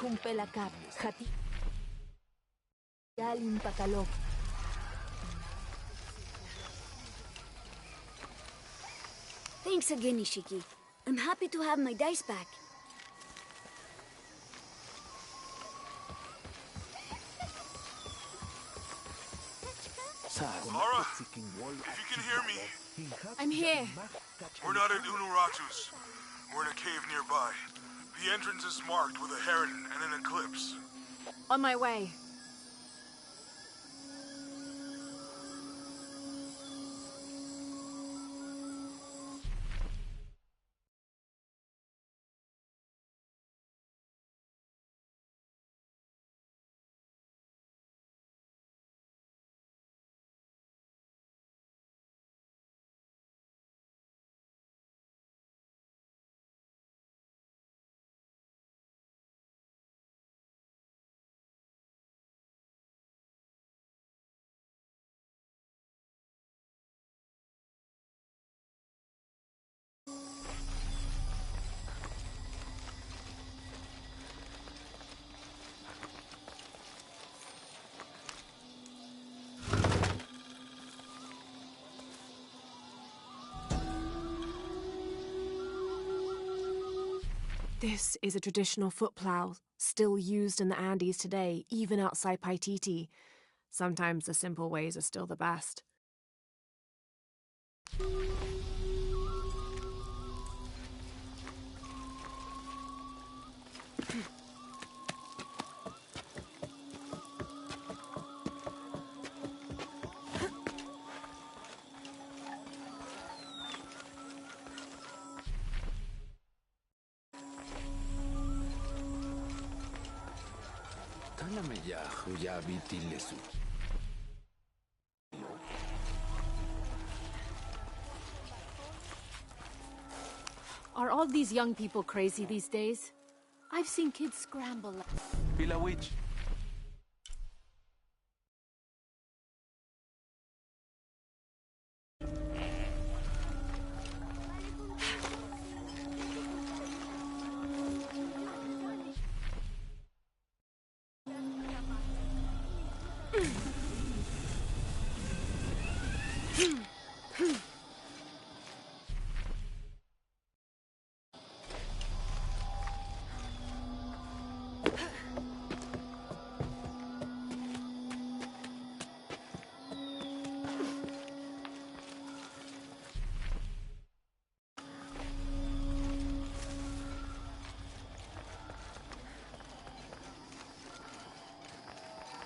Kumpelakap, hati. Galing pakalok. Thanks again, Ishiki. I'm happy to have my dice back. Laura, if you can hear me... I'm here. We're not at Unuratu's. We're in a cave nearby. The entrance is marked with a heron and an eclipse. On my way. This is a traditional foot plow, still used in the Andes today, even outside Paititi. Sometimes the simple ways are still the best. Are all these young people crazy these days? I've seen kids scramble like... Pila witch.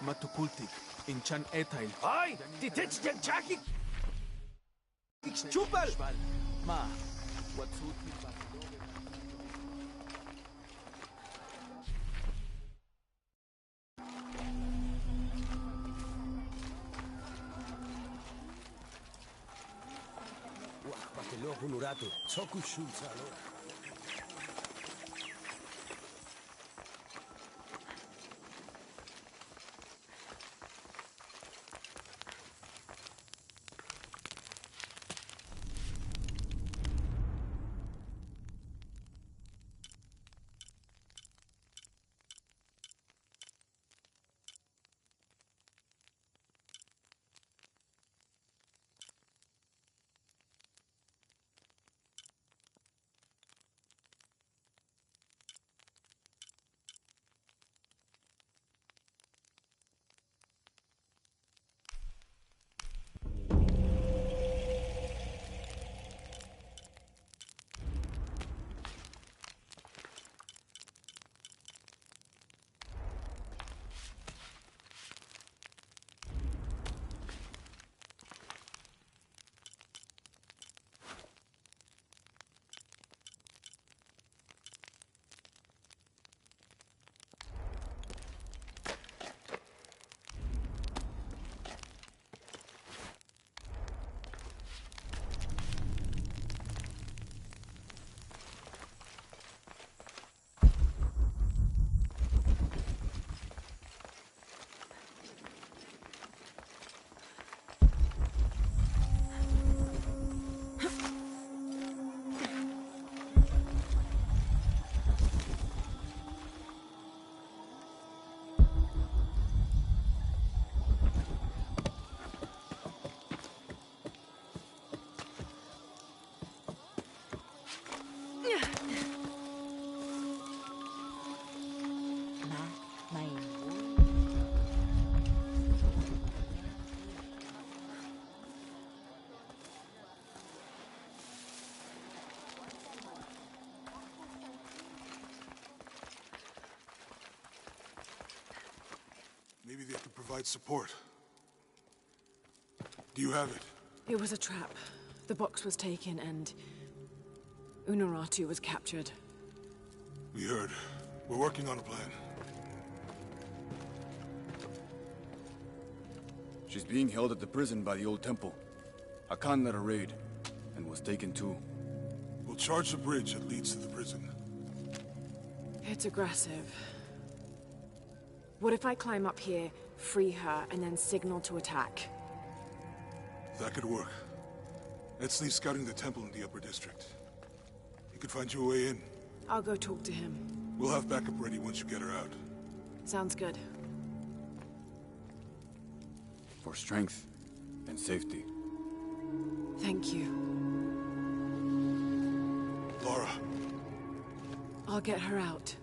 Matukultik, inchan etail. Ay, titech yan chaki. Chupal. Ma, watsuti pa. Wah, patelo hunurato. Choku shulsalo. Maybe they could provide support. Do you have it? It was a trap. The box was taken and Unuratu was captured. We heard. We're working on a plan. She's being held at the prison by the old temple. Hakan led a raid, and was taken too. We'll charge the bridge that leads to the prison. It's aggressive. What if I climb up here, free her, and then signal to attack? That could work. Etzli's scouting the temple in the upper district. He could find you a way in. I'll go talk to him. We'll have backup ready once you get her out. Sounds good. For strength and safety. Thank you. Laura. I'll get her out.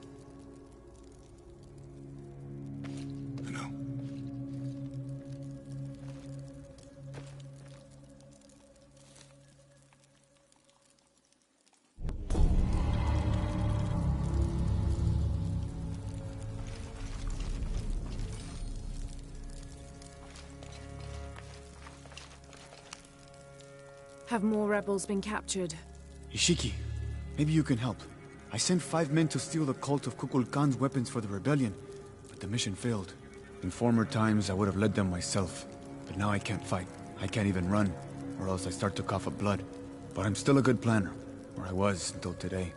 I know. Have more rebels been captured? Ishiki, maybe you can help. I sent 5 men to steal the cult of Kukulkan's weapons for the rebellion, but the mission failed. In former times, I would have led them myself, but now I can't fight. I can't even run, or else I start to cough up blood. But I'm still a good planner, or I was until today.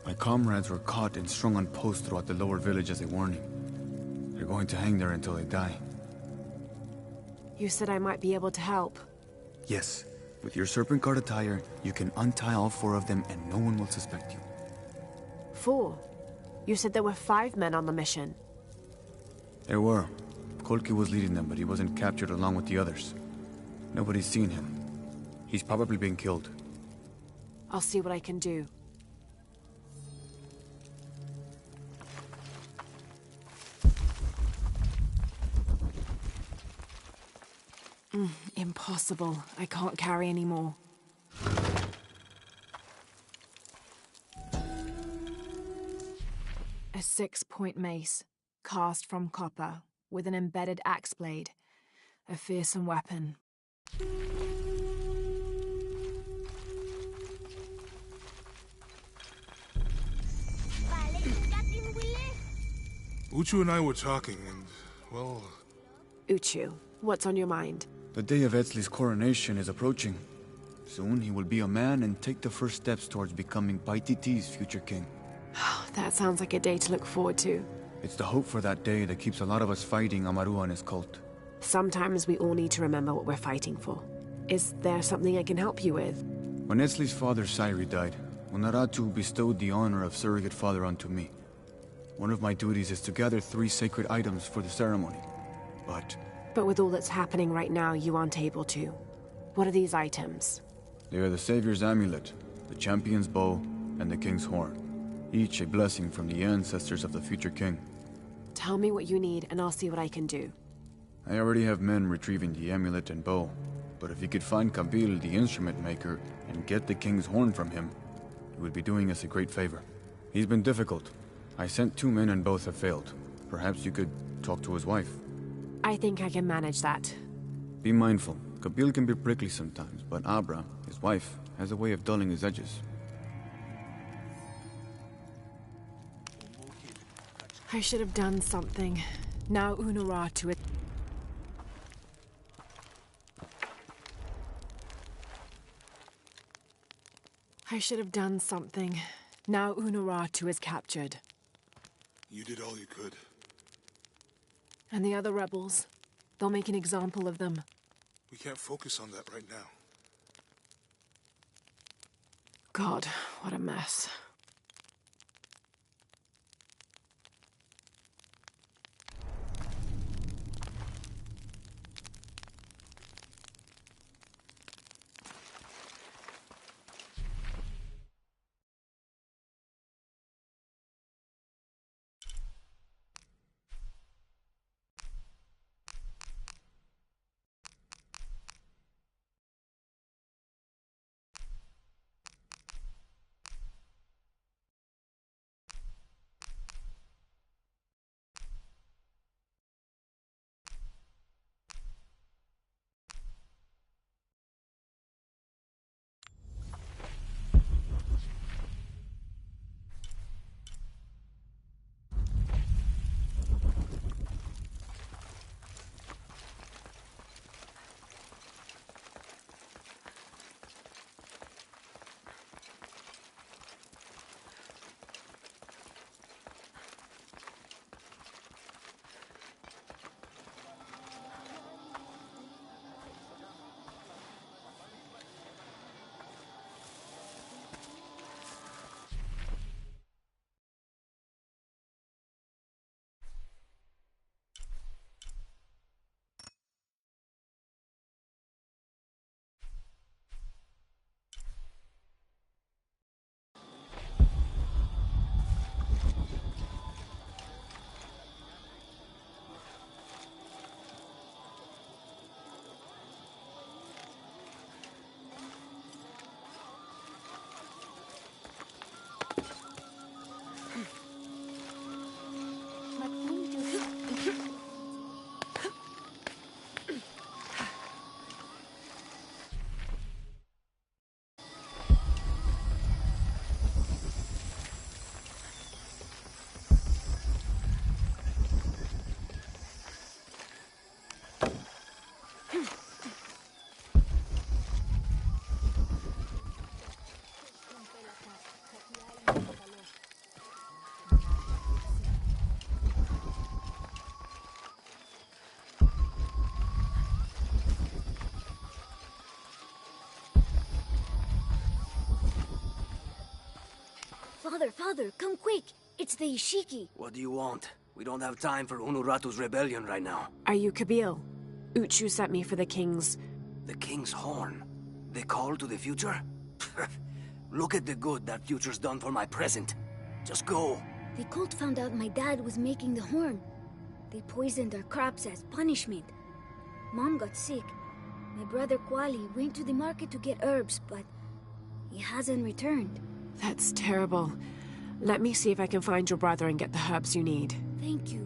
My comrades were caught and strung on posts throughout the lower village as a warning. They're going to hang there until they die. You said I might be able to help. Yes. With your serpent guard attire, you can untie all 4 of them and no one will suspect you. 4? You said there were 5 men on the mission. There were. Kolki was leading them, but he wasn't captured along with the others. Nobody's seen him. He's probably been killed. I'll see what I can do. Impossible. I can't carry any more. A 6-point mace, cast from copper, with an embedded axe blade. A fearsome weapon. Uchu and I were talking, and, well... Uchu, what's on your mind? The day of Etzli's coronation is approaching. Soon he will be a man and take the first steps towards becoming Paititi's future king. That sounds like a day to look forward to. It's the hope for that day that keeps a lot of us fighting Amaru and his cult. Sometimes we all need to remember what we're fighting for. Is there something I can help you with? When Etzli's father Sairi died, Unuratu bestowed the honor of surrogate father onto me. One of my duties is to gather 3 sacred items for the ceremony. But with all that's happening right now, you aren't able to. What are these items? They are the Savior's amulet, the champion's bow, and the king's horn. Each a blessing from the ancestors of the future king. Tell me what you need, and I'll see what I can do. I already have men retrieving the amulet and bow, but if you could find Kabil, the instrument maker, and get the king's horn from him, you would be doing us a great favor. He's been difficult. I sent 2 men and both have failed. Perhaps you could talk to his wife. I think I can manage that. Be mindful. Kabil can be prickly sometimes, but Abra, his wife, has a way of dulling his edges. I should have done something. Now Unuratu is... I should have done something. Now Unuratu is captured. You did all you could. And the other rebels, they'll make an example of them. We can't focus on that right now. God, what a mess. Father, come quick! It's the Ishiki. What do you want? We don't have time for Unuratu's rebellion right now. Are you Kabil? Uchu sent me for the king's... The king's horn? The call to the future? Look at the good that future's done for my present. Just go. The cult found out my dad was making the horn. They poisoned our crops as punishment. Mom got sick. My brother Kuali went to the market to get herbs, but he hasn't returned. That's terrible. Let me see if I can find your brother and get the herbs you need. Thank you.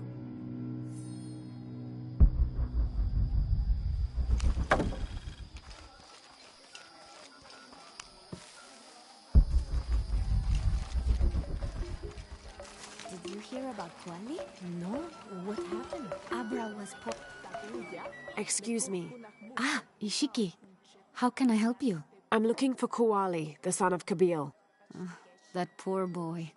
Did you hear about Kuali? No. What happened? Abra was Excuse me. Ah, Ishiki. How can I help you? I'm looking for Kuali, the son of Kabil. That poor boy.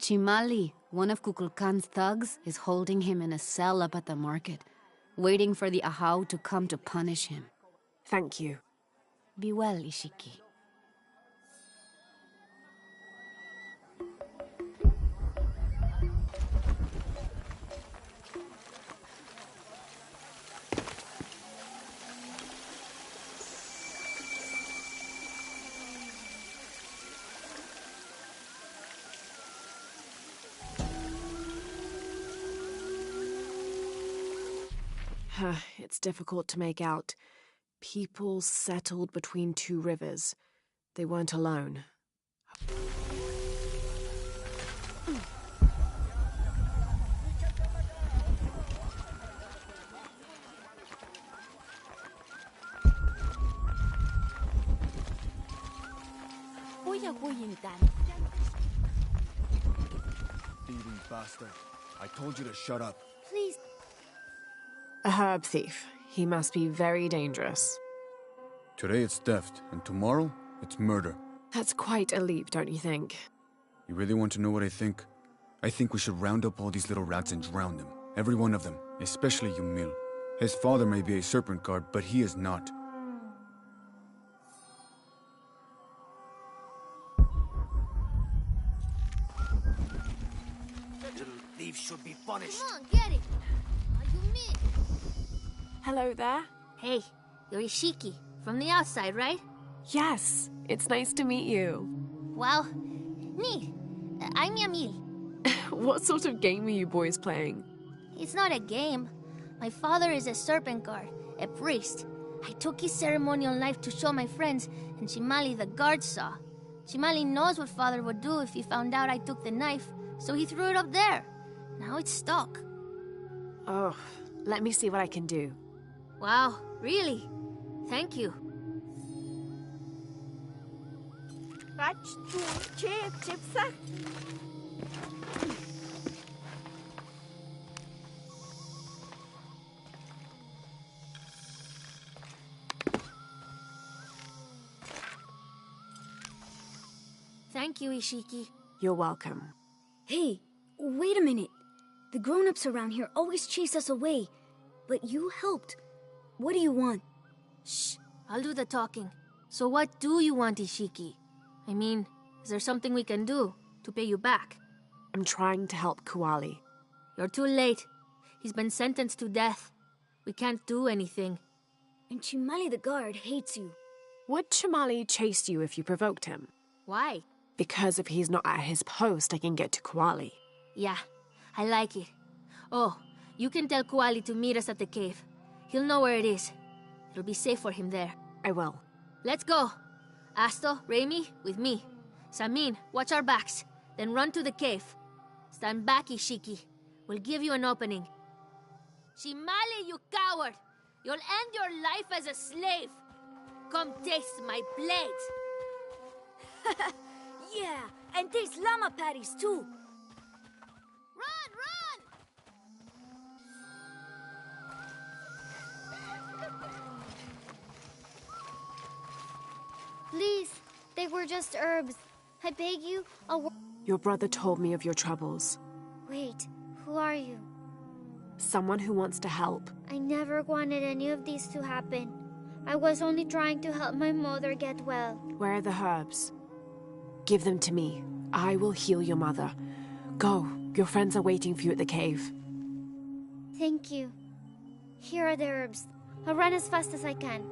Chimali, one of Kukulkan's thugs, is holding him in a cell up at the market, waiting for the Ahau to come to punish him. Thank you. Be well, Ishiki. It's difficult to make out. People settled between two rivers. They weren't alone. Thieving bastard. I told you to shut up. Please. A herb thief. He must be very dangerous. Today it's theft, and tomorrow it's murder. That's quite a leap, don't you think? You really want to know what I think? I think we should round up all these little rats and drown them. Every one of them, especially Yumil. His father may be a serpent guard, but he is not. Little thieves should be punished. Come on, get it! You mean? Hello there. Hey, you're Ishiki, from the outside, right? Yes, it's nice to meet you. Well, neat. I'm Yamil. What sort of game are you boys playing? It's not a game. My father is a serpent guard, a priest. I took his ceremonial knife to show my friends, and Chimali the guard saw. Chimali knows what father would do if he found out I took the knife, so he threw it up there. Now it's stuck. Oh, let me see what I can do. Wow, really? Thank you. Thank you, Ishiki. You're welcome. Hey, wait a minute. The grown-ups around here always chase us away, but you helped. What do you want? Shh, I'll do the talking. So what do you want, Ishiki? I mean, is there something we can do to pay you back? I'm trying to help Kuali. You're too late. He's been sentenced to death. We can't do anything. And Chimali the guard hates you. Would Chimali chase you if you provoked him? Why? Because if he's not at his post, I can get to Kuali. Yeah, I like it. Oh, you can tell Kuali to meet us at the cave. He'll know where it is. It'll be safe for him there. I will. Let's go. Asto, Raimi, with me. Samin, watch our backs. Then run to the cave. Stand back, Ishiki. We'll give you an opening. Chimali, you coward! You'll end your life as a slave. Come taste my blade. Yeah, and taste llama patties too. Run, run! Please, they were just herbs. I beg you, Your brother told me of your troubles. Wait, who are you? Someone who wants to help. I never wanted any of these to happen. I was only trying to help my mother get well. Where are the herbs? Give them to me. I will heal your mother. Go. Your friends are waiting for you at the cave. Thank you. Here are the herbs. I'll run as fast as I can.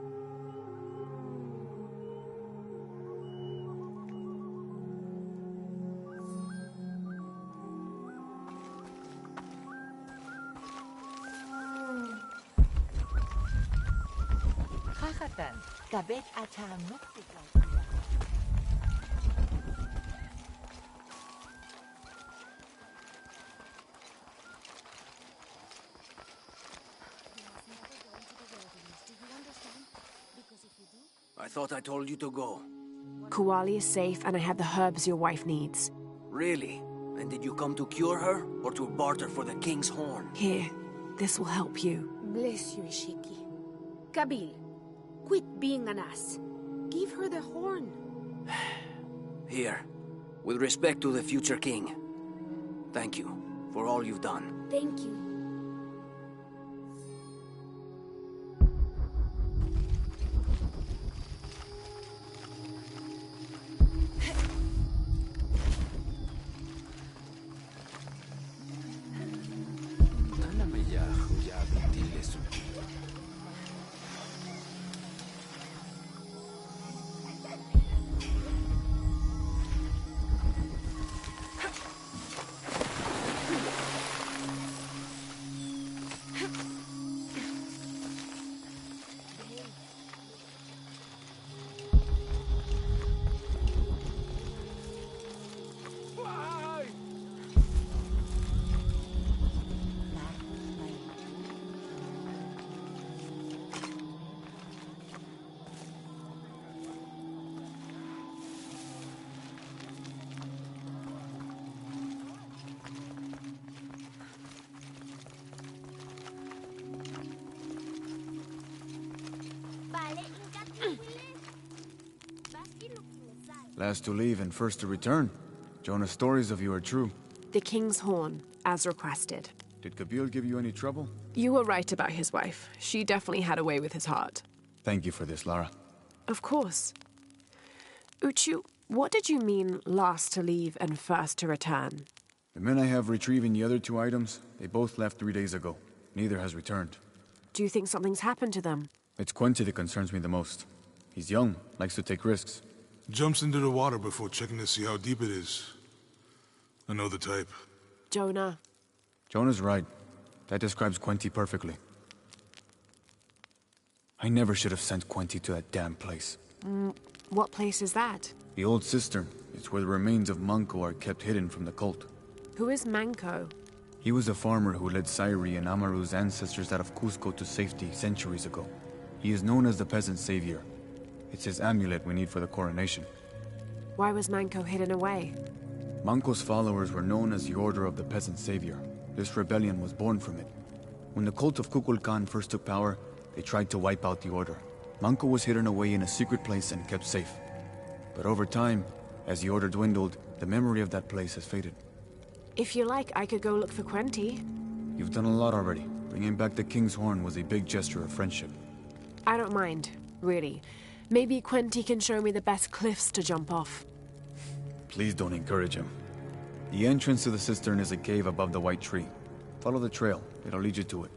I thought I told you to go. Kuali is safe and I have the herbs your wife needs. Really? And did you come to cure her, or to barter for the king's horn? Here, this will help you. Bless you, Ishiki. Kabil, quit being an ass. Give her the horn. Here, with respect to the future king. Thank you for all you've done. Thank you. Last to leave and first to return. Jonah's stories of you are true. The king's horn, as requested. Did Kabil give you any trouble? You were right about his wife. She definitely had a way with his heart. Thank you for this, Lara. Of course. Uchu, what did you mean last to leave and first to return? The men I have retrieving the other 2 items, they both left 3 days ago. Neither has returned. Do you think something's happened to them? It's Quenti that concerns me the most. He's young, likes to take risks. Jumps into the water before checking to see how deep it is. I know the type. Jonah. Jonah's right. That describes Quenti perfectly. I never should have sent Quenti to that damn place. What place is that? The old cistern. It's where the remains of Manco are kept hidden from the cult. Who is Manco? He was a farmer who led Sairi and Amaru's ancestors out of Cusco to safety centuries ago. He is known as the peasant savior. It's his amulet we need for the coronation. Why was Manco hidden away? Manco's followers were known as the Order of the Peasant Savior. This rebellion was born from it. When the cult of Kukulkan first took power, they tried to wipe out the order. Manco was hidden away in a secret place and kept safe. But over time, as the order dwindled, the memory of that place has faded. If you like, I could go look for Quenti. You've done a lot already. Bringing back the King's Horn was a big gesture of friendship. I don't mind, really. Maybe Quenti can show me the best cliffs to jump off. Please don't encourage him. The entrance to the cistern is a cave above the white tree. Follow the trail. It'll lead you to it.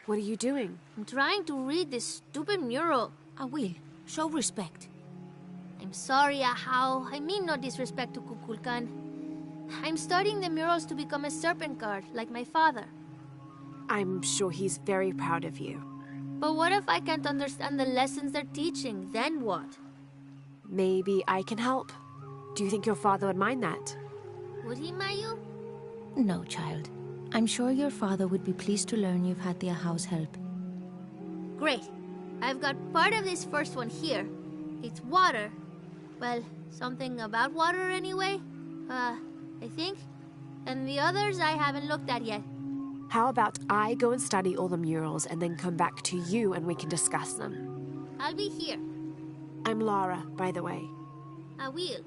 What are you doing? I'm trying to read this stupid mural. I will. Show respect. I'm sorry, Ahau. I mean no disrespect to Kukulkan. I'm studying the murals to become a serpent guard, like my father. I'm sure he's very proud of you. But what if I can't understand the lessons they're teaching? Then what? Maybe I can help. Do you think your father would mind that? Would he, Mayu? No, child. I'm sure your father would be pleased to learn you've had the Ahau's help. Great. I've got part of this first one here. It's water. Well, something about water anyway. I think. And the others I haven't looked at yet. How about I go and study all the murals and then come back to you and we can discuss them? I'll be here. I'm Lara, by the way. I will.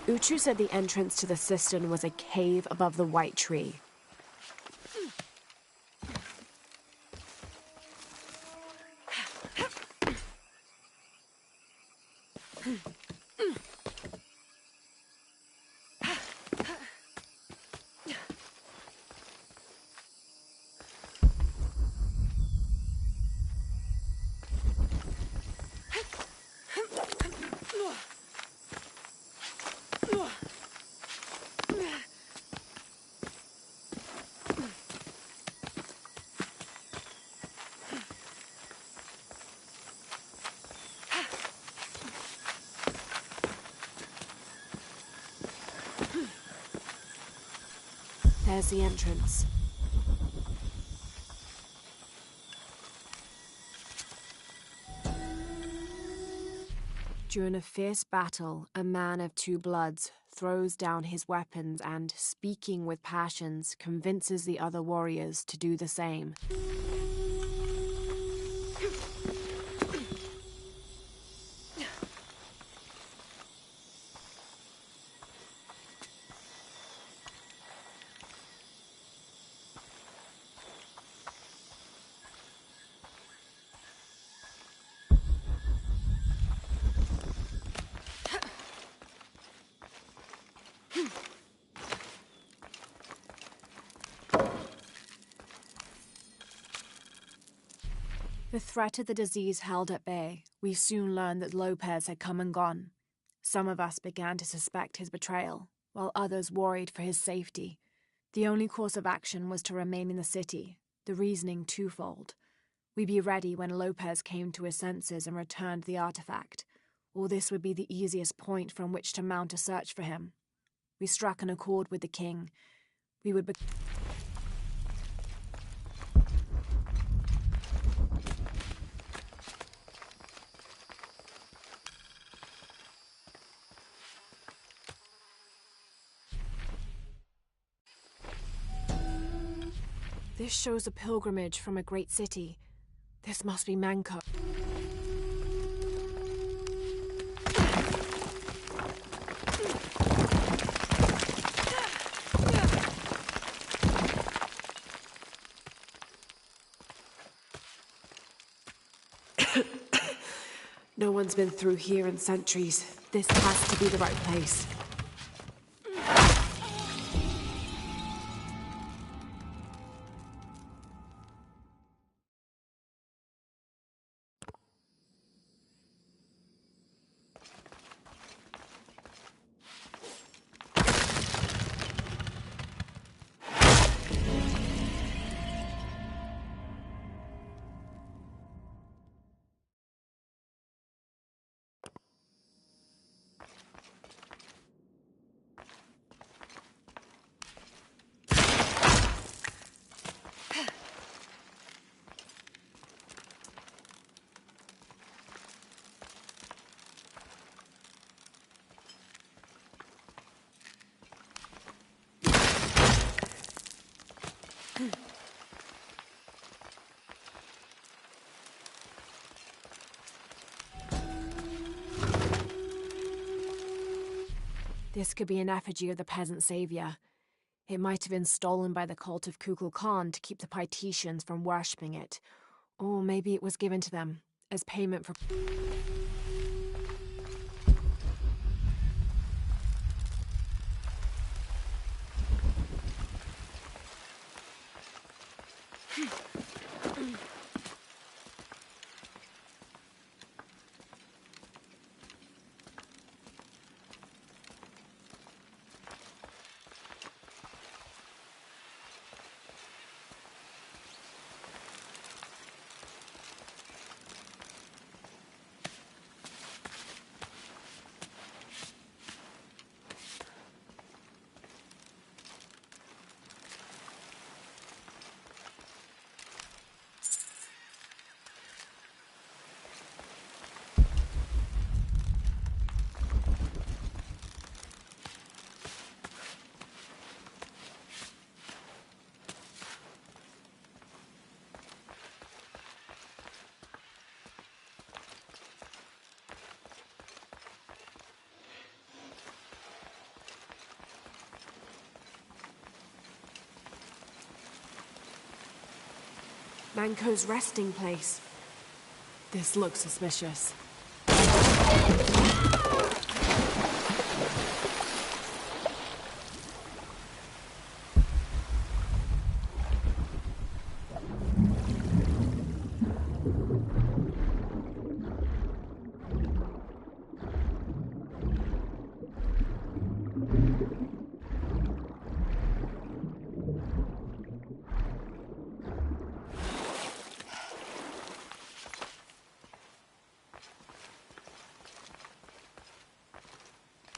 Uchu said the entrance to the cistern was a cave above the white tree. There's the entrance. During a fierce battle, a man of two bloods throws down his weapons and, speaking with passions, convinces the other warriors to do the same. The threat of the disease held at bay, we soon learned that Lopez had come and gone. Some of us began to suspect his betrayal, while others worried for his safety. The only course of action was to remain in the city, the reasoning twofold. We'd be ready when Lopez came to his senses and returned the artifact, or this would be the easiest point from which to mount a search for him. We struck an accord with the king. We would This shows a pilgrimage from a great city. This must be Manco. No one's been through here in centuries. This has to be the right place. This could be an effigy of the peasant savior. It might have been stolen by the cult of Kukulkan to keep the Paititians from worshipping it. Or maybe it was given to them as payment for... Manko's resting place. This looks suspicious.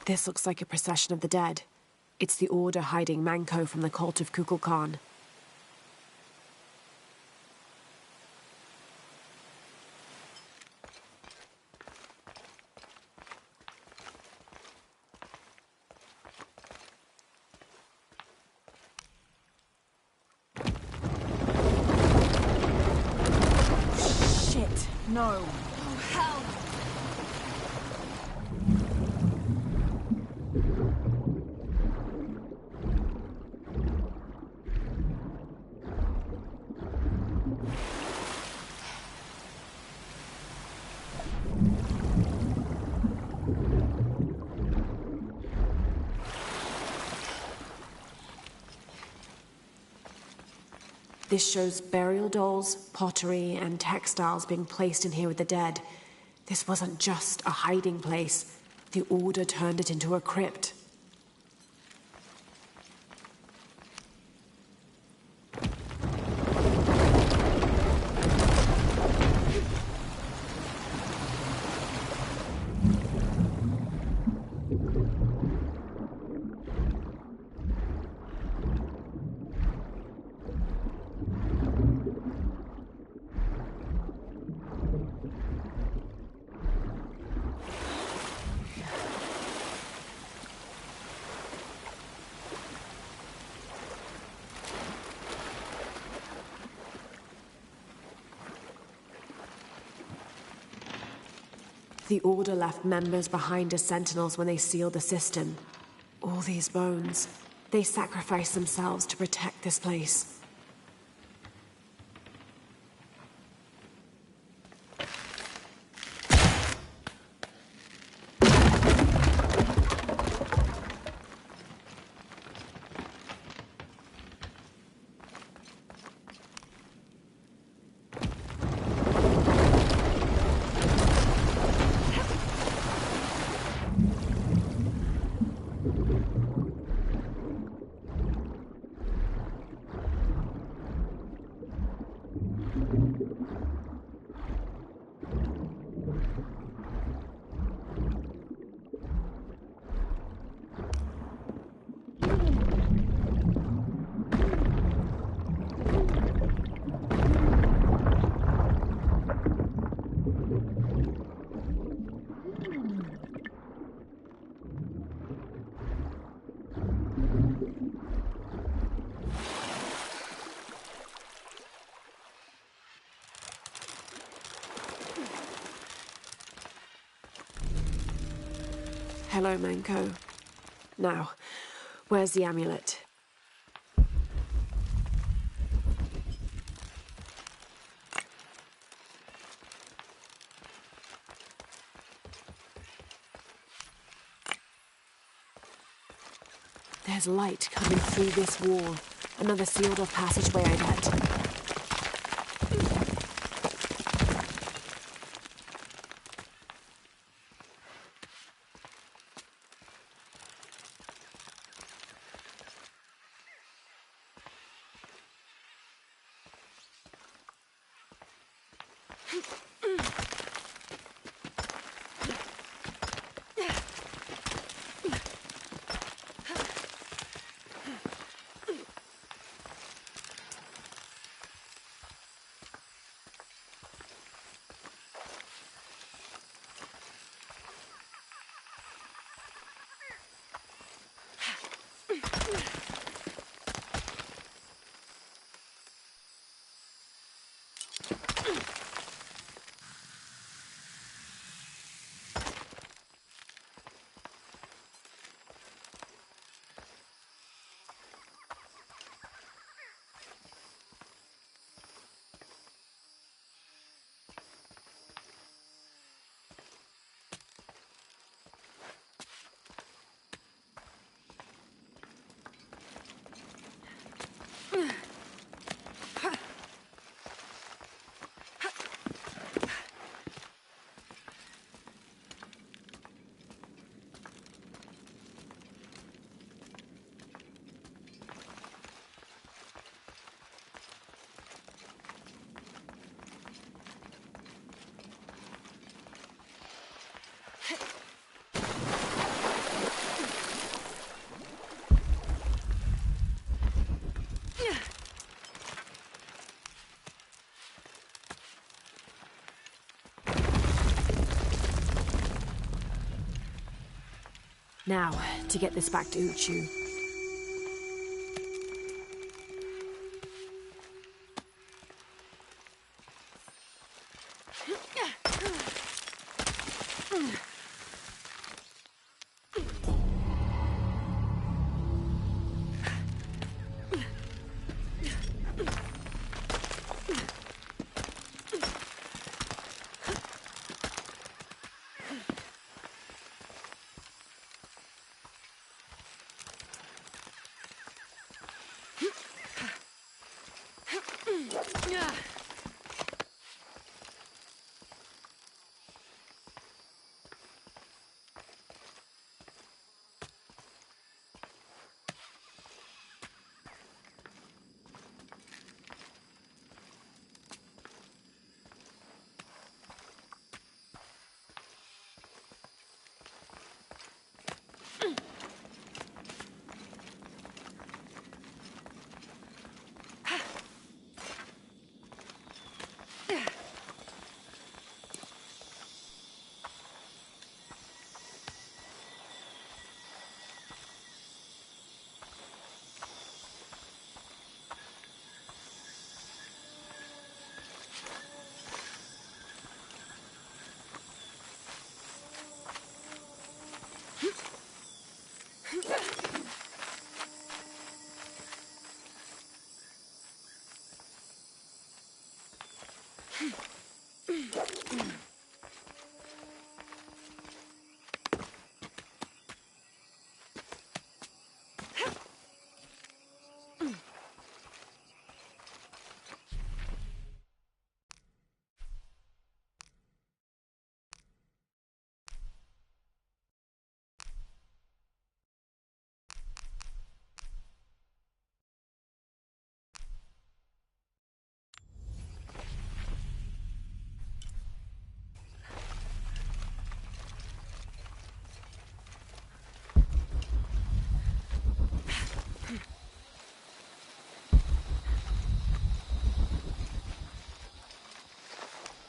This looks like a procession of the dead. It's the Order hiding Manko from the cult of Kukulkan. Shit, no. Oh, hell! This shows burial dolls, pottery, and textiles being placed in here with the dead. This wasn't just a hiding place. The Order turned it into a crypt. The Order left members behind as sentinels when they sealed the cistern. All these bones. They sacrificed themselves to protect this place. Hello, Manko. Now, where's the amulet? There's light coming through this wall. Another sealed-off passageway, I bet. Now, to get this back to Uchu.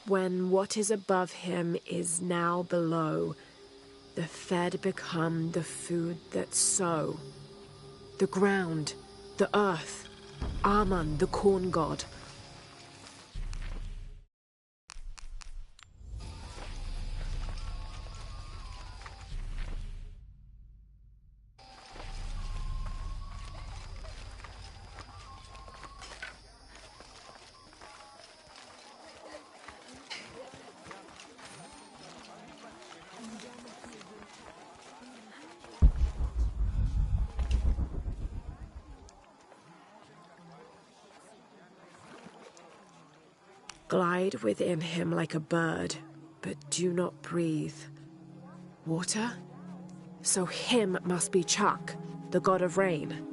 When what is above him is now below, the fed become the food that sow. The ground, the earth, Aman, the corn god. Glide within him like a bird, but do not breathe. Water? So him must be Chuck, the god of rain.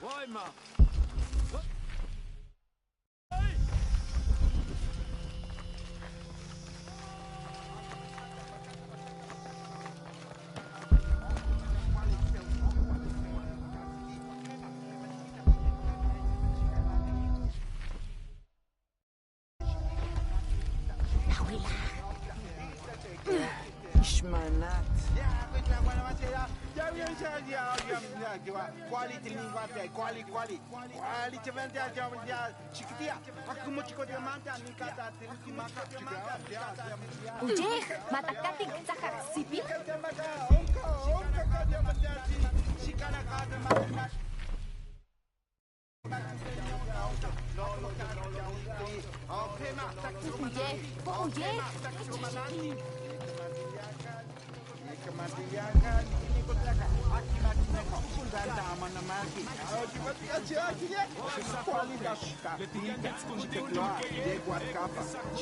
Why, ma? Ujeh, matakatik sakar sipil.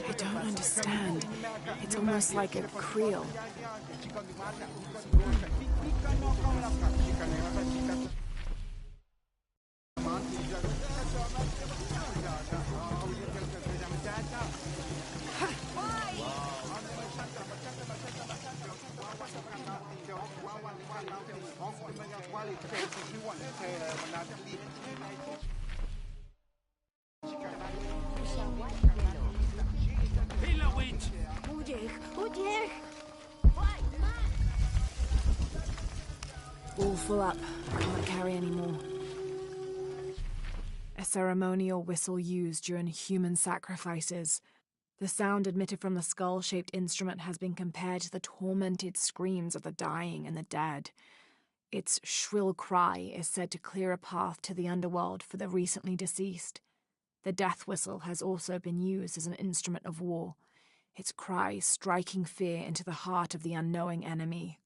I don't understand. It's almost like a creel. All full up. Can't carry any more. A ceremonial whistle used during human sacrifices. The sound emitted from the skull-shaped instrument has been compared to the tormented screams of the dying and the dead. Its shrill cry is said to clear a path to the underworld for the recently deceased. The death whistle has also been used as an instrument of war, its cry striking fear into the heart of the unknowing enemy.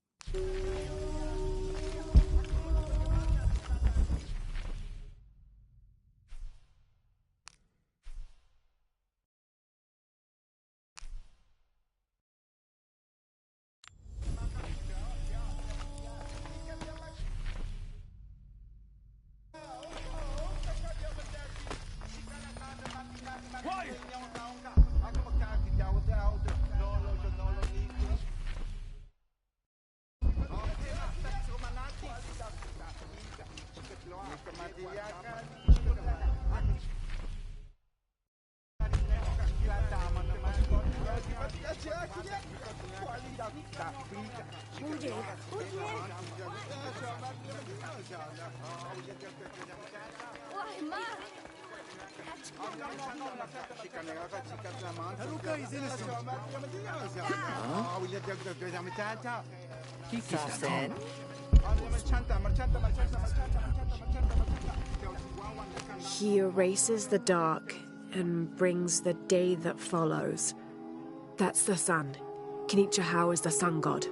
He erases the dark and brings the day that follows. That's the sun. Kinichahau is the sun god.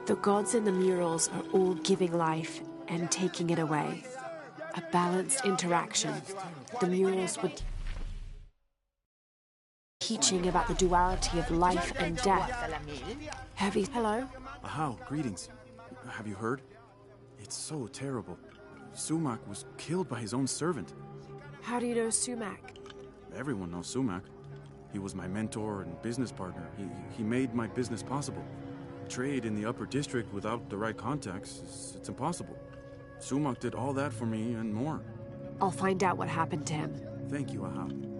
The gods in the murals are all giving life and taking it away. A balanced interaction. The murals were teaching about the duality of life and death. Heavy. Hello? Ahau, greetings. Have you heard? It's so terrible. Sumac was killed by his own servant. How do you know Sumac? Everyone knows Sumac. He was my mentor and business partner. He made my business possible. Trade in the upper district without the right contacts, it's impossible. Sumac did all that for me and more. I'll find out what happened to him. Thank you, Ahau.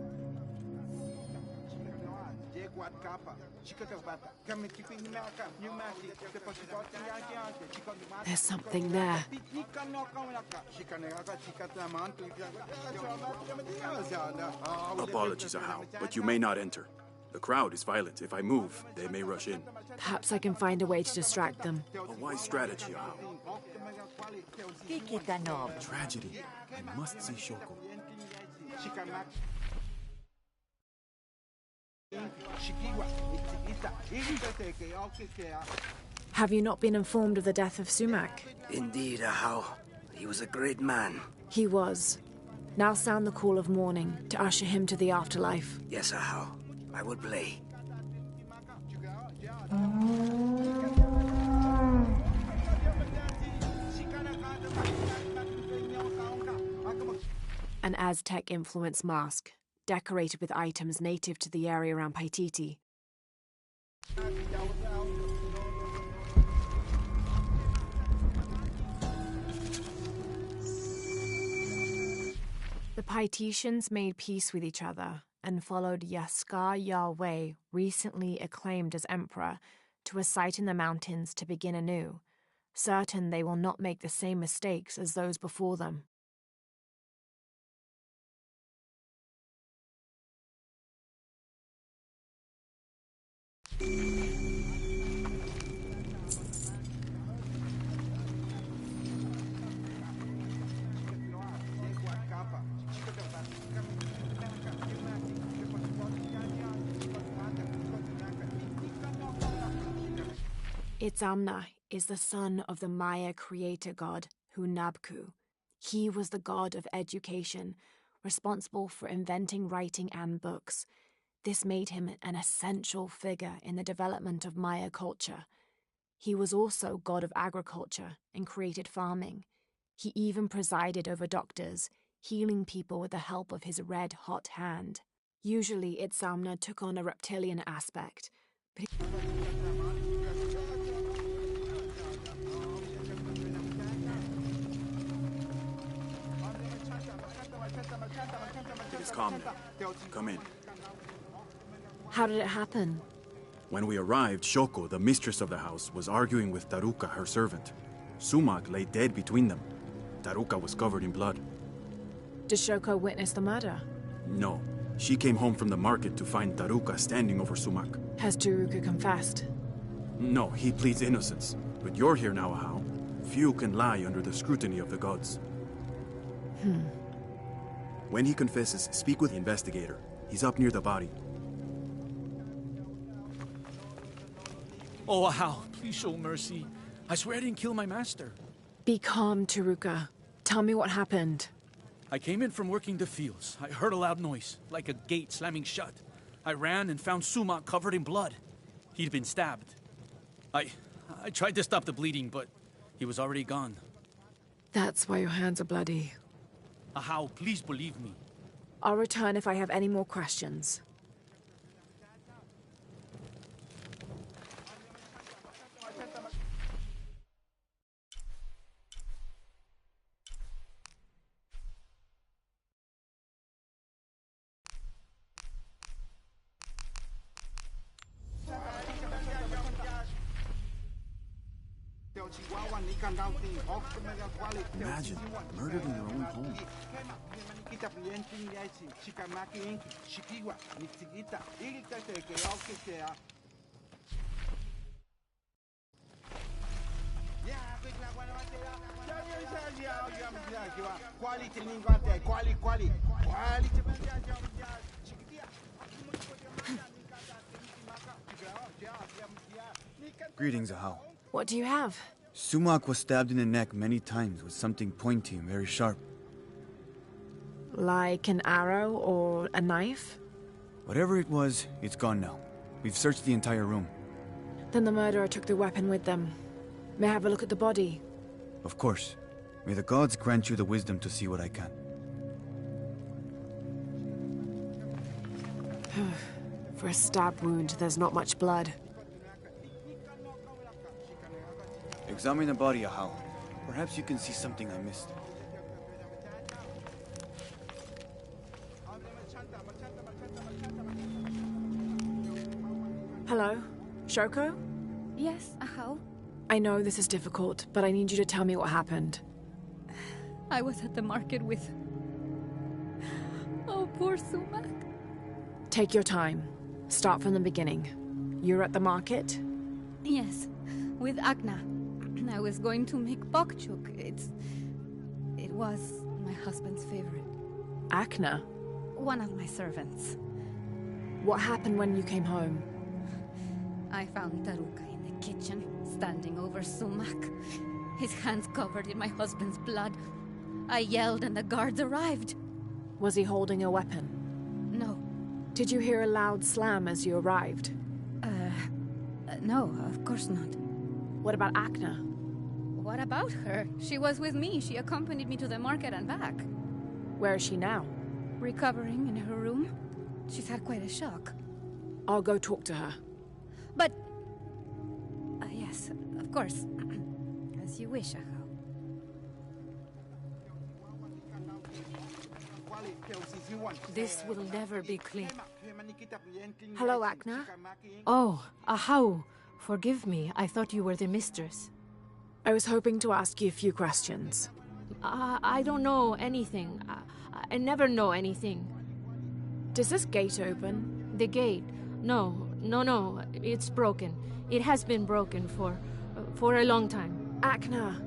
There's something there. Apologies, Ahau, but you may not enter. The crowd is violent. If I move, they may rush in. Perhaps I can find a way to distract them. A wise strategy, Ahau. Tragedy. I must see Shoko. Have you not been informed of the death of Sumac? Indeed, Ahau. He was a great man. He was. Now sound the call of mourning to usher him to the afterlife. Yes, Ahau. I will play. An Aztec-influenced mask, decorated with items native to the area around Paititi. The Paititians made peace with each other and followed Yaskar Yahweh, recently acclaimed as emperor, to a site in the mountains to begin anew, certain they will not make the same mistakes as those before them. Itzamna is the son of the Maya creator god, Hunabku. He was the god of education, responsible for inventing writing and books. This made him an essential figure in the development of Maya culture. He was also god of agriculture and created farming. He even presided over doctors, healing people with the help of his red-hot hand. Usually, Itzamna took on a reptilian aspect, but It is calm now. Come in. How did it happen? When we arrived, Shoko, the mistress of the house, was arguing with Taruka, her servant. Sumac lay dead between them. Taruka was covered in blood. Did Shoko witness the murder? No. She came home from the market to find Taruka standing over Sumac. Has Taruka confessed? No, he pleads innocence. But you're here now, Ahau. Few can lie under the scrutiny of the gods. When he confesses, speak with the investigator. He's up near the body. Oh, Ahau, please show mercy. I swear I didn't kill my master. Be calm, Taruka. Tell me what happened. I came in from working the fields. I heard a loud noise, like a gate slamming shut. I ran and found Sumac covered in blood. He'd been stabbed. I tried to stop the bleeding, but he was already gone. That's why your hands are bloody. Ahau, please believe me. I'll return if I have any more questions. Imagine, murdered in their own home. Greetings, Ahau. What do you have? Sumac was stabbed in the neck many times with something pointy and very sharp. Like an arrow or a knife? Whatever it was, it's gone now. We've searched the entire room. Then the murderer took the weapon with them. May I have a look at the body? Of course. May the gods grant you the wisdom to see what I can. For a stab wound, there's not much blood. Examine the body, Ahau. Perhaps you can see something I missed. Hello? Shoko? Yes, Ahau. I know this is difficult, but I need you to tell me what happened. I was at the market with... Oh, poor Sumac. Take your time. Start from the beginning. You're at the market? Yes, with Akna. I was going to make bokchuk. It was my husband's favorite. Akna? One of my servants. What happened when you came home? I found Taruka in the kitchen, standing over Sumak. His hands covered in my husband's blood. I yelled and the guards arrived. Was he holding a weapon? No. Did you hear a loud slam as you arrived? No, of course not. What about Akna? What about her? She was with me. She accompanied me to the market and back. Where is she now? Recovering in her room. She's had quite a shock. I'll go talk to her. But... yes, of course. As you wish, Ahau. This will never be clean. Hello, Akna. Oh, Ahau. Forgive me. I thought you were the mistress. I was hoping to ask you a few questions. I don't know anything. I never know anything. Does this gate open? The gate? No. It's broken. It has been broken for a long time. Akna.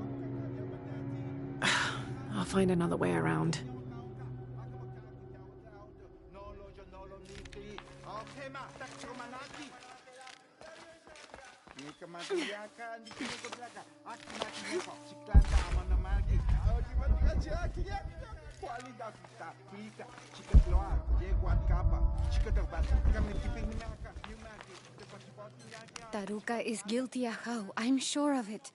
I'll find another way around. Taruka is guilty, Ahau. I'm sure of it.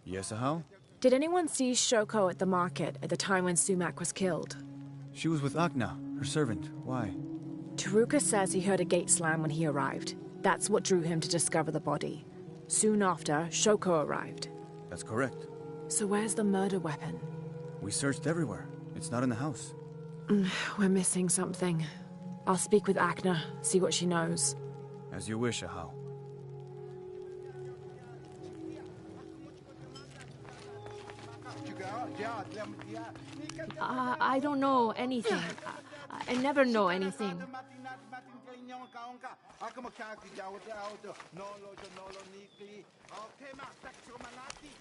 Yes, Ahau? Did anyone see Shoko at the market at the time when Sumak was killed? She was with Akna, her servant. Why? Taruka says he heard a gate slam when he arrived. That's what drew him to discover the body. Soon after, Shoko arrived. That's correct. So where's the murder weapon? We searched everywhere. It's not in the house. We're missing something. I'll speak with Akna, see what she knows. As you wish, Ahau. I don't know anything. I never know anything.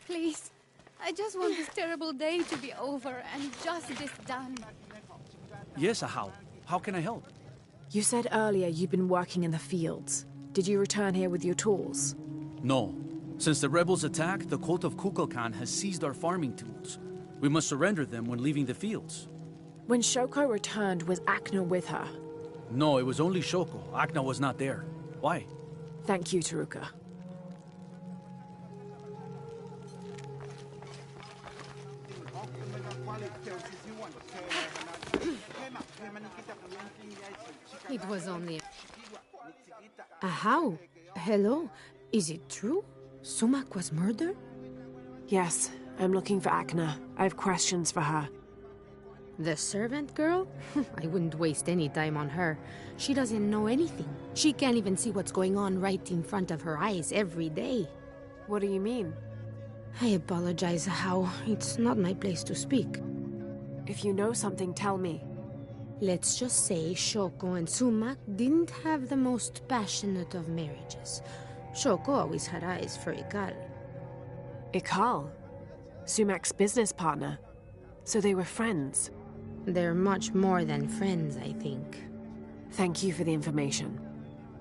Please, I just want this terrible day to be over and justice done. Yes, Ahau. How can I help? You said earlier you'd been working in the fields. Did you return here with your tools? No. Since the rebels attacked, the cult of Kukulkan has seized our farming tools. We must surrender them when leaving the fields. When Shoko returned, was Akna with her? No, it was only Shoko. Akna was not there. Why? Thank you, Taruka. It was only... Ahau, hello. Is it true? Sumak was murdered? Yes, I'm looking for Akna. I have questions for her. The servant girl? I wouldn't waste any time on her. She doesn't know anything. She can't even see what's going on right in front of her eyes every day. What do you mean? I apologize, Ahau. It's not my place to speak. If you know something, tell me. Let's just say Shoko and Sumak didn't have the most passionate of marriages. Shoko always had eyes for Ikal. Ikal? Sumak's business partner. So they were friends. They're much more than friends, I think. Thank you for the information.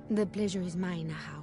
The pleasure is mine, Ahau.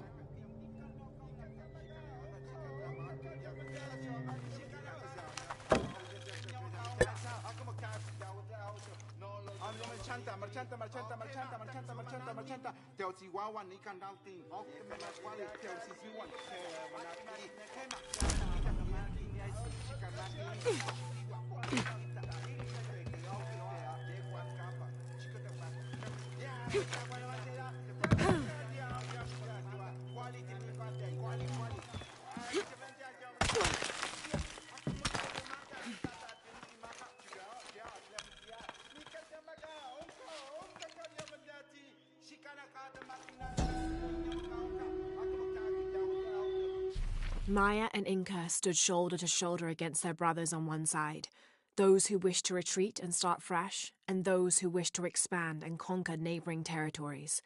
Maya and Inca stood shoulder to shoulder against their brothers on one side. Those who wish to retreat and start fresh, and those who wish to expand and conquer neighboring territories.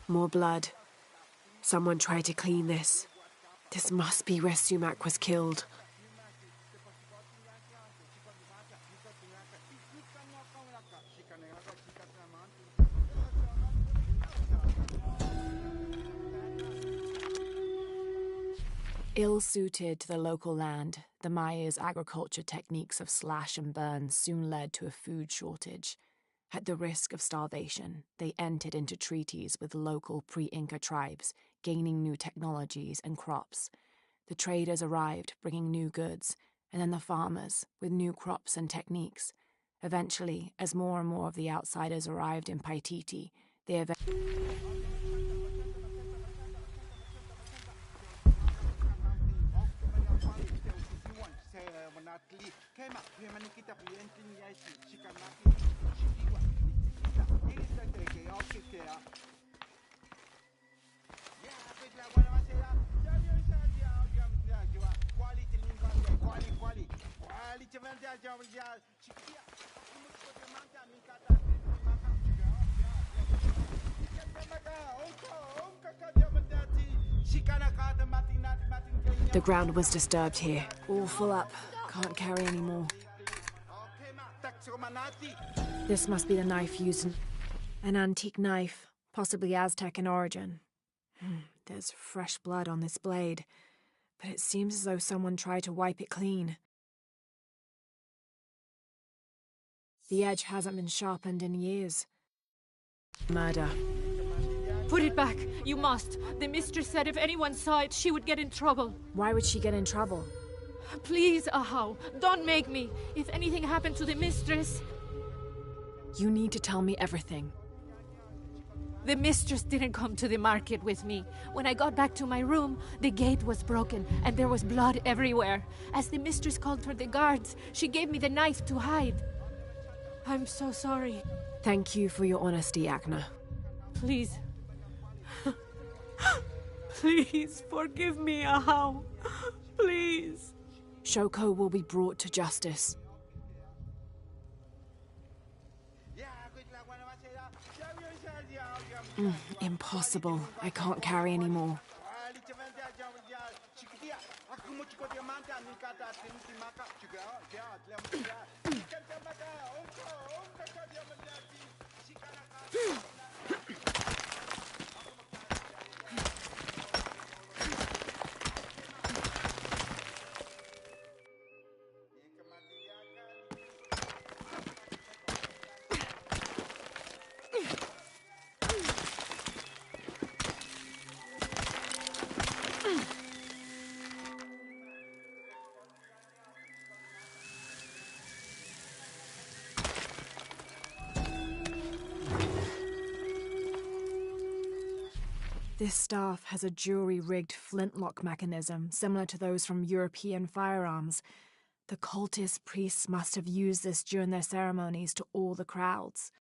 More blood. Someone tried to clean this. This must be where Sumac was killed. Ill-suited to the local land, the Maya's agriculture techniques of slash and burn soon led to a food shortage. At the risk of starvation, they entered into treaties with local pre-Inca tribes, gaining new technologies and crops. The traders arrived, bringing new goods, and then the farmers, with new crops and techniques. Eventually, as more and more of the outsiders arrived in Paititi, they The ground was disturbed here. All full up. Can't carry any more. This must be the knife used in... An antique knife, possibly Aztec in origin. There's fresh blood on this blade, but it seems as though someone tried to wipe it clean. The edge hasn't been sharpened in years. Murder. Put it back. You must. The mistress said if anyone saw it, she would get in trouble. Why would she get in trouble? Please, Ahau, don't make me. If anything happened to the mistress... You need to tell me everything. The mistress didn't come to the market with me. When I got back to my room, the gate was broken and there was blood everywhere. As the mistress called for the guards, she gave me the knife to hide. I'm so sorry. Thank you for your honesty, Agna. Please. Please forgive me, Ahau. Please. Shoko will be brought to justice. Impossible. I can't carry anymore. This staff has a jury-rigged flintlock mechanism similar to those from European firearms. The cultist priests must have used this during their ceremonies to awe the crowds.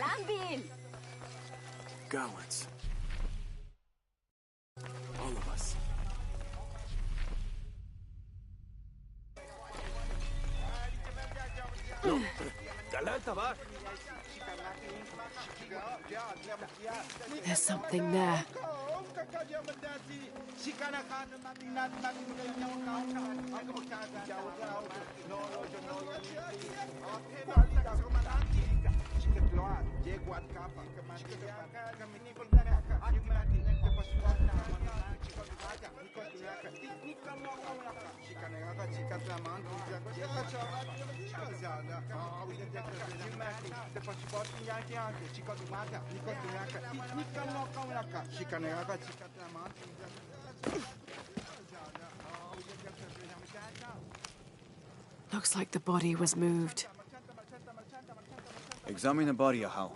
Lambil! Cowards. All of us. No. There's something there. Looks like the body was moved. Examine the body, Ahau.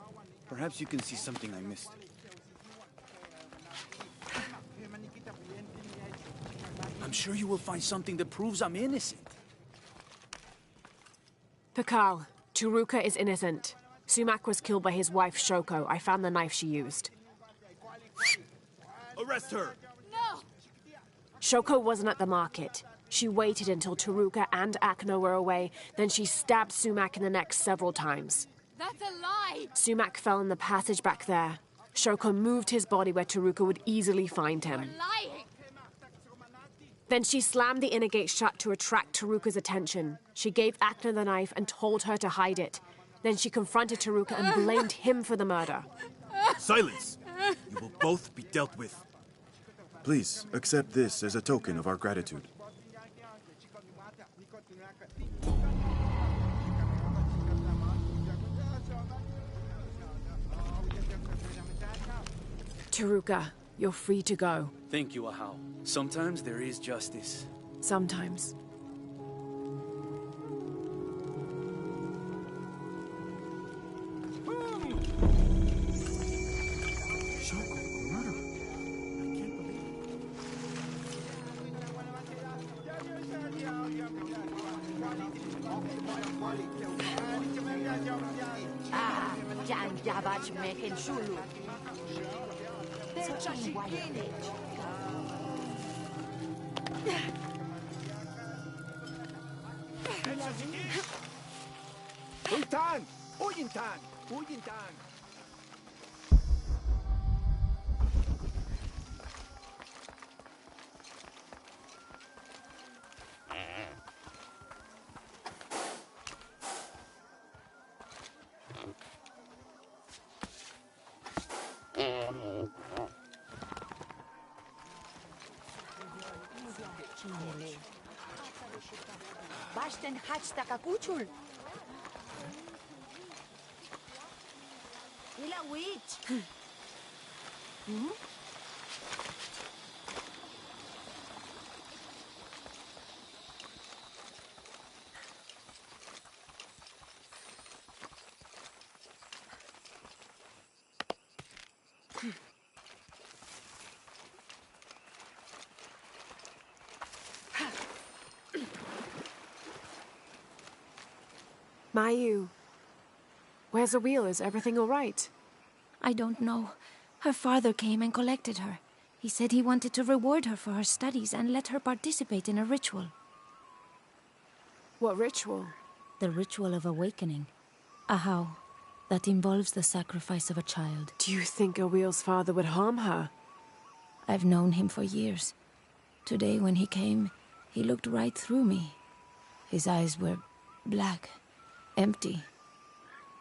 Perhaps you can see something I missed. I'm sure you will find something that proves I'm innocent. Pakal, Taruka is innocent. Sumac was killed by his wife, Shoko. I found the knife she used. Arrest her! No! Shoko wasn't at the market. She waited until Taruka and Akno were away, then she stabbed Sumac in the neck several times. That's a lie! Sumac fell in the passage back there. Shoko moved his body where Taruka would easily find him. Lying! Then she slammed the inner gate shut to attract Taruka's attention. She gave Akna the knife and told her to hide it. Then she confronted Taruka and blamed him for the murder. Silence! You will both be dealt with. Please, accept this as a token of our gratitude. Taruka, you're free to go. Thank you, Ahau. Sometimes there is justice. Sometimes. Ah, Jan Javach Mekin Shulu. Such a Uytan! Uyintan! Uyintan! Basten Hatstakakuchul. Ila witch. Mayu, where's the wheel? Is everything all right? I don't know. Her father came and collected her. He said he wanted to reward her for her studies and let her participate in a ritual. What ritual? The ritual of awakening. Ahau. That involves the sacrifice of a child. Do you think Awil's father would harm her? I've known him for years. Today when he came, he looked right through me. His eyes were black, empty.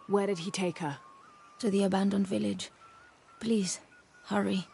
Where did he take her? To the abandoned village. Please, hurry.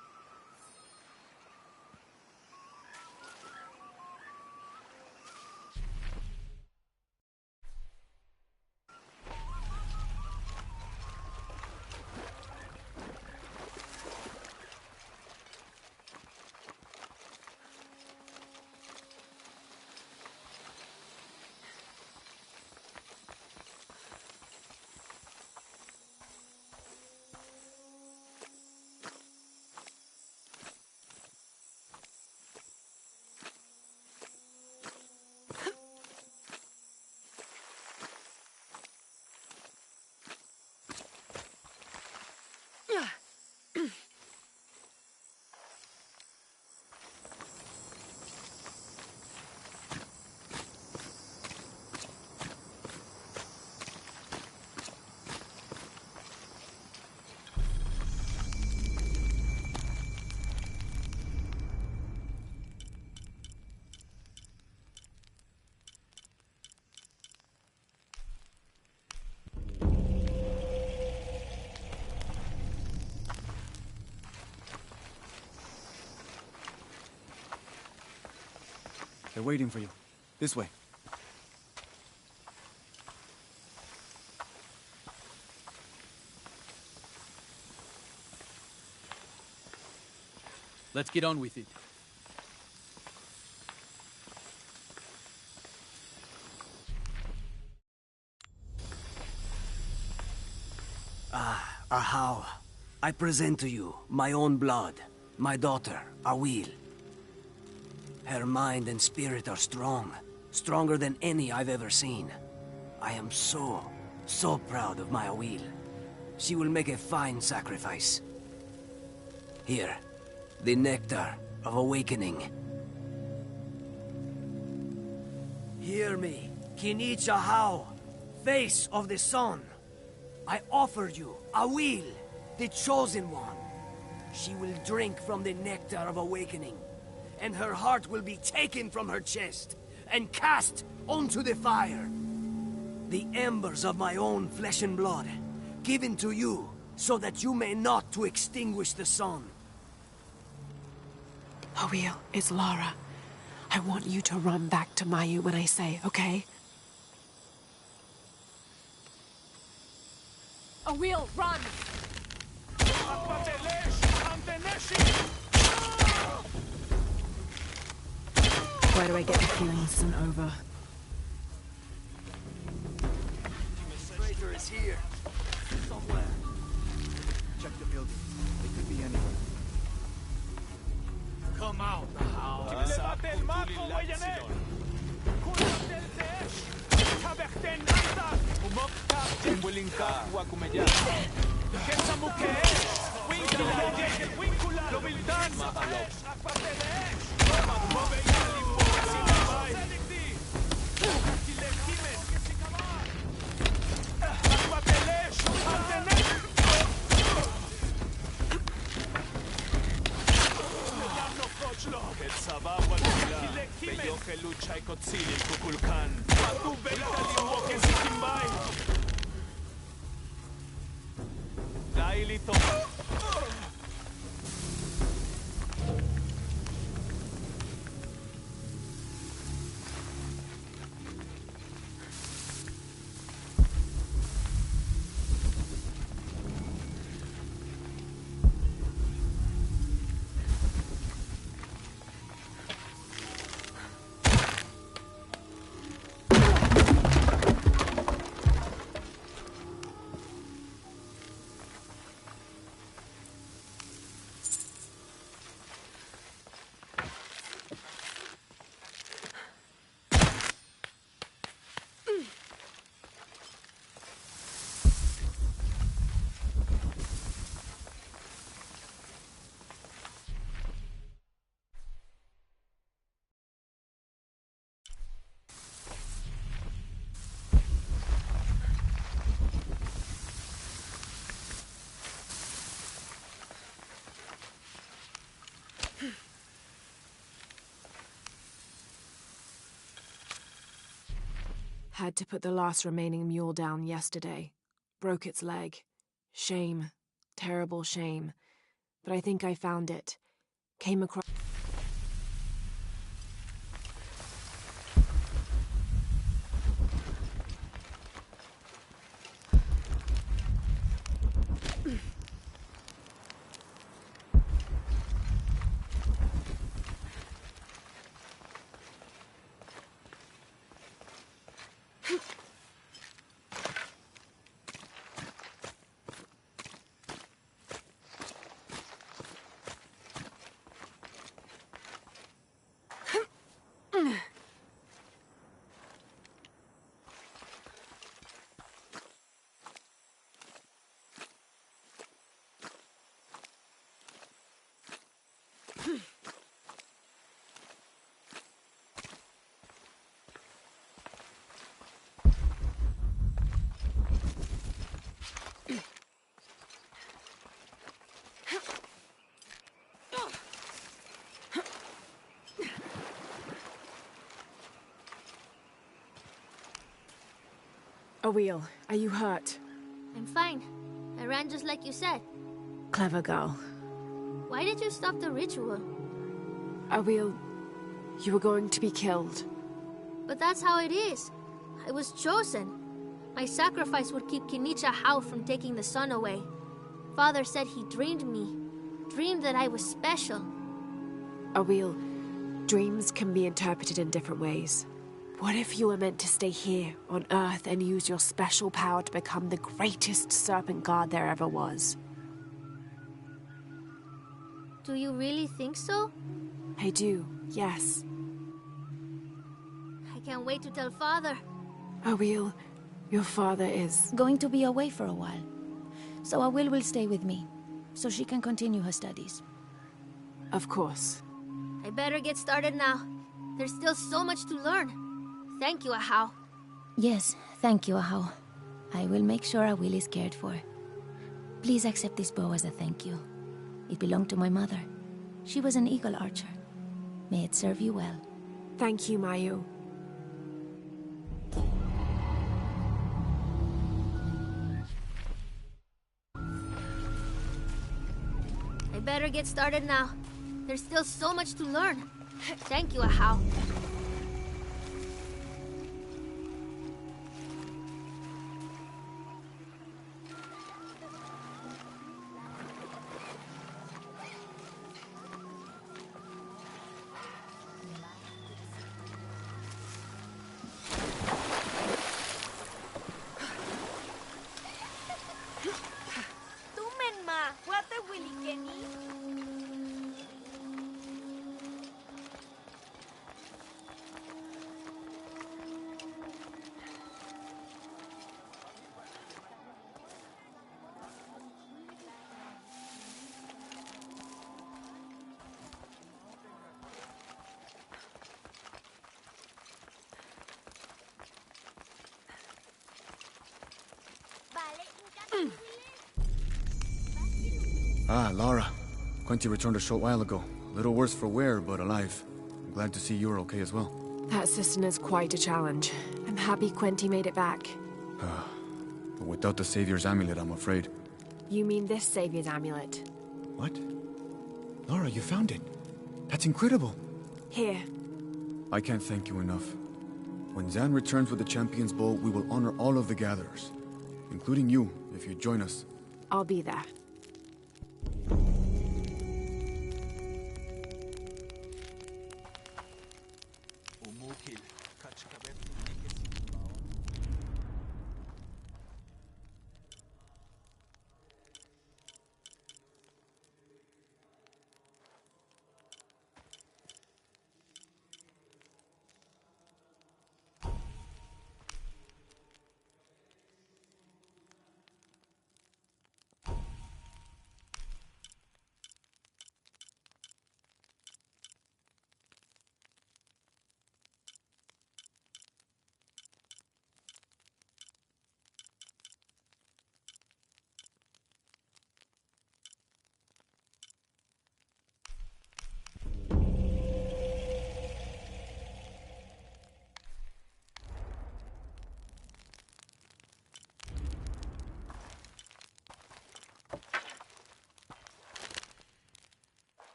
They're waiting for you. This way. Let's get on with it. Ahau, I present to you my own blood, my daughter, Awil. Her mind and spirit are strong, stronger than any I've ever seen. I am so proud of my Awil. She will make a fine sacrifice. Here, the nectar of awakening. Hear me, Kinich Ahau, face of the sun. I offer you Awil, the chosen one. She will drink from the nectar of awakening, and her heart will be taken from her chest and cast onto the fire. The embers of my own flesh and blood, given to you so that you may not to extinguish the sun. Awil, it's Lara. I want you to run back to Mayu when I say, okay? Awil, run! Why do I get the feeling this isn't over? Traitor is here. Somewhere. Check the building. They could be anywhere. Come out. Had to put the last remaining mule down yesterday. Broke its leg. Shame. Terrible shame. But I think I found it. Came across... Awil, are you hurt? I'm fine. I ran just like you said. Clever girl. Why did you stop the ritual? Awil, you were going to be killed. But that's how it is. I was chosen. My sacrifice would keep Kinicha Hao from taking the sun away. Father said he dreamed me. Dreamed that I was special. Awil, dreams can be interpreted in different ways. What if you were meant to stay here, on Earth, and use your special power to become the greatest serpent god there ever was? Do you really think so? I do, yes. I can't wait to tell Father. Awil, your father is... going to be away for a while. So Awil will stay with me, so she can continue her studies. Of course. I better get started now. There's still so much to learn. Thank you, Ahau. Yes, thank you, Ahau. I will make sure Awil is cared for. Please accept this bow as a thank you. It belonged to my mother. She was an eagle archer. May it serve you well. Thank you, Mayu. I better get started now. There's still so much to learn. Thank you, Ahau. Ah, Lara. Quinty returned a short while ago. A little worse for wear, but alive. I'm glad to see you're okay as well. That system is quite a challenge. I'm happy Quenty made it back. But without the Savior's amulet, I'm afraid. You mean this Savior's amulet? What? Lara, you found it. That's incredible. Here. I can't thank you enough. When Zan returns with the Champion's Bow, we will honor all of the gatherers. Including you, if you join us. I'll be there.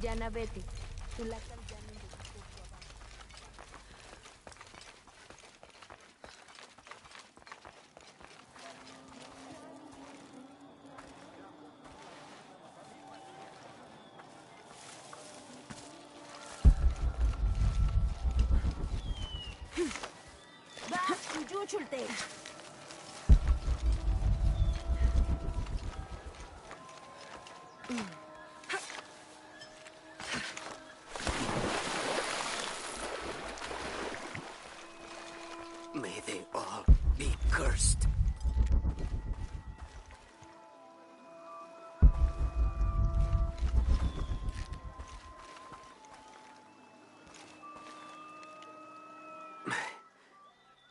Janaveti. May they all be cursed.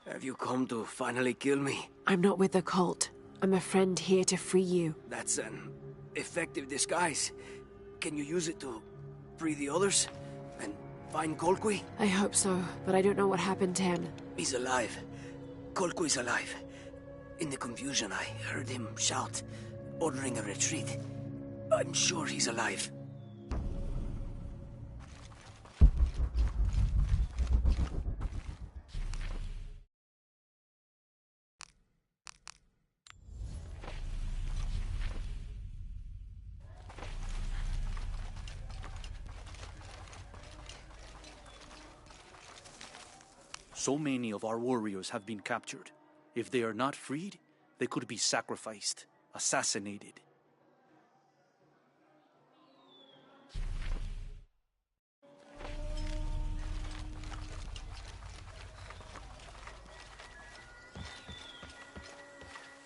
Have you come to finally kill me? I'm not with the cult. I'm a friend here to free you. That's an effective disguise. Can you use it to free the others? And find Kolkwi? I hope so, but I don't know what happened to him. He's alive. Kolkwi's alive. In the confusion, I heard him shout, ordering a retreat. I'm sure he's alive. So many of our warriors have been captured. If they are not freed, they could be sacrificed, assassinated.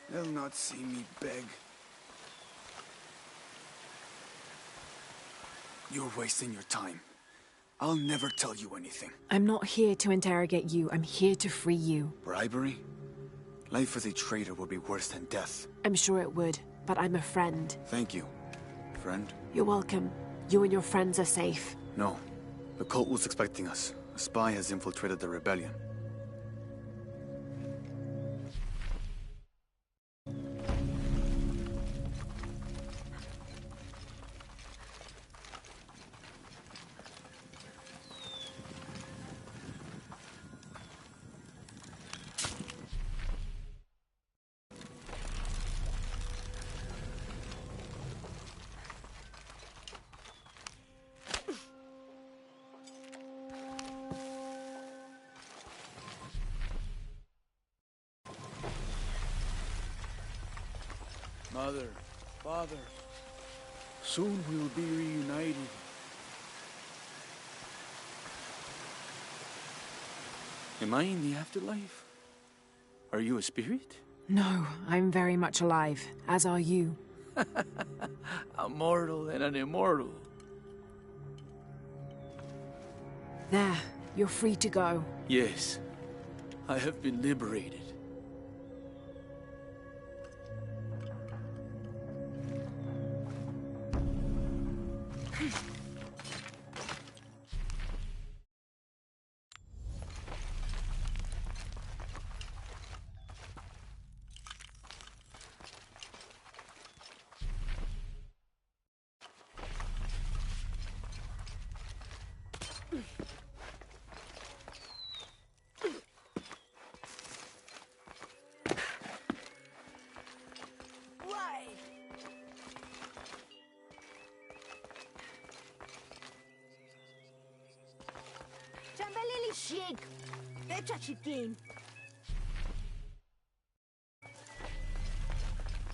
They'll not see me beg. You're wasting your time. I'll never tell you anything. I'm not here to interrogate you. I'm here to free you. Bribery? Life as a traitor would be worse than death. I'm sure it would, but I'm a friend. Thank you, friend. You're welcome. You and your friends are safe. No. The cult was expecting us. A spy has infiltrated the rebellion. Mother, father, soon we'll be reunited. Am I in the afterlife? Are you a spirit? No, I'm very much alive, as are you. A mortal and an immortal. There, you're free to go. Yes, I have been liberated.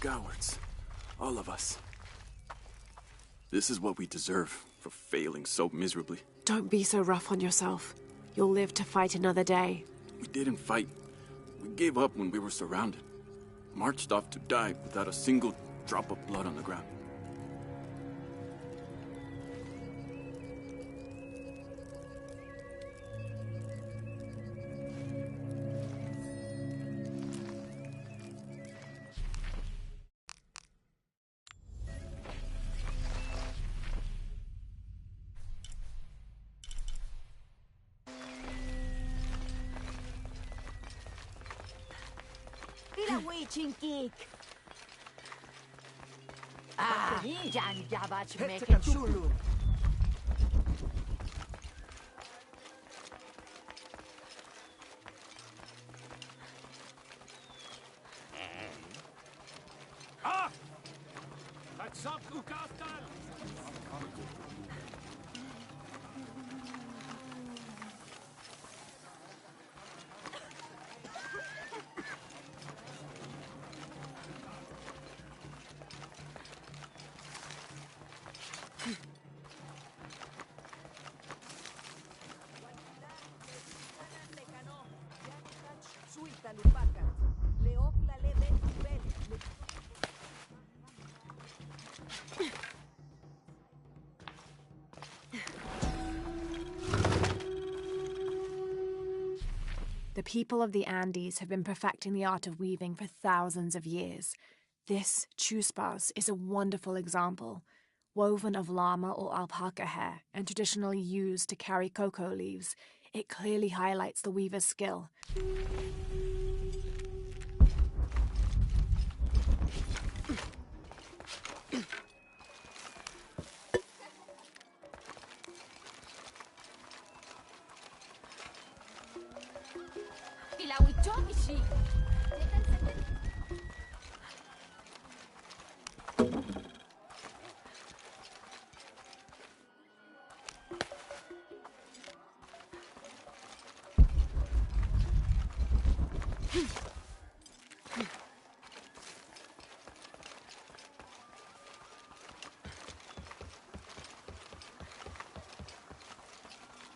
Cowards. All of us. This is what we deserve for failing so miserably. Don't be so rough on yourself. You'll live to fight another day. We didn't fight. We gave up when we were surrounded. Marched off to die without a single drop of blood on the ground. Jan Yavach Mekin Shulu. The people of the Andes have been perfecting the art of weaving for thousands of years. This chuspas is a wonderful example. Woven of llama or alpaca hair and traditionally used to carry cocoa leaves, it clearly highlights the weaver's skill.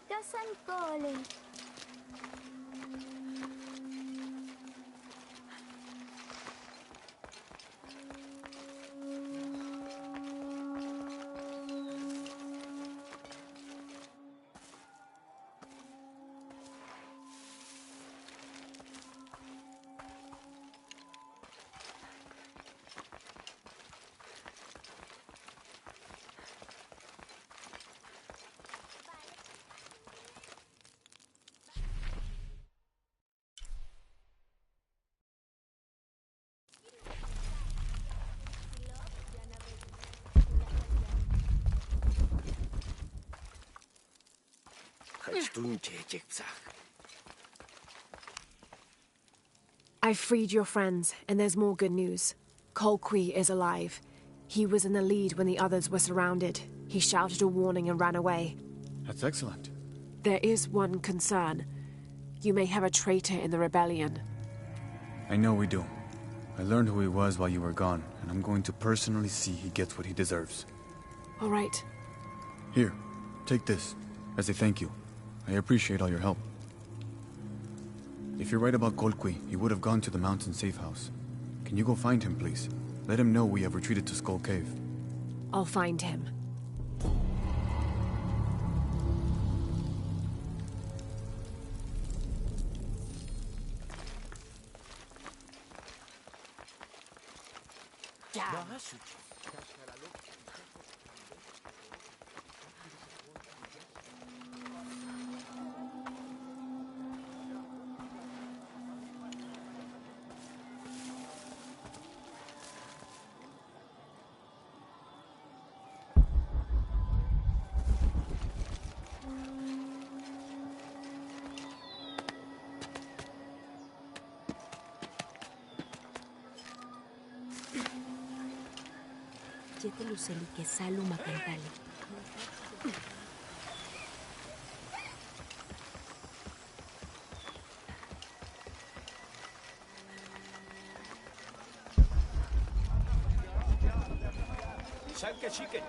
Doesn't call. I've freed your friends, and there's more good news. Colqui is alive. He was in the lead when the others were surrounded. He shouted a warning and ran away. That's excellent. There is one concern. You may have a traitor in the rebellion. I know we do. I learned who he was while you were gone, and I'm going to personally see he gets what he deserves. All right. Here, take this, as a thank you. I appreciate all your help. If you're right about Colqui, he would have gone to the mountain safe house. Can you go find him, please? Let him know we have retreated to Skull Cave. I'll find him. Luseli que salu makantali. Salka chicken.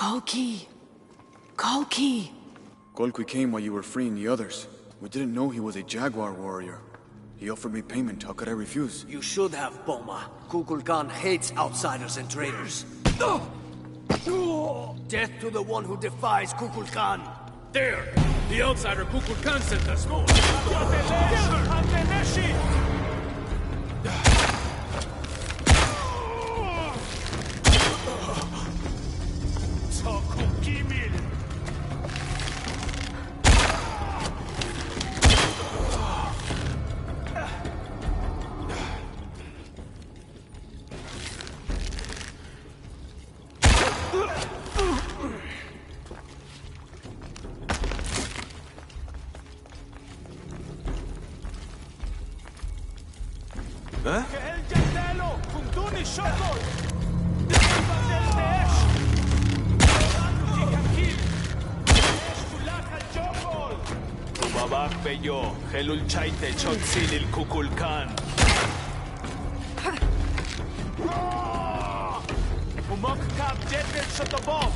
Kolki! Kolki! Kolki came while you were freeing the others. We didn't know he was a Jaguar warrior. He offered me payment. How could I refuse? You should have, Boma. Kukulkan hates outsiders and traitors. Death to the one who defies Kukulkan! There! The outsider Kukulkan sent us. Bello, Helul Chaite, Chotzil, Kukulkan. Umok Kap, Jetet, Shotobov.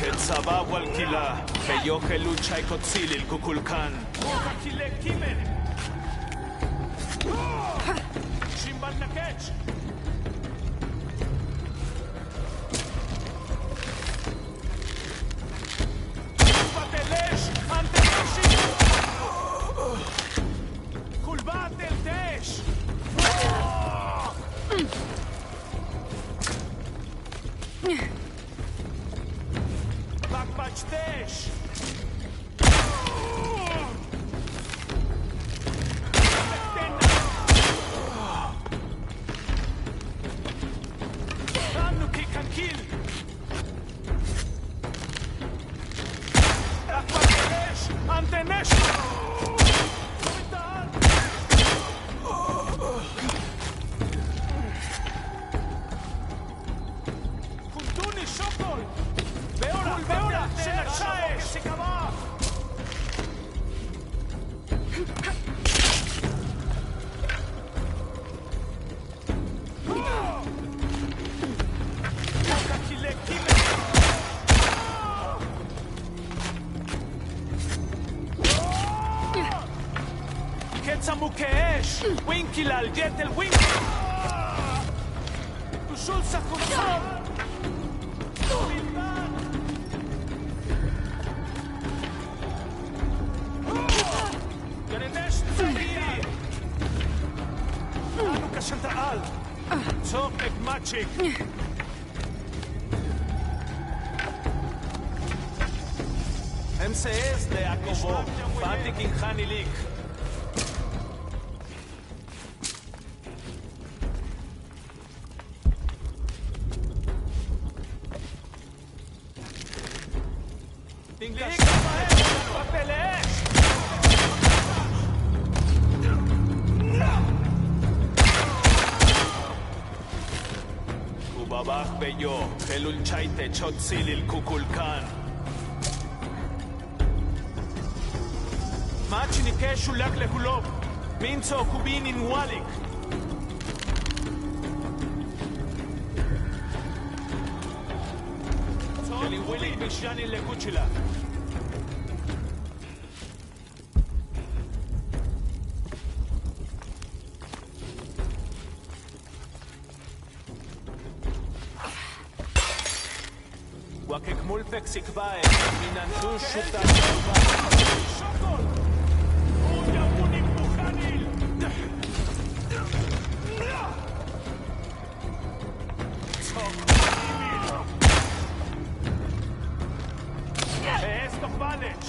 Ketzava, Walkila, Bello, Helul Chaikotzil, Kukulkan. Nakesh! Batelesh! Antenashi! Kulbat el Desh! Bakbach Desh! Winkilal, Jetel, Winkil! Tushul Sakunsov! Ganesh Zahiri! Anu Kashantaal! Tzopek Machik! MCS de Akobo, Fatik Inhanilik. Kubabach Bello, Helul Chaite, Chotzil, Kukulkan. Machinike Shulak Lehulov, Minzo Kubin in Walik. Toli Willik Bishani Lekuchila. Mulfek Sikbae, Minantu Shuta Shokol! Uya Unik Mukhanil! Esto Valech!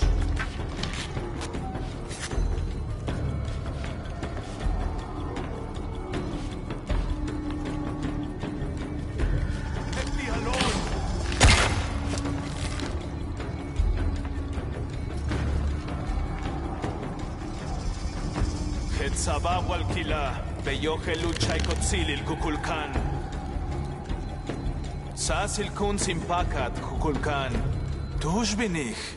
Sabah Walkila, Beyohelu Chaikotzil Kukulkan. Sasil Kun Simpakat Kukulkan. Tushbinich.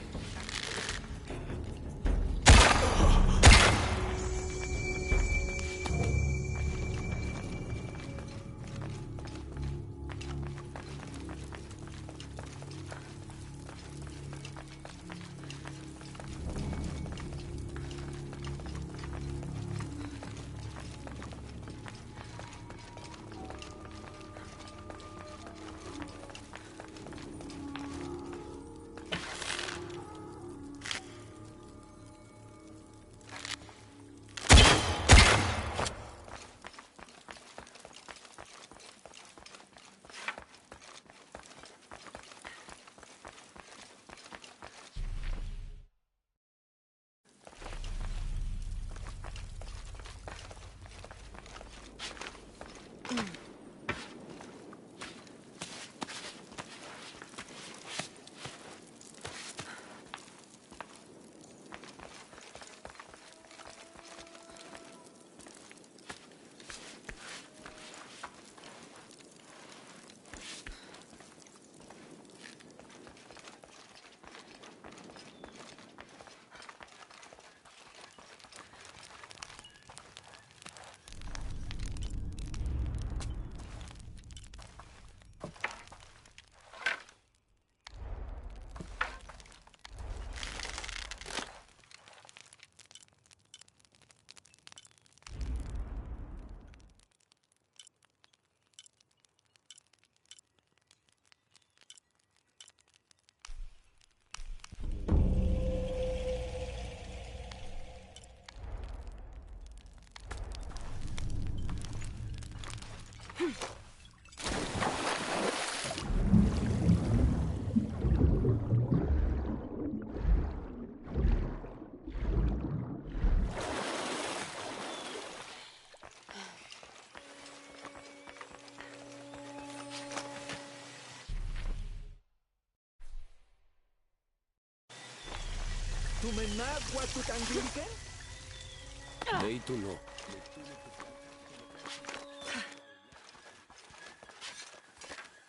They to know.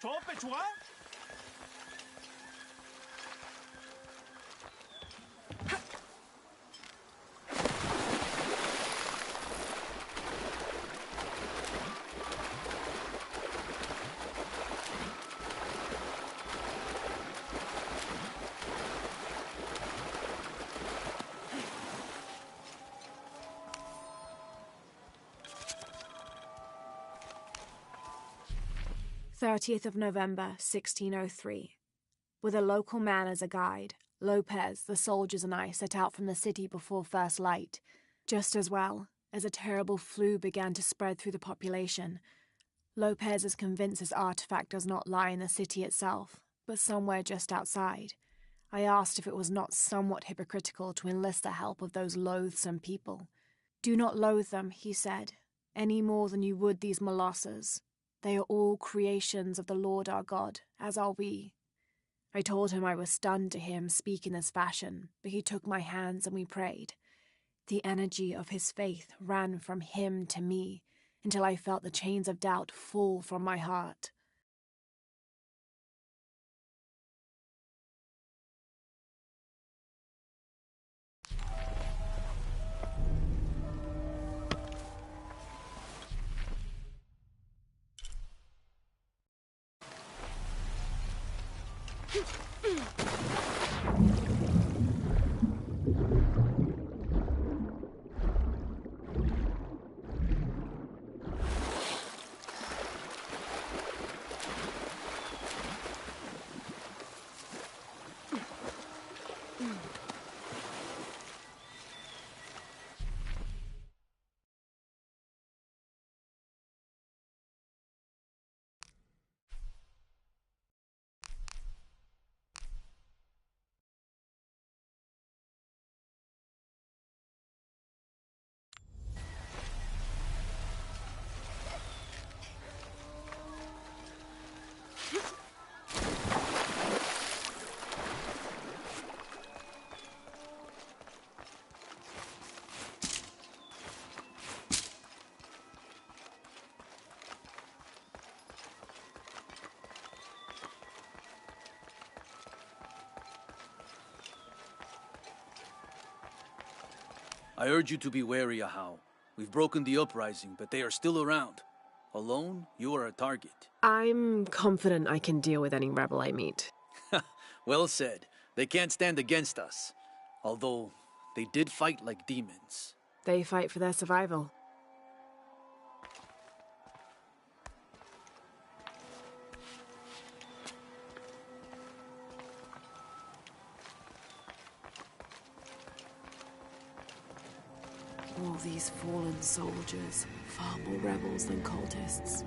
Chopechua? 30th of November, 1603. With a local man as a guide, Lopez, the soldiers, and I set out from the city before first light. Just as well, as a terrible flu began to spread through the population. Lopez is convinced his artifact does not lie in the city itself, but somewhere just outside. I asked if it was not somewhat hypocritical to enlist the help of those loathsome people. Do not loathe them, he said, any more than you would these molosses. They are all creations of the Lord our God, as are we. I told him I was stunned to hear him speak in this fashion, but he took my hands and we prayed. The energy of his faith ran from him to me, until I felt the chains of doubt fall from my heart. I urge you to be wary, Ahau. We've broken the uprising, but they are still around. Alone, you are a target. I'm confident I can deal with any rebel I meet. Well said. They can't stand against us. Although, they did fight like demons. They fight for their survival. All these fallen soldiers, far more rebels than cultists.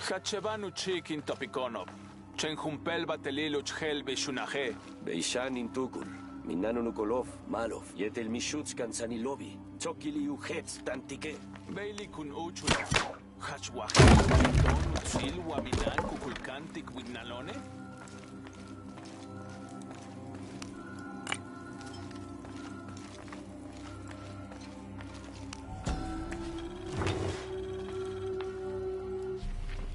Hachevanu chikin topikonop. Chenjumpel batelilo chhel beshunaje. Beishan intukul. Minano nukolov, malov. Yetel mishutskan sanilobi. Tsokili uhetz tantike. Beili kun uchula. Hachwaje. Don utsil waminan kukulkantik wignalone.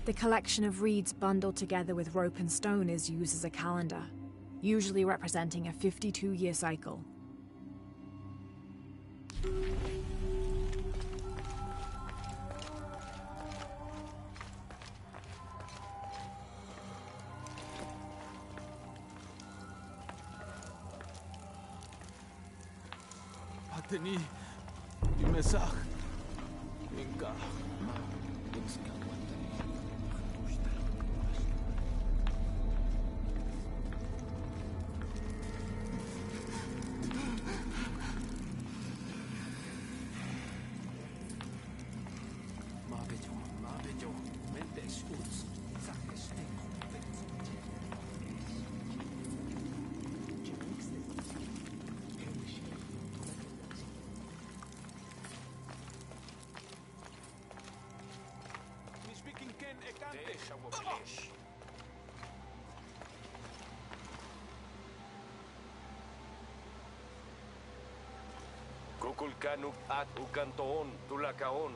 The collection of reeds bundled together with rope and stone is used as a calendar, usually representing a 52-year cycle. Pateni, imesach, inka. Kukulkanuk at ukantoon tulakaon.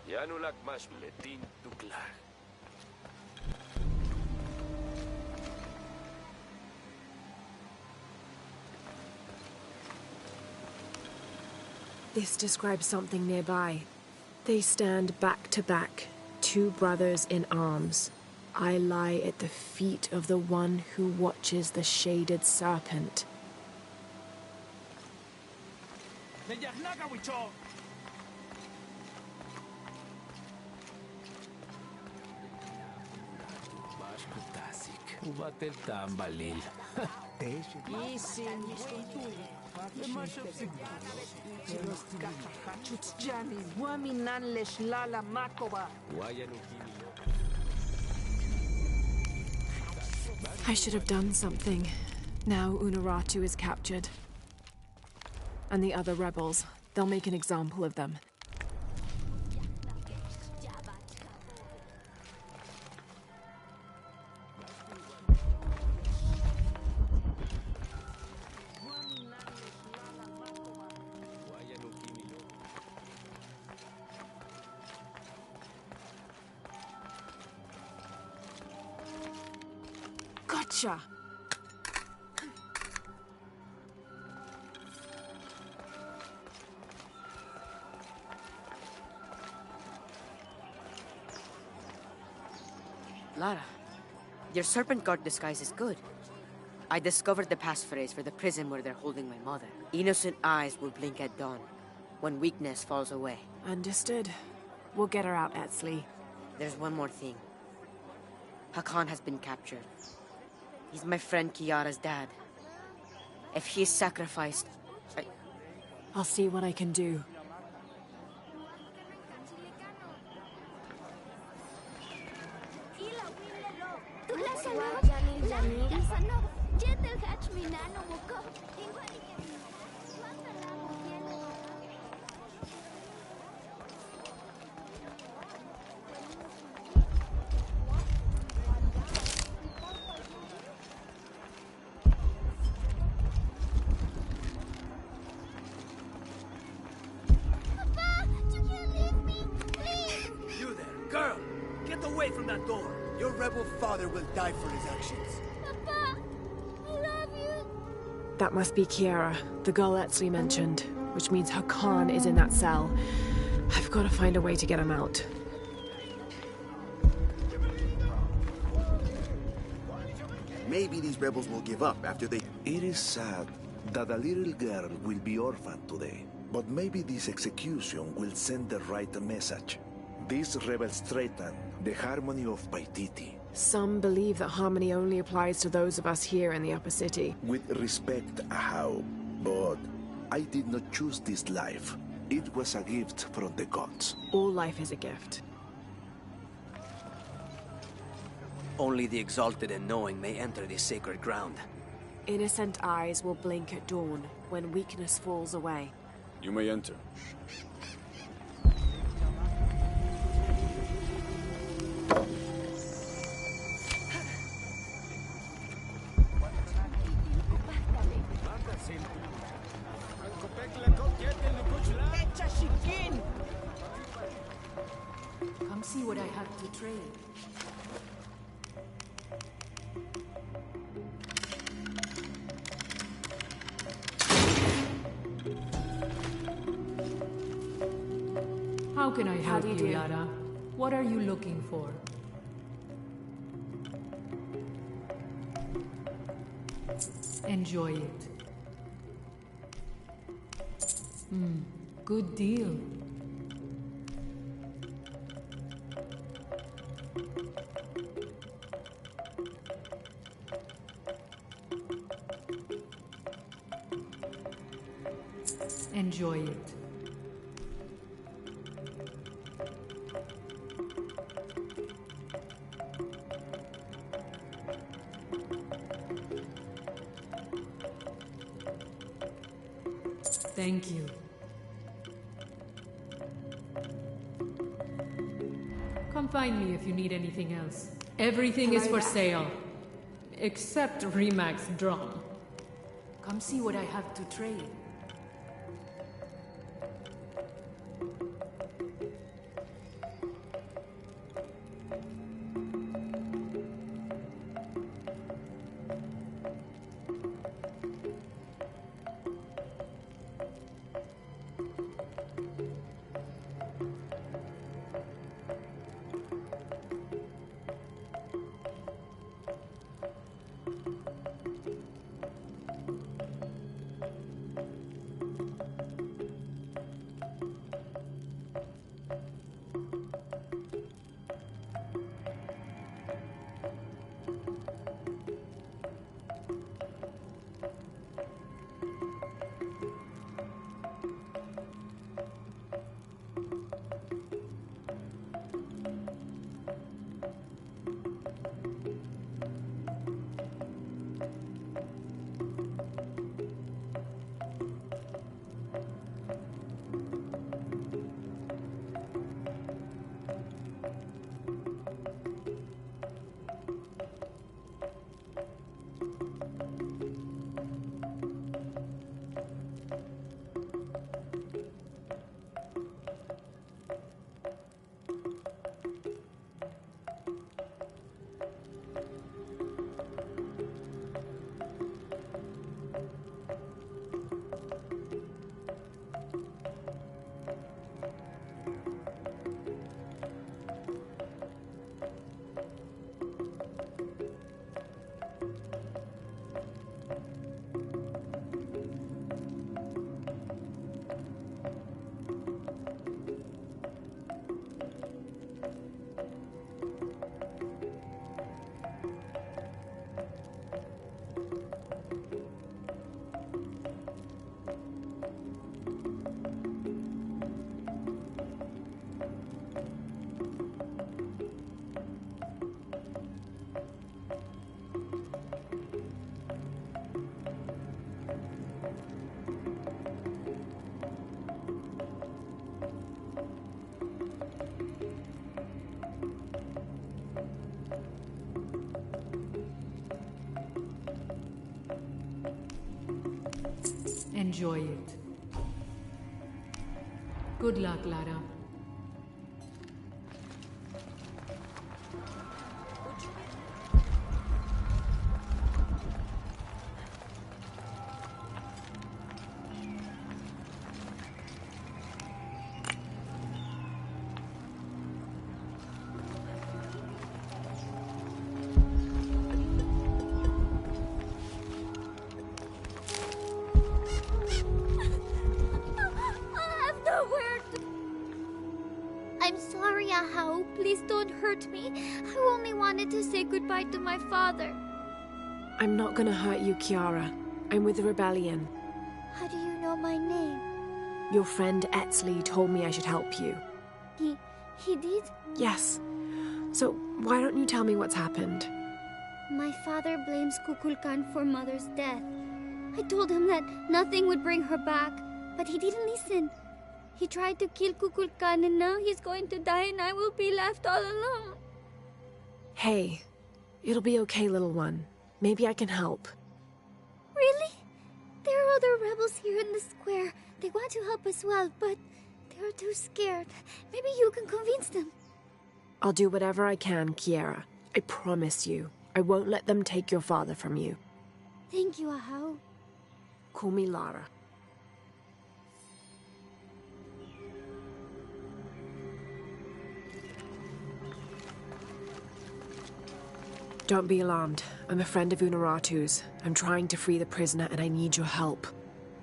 Yanulak mas metin tuklah. This describes something nearby. They stand back to back, two brothers in arms. I lie at the feet of the one who watches the shaded serpent. Ubatel tambalil. I should have done something. Now Unuratu is captured. And the other rebels, they'll make an example of them. Gotcha! Lara, your serpent guard disguise is good. I discovered the passphrase for the prison where they're holding my mother. Innocent eyes will blink at dawn, when weakness falls away. Understood. We'll get her out, Etzli. There's one more thing. Hakan has been captured. He's my friend Kiara's dad. If he is sacrificed, I'll see what I can do. You there, girl! Get away from that door! Your rebel father will die for his actions. Papa, I love you. That must be Kiara, the girl Etzli mentioned, which means Hakan is in that cell. I've got to find a way to get him out. Maybe these rebels will give up after they... It is sad that a little girl will be orphaned today. But maybe this execution will send the right message. These rebels threaten the harmony of Paititi. Some believe that harmony only applies to those of us here in the upper city. With respect, Ahau, but I did not choose this life. It was a gift from the gods. All life is a gift. Only the exalted and knowing may enter this sacred ground. Innocent eyes will blink at dawn when weakness falls away. You may enter. Come see what I have to trade. How can I help you, Lara? What are you looking for? Enjoy it. Good deal. Enjoy it. Thank you. Come find me if you need anything else. Everything is for sale. Except Remax drum. Come see what I have to trade. Enjoy it. Good luck, Lara. I'm sorry, Ahau. Please don't hurt me. I only wanted to say goodbye to my father. I'm not gonna hurt you, Kiara. I'm with the rebellion. How do you know my name? Your friend Etzli told me I should help you. He did? Yes. So why don't you tell me what's happened? My father blames Kukulkan for Mother's death. I told him that nothing would bring her back, but he didn't listen. He tried to kill Kukulkan and now he's going to die and I will be left all alone. Hey, it'll be okay, little one. Maybe I can help. Really? There are other rebels here in the square. They want to help as well, but they're too scared. Maybe you can convince them. I'll do whatever I can, Kiara. I promise you. I won't let them take your father from you. Thank you, Ahau. Call me Lara. Don't be alarmed. I'm a friend of Unuratu's. I'm trying to free the prisoner and I need your help.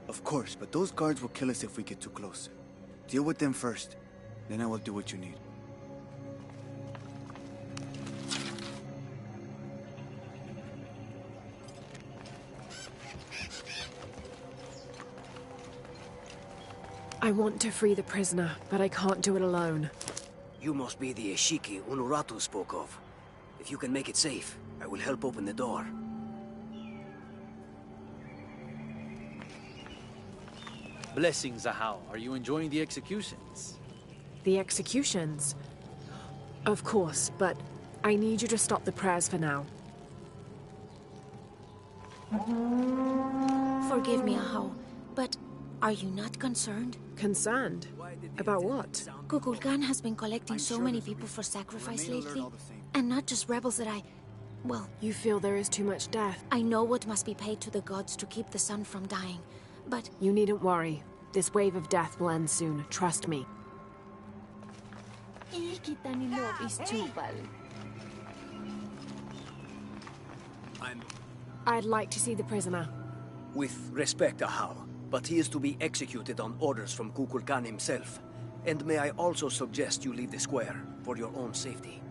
Of course, but those guards will kill us if we get too close. Deal with them first. Then I will do what you need. I want to free the prisoner, but I can't do it alone. You must be the Ishiki Unuratu spoke of. If you can make it safe, I will help open the door. Blessings, Ahau. Are you enjoying the executions? The executions? Of course, but I need you to stop the prayers for now. Forgive me, Ahau, but are you not concerned? Concerned? About what? Kukulkan has been collecting so many people for sacrifice lately. And not just rebels that well... You feel there is too much death? I know what must be paid to the gods to keep the sun from dying, but... You needn't worry. This wave of death will end soon, trust me. I'd like to see the prisoner. With respect, Ahau, but he is to be executed on orders from Kukulkan himself. And may I also suggest you leave the square, for your own safety.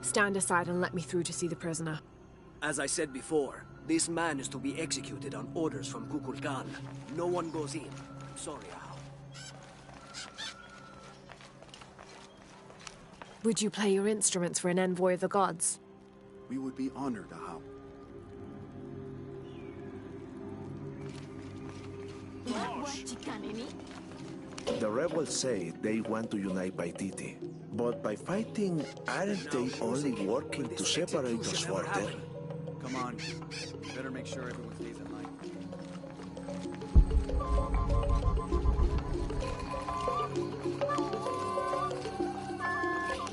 Stand aside and let me through to see the prisoner. As I said before, this man is to be executed on orders from Kukulkan. No one goes in. I'm sorry, Ahau. Would you play your instruments for an envoy of the gods? We would be honored, Ahau. The rebels say they want to unite Paititi. But by fighting, aren't they only working to separate us further? Come on. Better make sure everyone stays in line.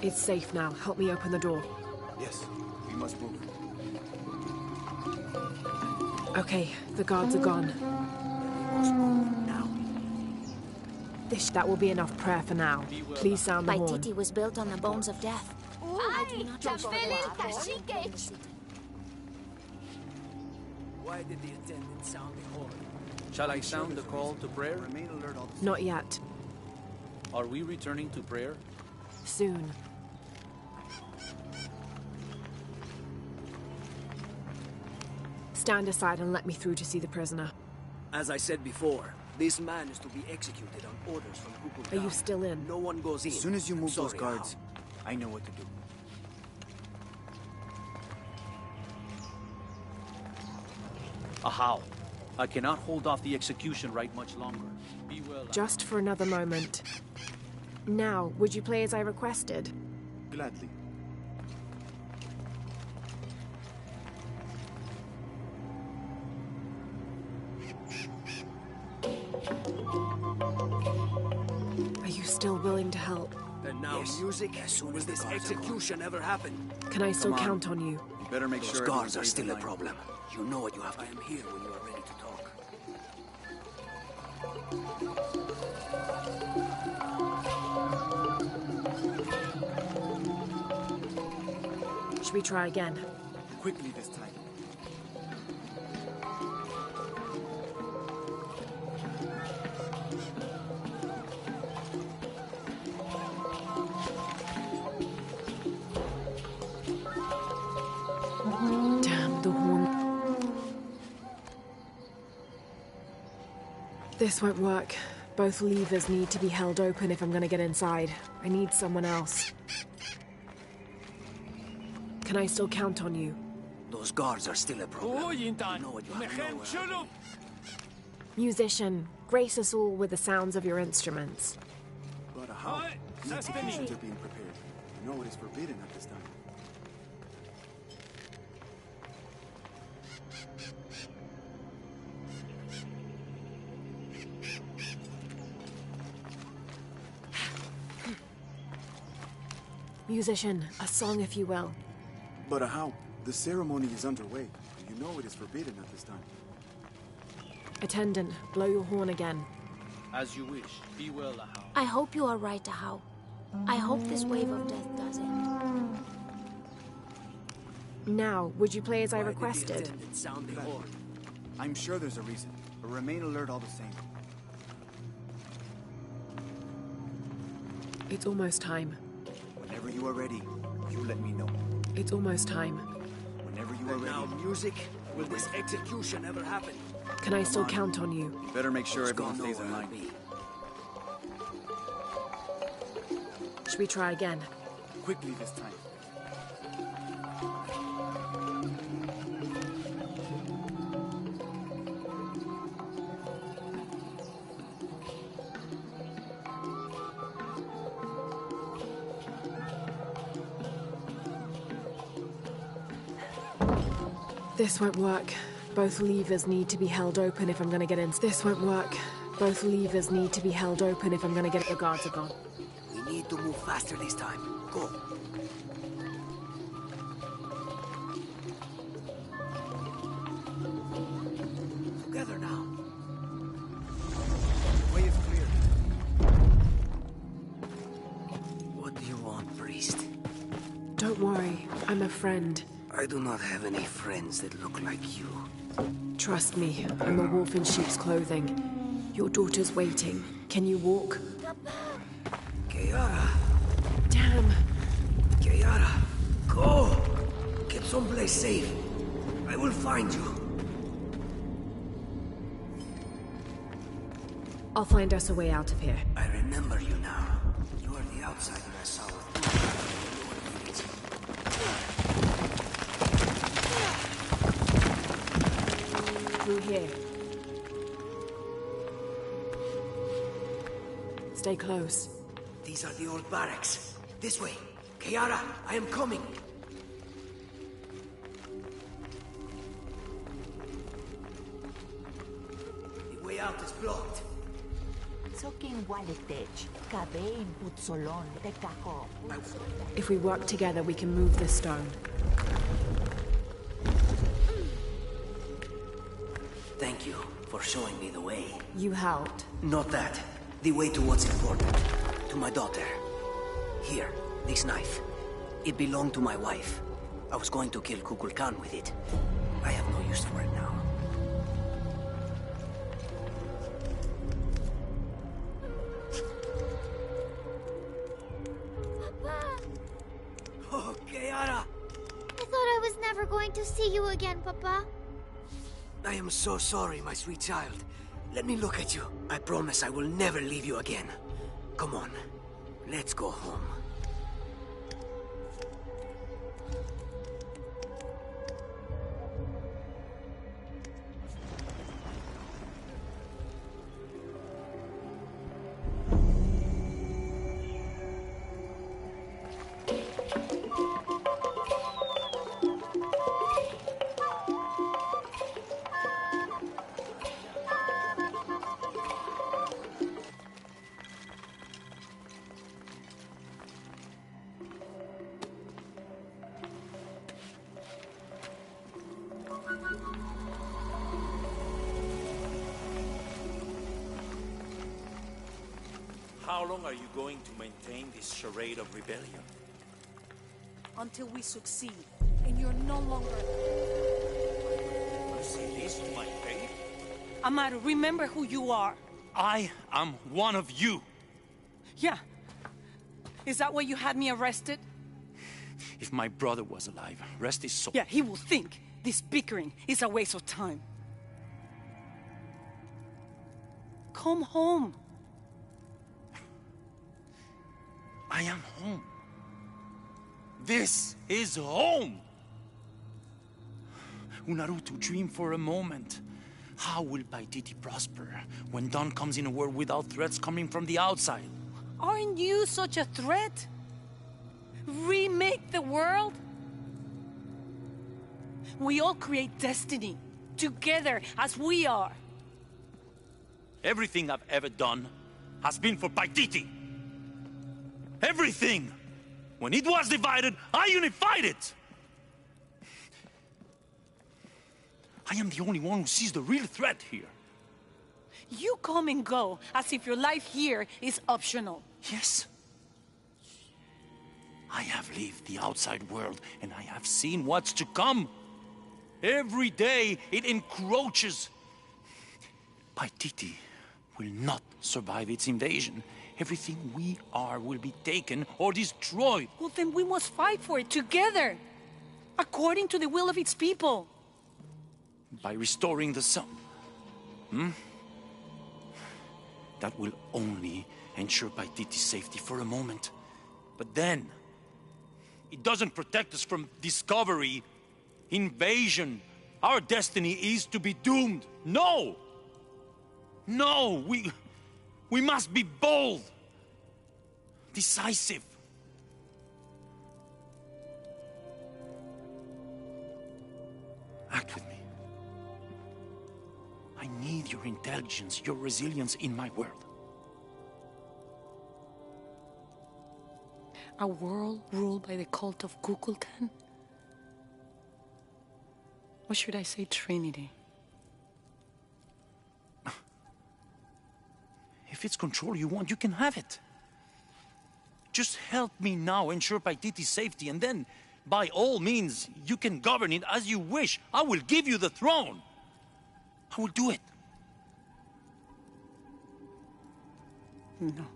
It's safe now. Help me open the door. Yes, we must move. Okay, the guards are gone. That will be enough prayer for now. Please sound the horn. Paititi was built on the bones of death. I do not trust Why did the attendant sound the horn? Shall I sound the call to prayer? Not yet. Are we returning to prayer? Soon. Stand aside and let me through to see the prisoner. As I said before, this man is to be executed on orders from Kukulkan. Are you still in? No one goes in. As soon as you move those Sorry, guards, I know what to do. Ahau, I cannot hold off the execution right much longer. Be well. Just for another moment. Now, would you play as I requested? Gladly. And now music as soon as this execution ever happened. Can I still count on you? You better make sure those guards are everyone still stays a in line. problem. You know what you have to. I am here when you are ready to talk. Should we try again? Quickly this time. Damn the horn. This won't work. Both levers need to be held open if I'm gonna get inside. I need someone else. Can I still count on you? Those guards are still a problem. You know what you have to know. Musician, grace us all with the sounds of your instruments. But how? The executions are being prepared. You know it is forbidden at this time. Musician, a song if you will. But how? The ceremony is underway. You know it is forbidden at this time. Attendant, blow your horn again. As you wish. Be well, Ahau. I hope you are right, Ahau. I hope this wave of death does end. Now, would you play as I requested? Sound the horn. I'm sure there's a reason, but remain alert all the same. It's almost time. Whenever you are ready, you let me know. It's almost time. Whenever you are And ready. now music. Will this execution ever happen? Can I still count on you? You better make sure Let's everyone go stays in nowhere, line. me. Should we try again? Quickly this time. This won't work. Both levers need to be held open if I'm gonna get in. This won't work. Both levers need to be held open if I'm gonna get... The guards are gone. We need to move faster this time. Go. Together now. Way is clear. What do you want, priest? Don't worry, I'm a friend. I do not have any friends that look like you. Trust me, I'm a wolf in sheep's clothing. Your daughter's waiting. Can you walk? Kiara. Damn. Kiara. Go. Get someplace safe. I will find you. I'll find us a way out of here. I remember you now. You are the outsider I saw with Through here. Stay close. These are the old barracks. This way. Kiara, I am coming. The way out is blocked. If we work together, we can move this stone. Thank you for showing me the way. You helped. Not that. The way to what's important. To my daughter. Here, this knife. It belonged to my wife. I was going to kill Kukulkan with it. I have no use for it now. Papa! Oh, Kiara! I thought I was never going to see you again, Papa. I am so sorry, my sweet child. Let me look at you. I promise I will never leave you again. Come on. Let's go home. how long are you going to maintain this charade of rebellion? Until we succeed, and you're no longer... You say this to my face? Amaru, remember who you are. I am one of you. Yeah. Is that why you had me arrested? If my brother was alive, rest his soul. Yeah, he will think this bickering is a waste of time. Come home. I am home. This is home! Unarutu, dream for a moment. How will Paititi prosper when Dawn comes in a world without threats coming from the outside? Aren't you such a threat? Remake the world? We all create destiny, together as we are. Everything I've ever done has been for Paititi. Everything! When it was divided, I unified it! I am the only one who sees the real threat here. You come and go as if your life here is optional. Yes. I have lived the outside world, and I have seen what's to come. Every day, it encroaches. Paititi will not survive its invasion. Everything we are will be taken or destroyed. Well, then we must fight for it together, according to the will of its people. By restoring the sun. That will only ensure Paititi's safety for a moment. But then, it doesn't protect us from discovery, invasion. Our destiny is to be doomed. No! No, we must be bold, decisive. Act with me. I need your intelligence, your resilience in my world. A world ruled by the cult of Kukulkan? Or should I say Trinity? If it's control you want, you can have it. Just help me now ensure Paititi's safety, and then, by all means, you can govern it as you wish. I will give you the throne. I will do it. No.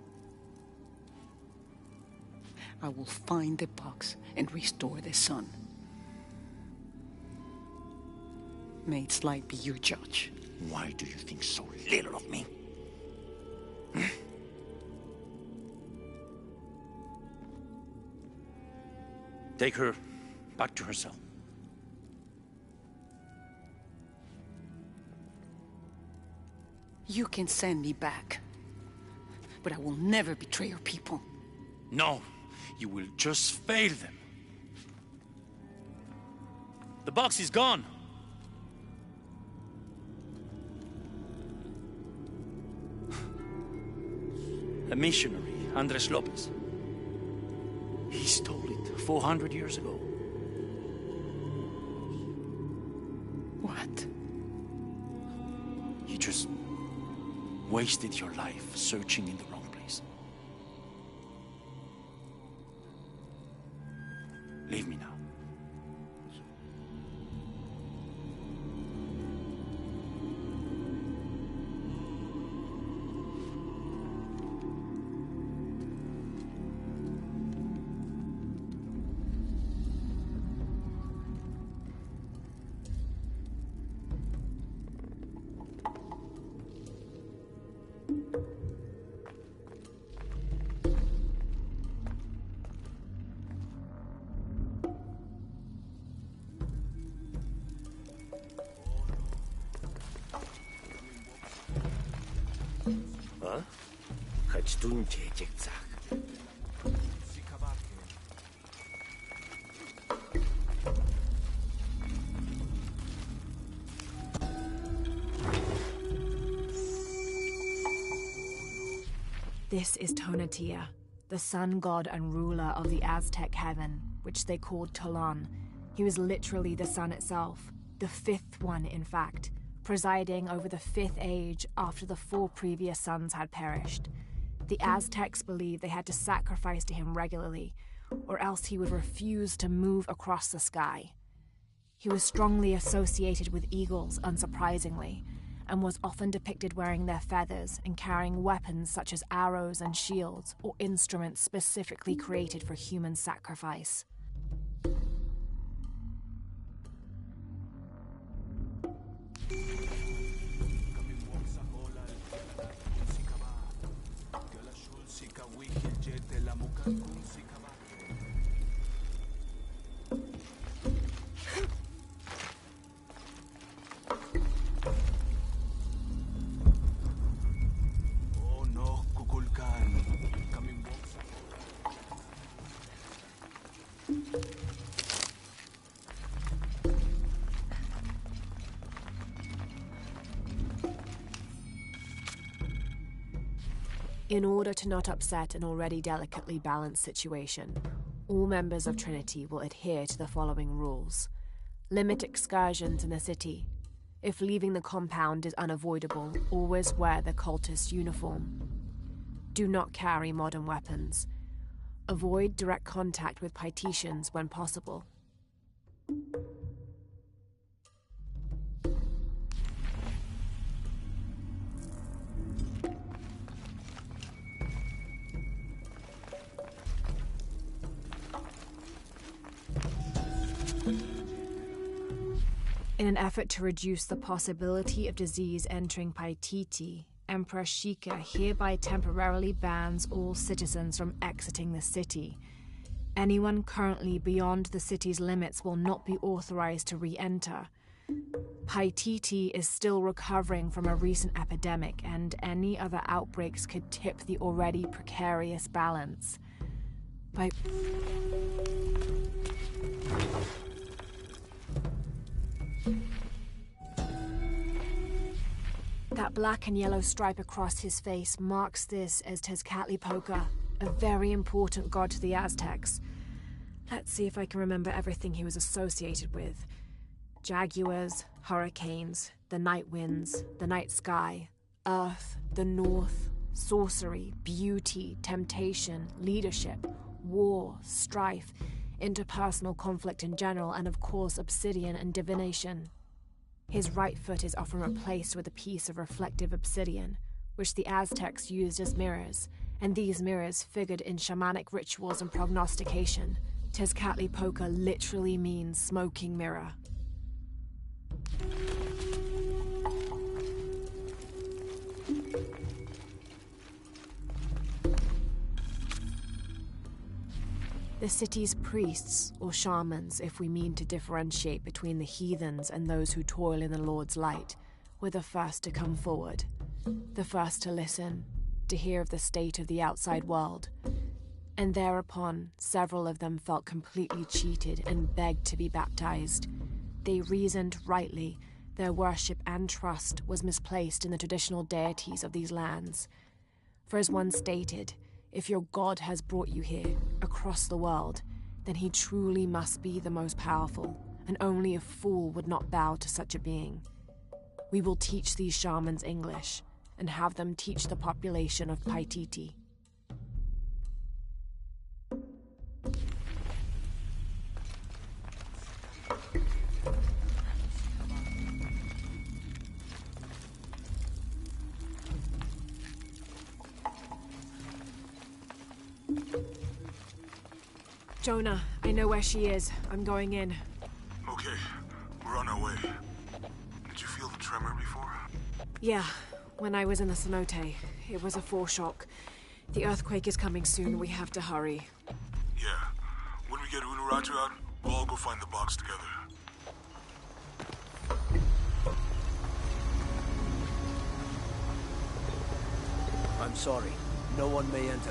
I will find the box and restore the sun. May its light be your judge. Why do you think so little of me? Take her back to her cell. You can send me back, but I will never betray your people. No, you will just fail them. The box is gone. A missionary, Andres Lopez. He stole it 400 years ago. What? You just wasted your life searching in the wrong place. Leave me now. This is Tonatiuh, the sun god and ruler of the Aztec heaven, which they called Tolan. He was literally the sun itself, the fifth one in fact, presiding over the fifth age after the 4 previous suns had perished. The Aztecs believed they had to sacrifice to him regularly, or else he would refuse to move across the sky. He was strongly associated with eagles, unsurprisingly, and was often depicted wearing their feathers and carrying weapons such as arrows and shields, or instruments specifically created for human sacrifice. In order to not upset an already delicately balanced situation, all members of Trinity will adhere to the following rules. Limit excursions in the city. If leaving the compound is unavoidable, always wear the cultist uniform. Do not carry modern weapons. Avoid direct contact with Paititians when possible. In an effort to reduce the possibility of disease entering Paititi, Emperor Shika hereby temporarily bans all citizens from exiting the city. Anyone currently beyond the city's limits will not be authorized to re-enter. Paititi is still recovering from a recent epidemic, and any other outbreaks could tip the already precarious balance. That black and yellow stripe across his face marks this as Tezcatlipoca, a very important god to the Aztecs. Let's see if I can remember everything he was associated with. Jaguars, hurricanes, the night winds, the night sky, earth, the north, sorcery, beauty, temptation, leadership, war, strife, interpersonal conflict in general, and of course obsidian and divination. His right foot is often replaced with a piece of reflective obsidian, which the Aztecs used as mirrors, and these mirrors figured in shamanic rituals and prognostication. Tezcatlipoca literally means smoking mirror. The city's priests, or shamans, if we mean to differentiate between the heathens and those who toil in the Lord's light, were the first to come forward, the first to listen, to hear of the state of the outside world. And thereupon, several of them felt completely cheated and begged to be baptized. They reasoned rightly their worship and trust was misplaced in the traditional deities of these lands. For as one stated, if your God has brought you here, across the world, then he truly must be the most powerful, and only a fool would not bow to such a being. We will teach these shamans English, and have them teach the population of Paititi. Jonah, I know where she is. I'm going in. Okay, we're on our way. Did you feel the tremor before? Yeah, when I was in the cenote. It was a foreshock. The earthquake is coming soon. We have to hurry. Yeah. When we get Unuratu out, we'll all go find the box together. I'm sorry. No one may enter.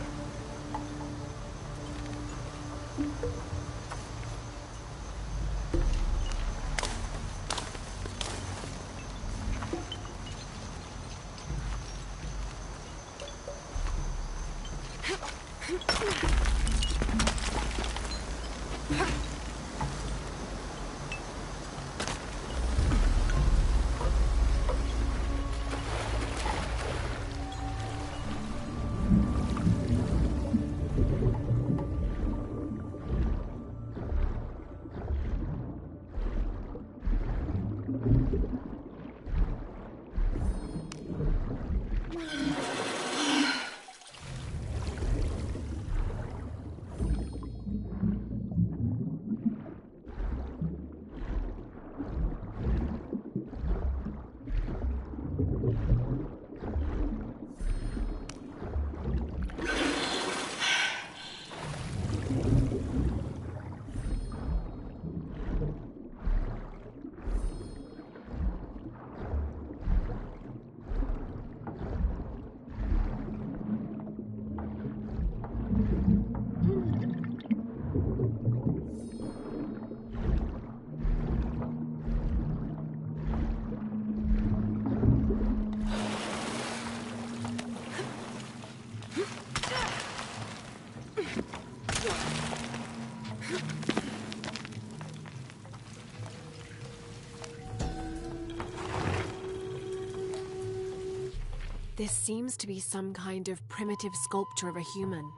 This seems to be some kind of primitive sculpture of a human.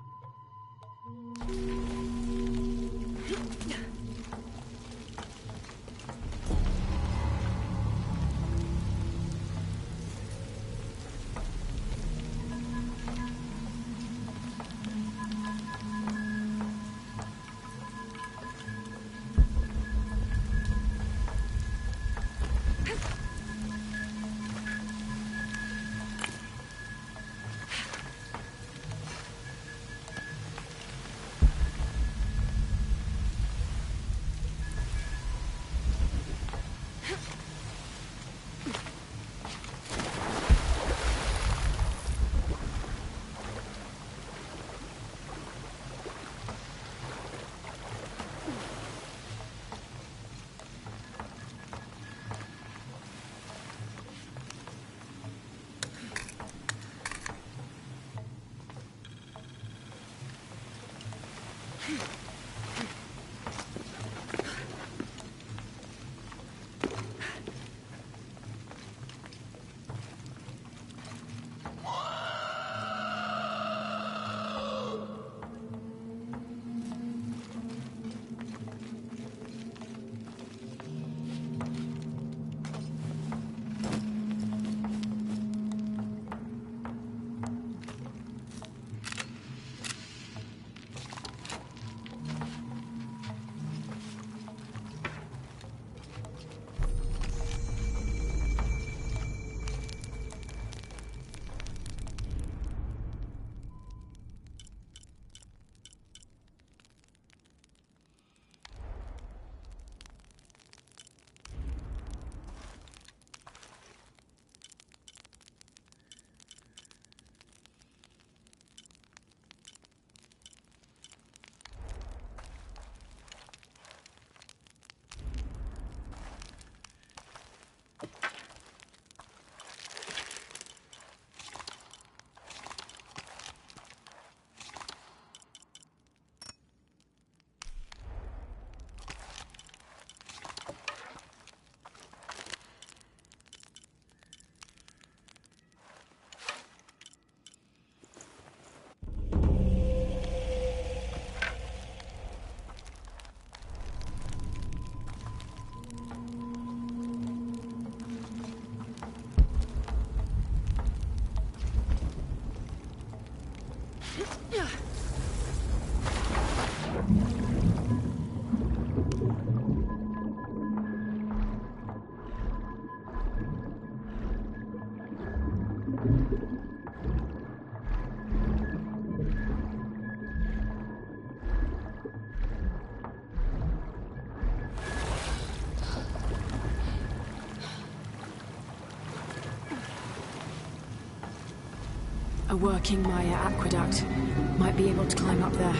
A working Maya aqueduct. Might be able to climb up there.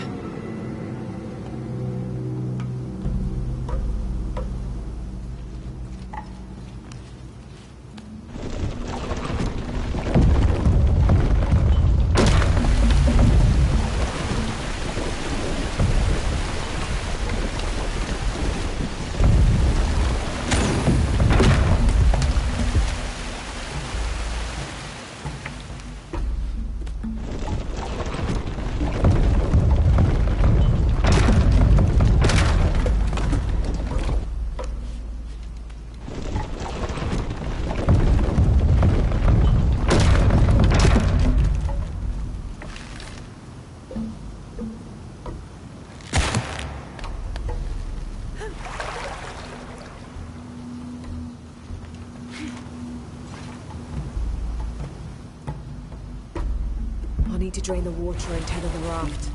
need to drain the water and tether the raft.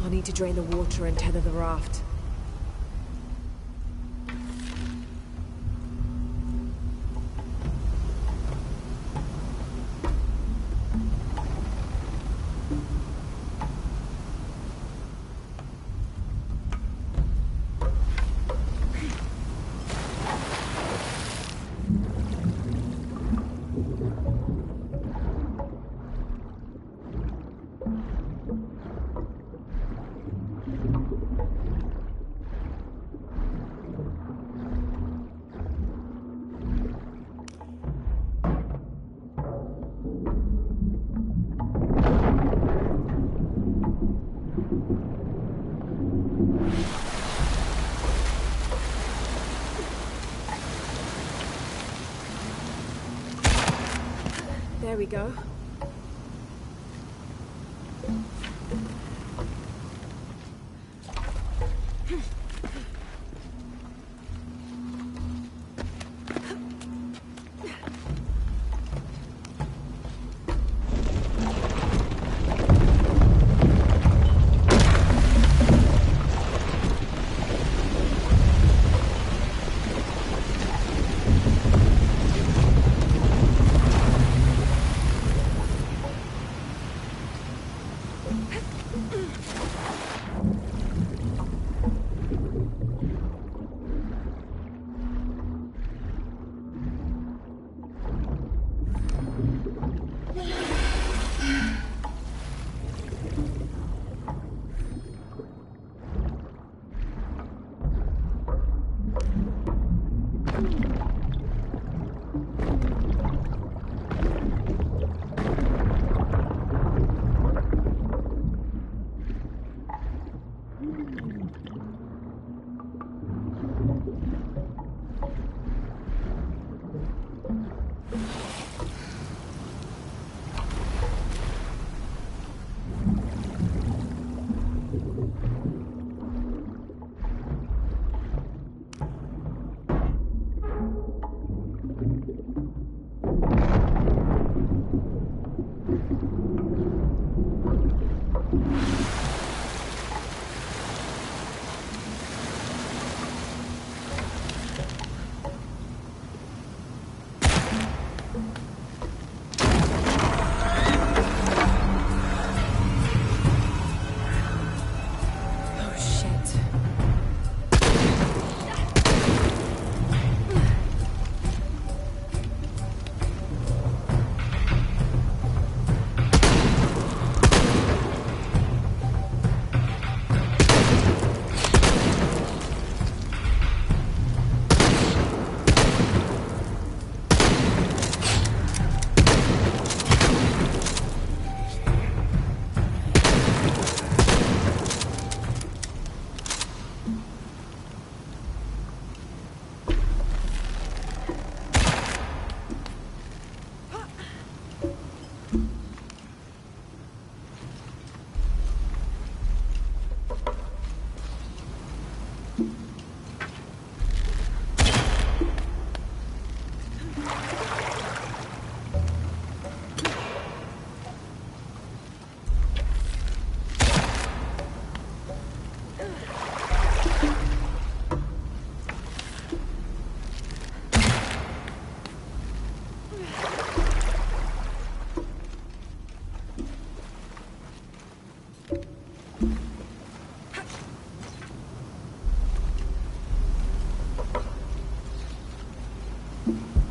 I'll need to drain the water and tether the raft. There we go.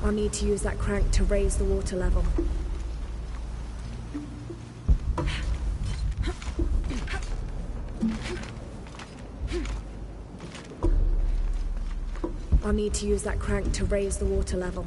I'll need to use that crank to raise the water level. I'll need to use that crank to raise the water level.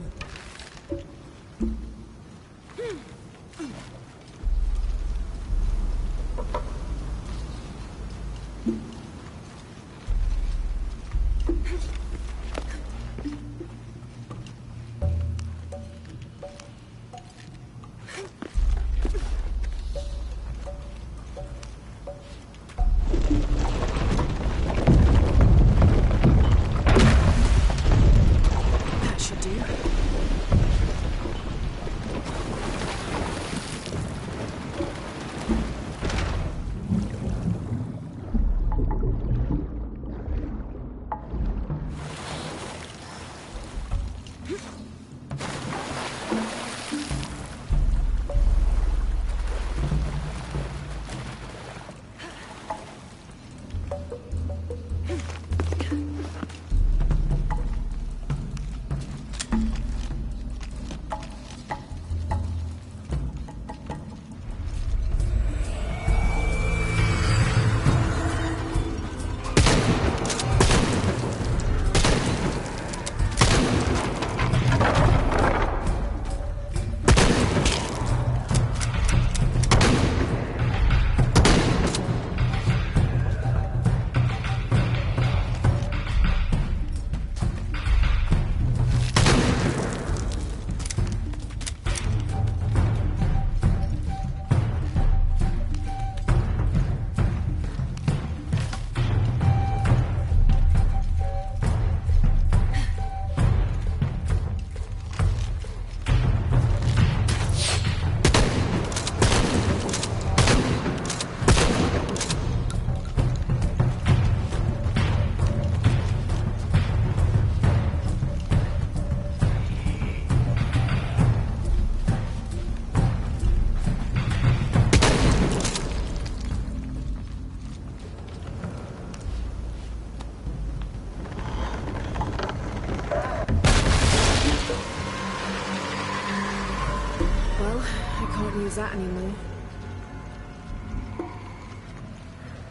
use that anymore.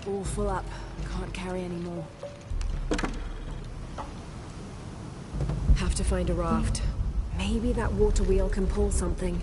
All full up. Can't carry anymore. Have to find a raft. Maybe that water wheel can pull something.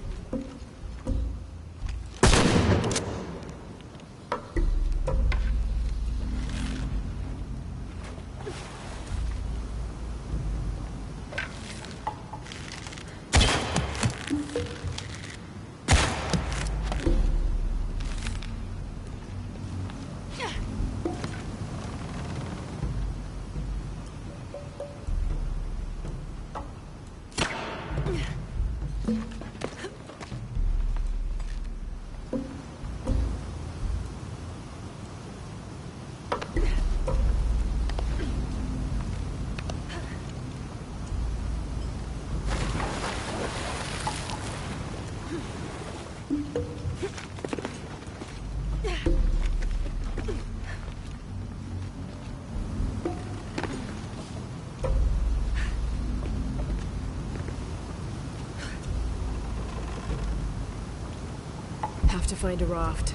Have to find a raft.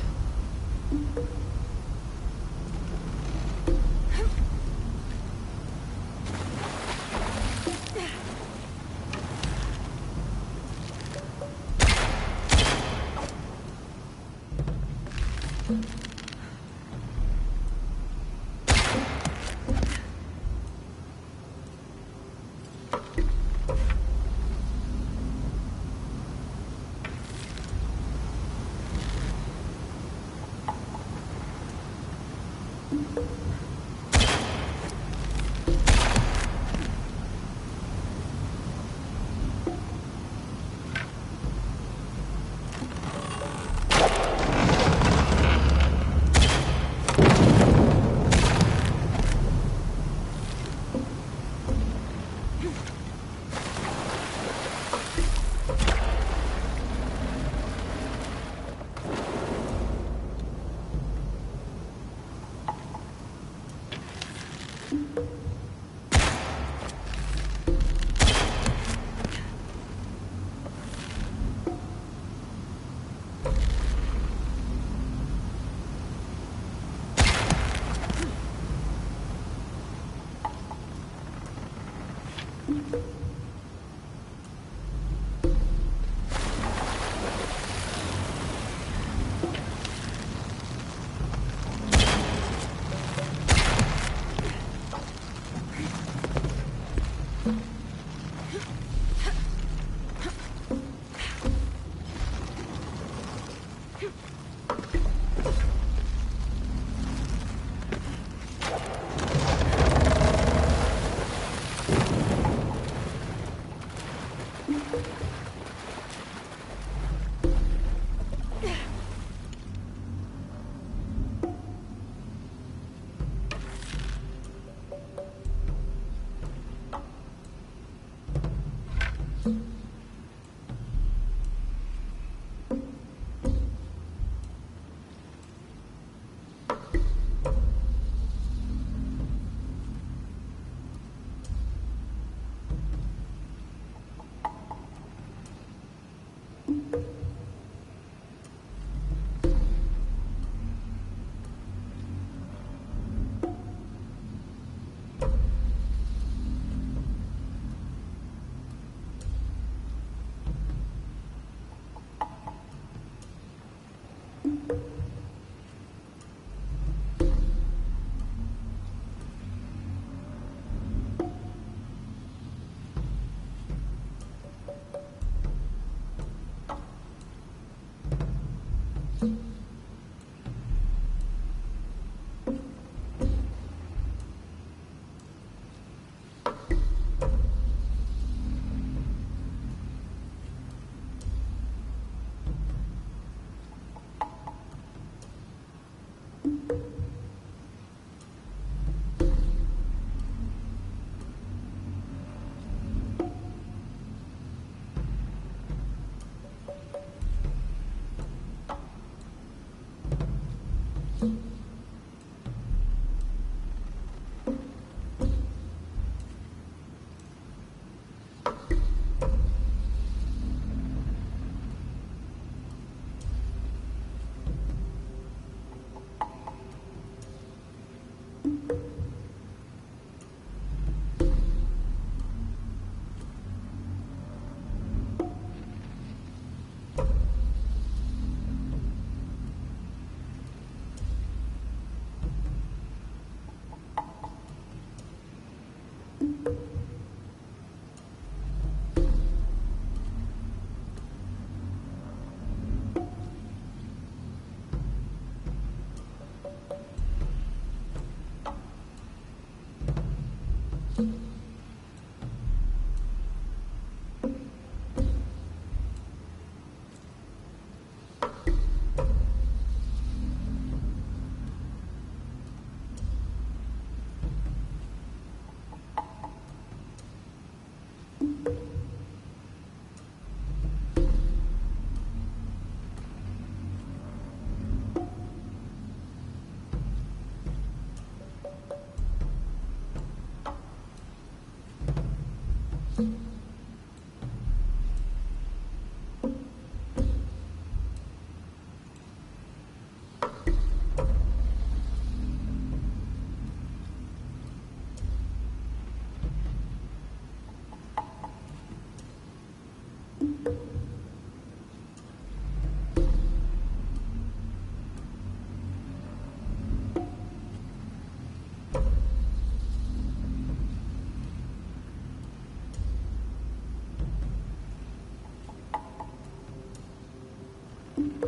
I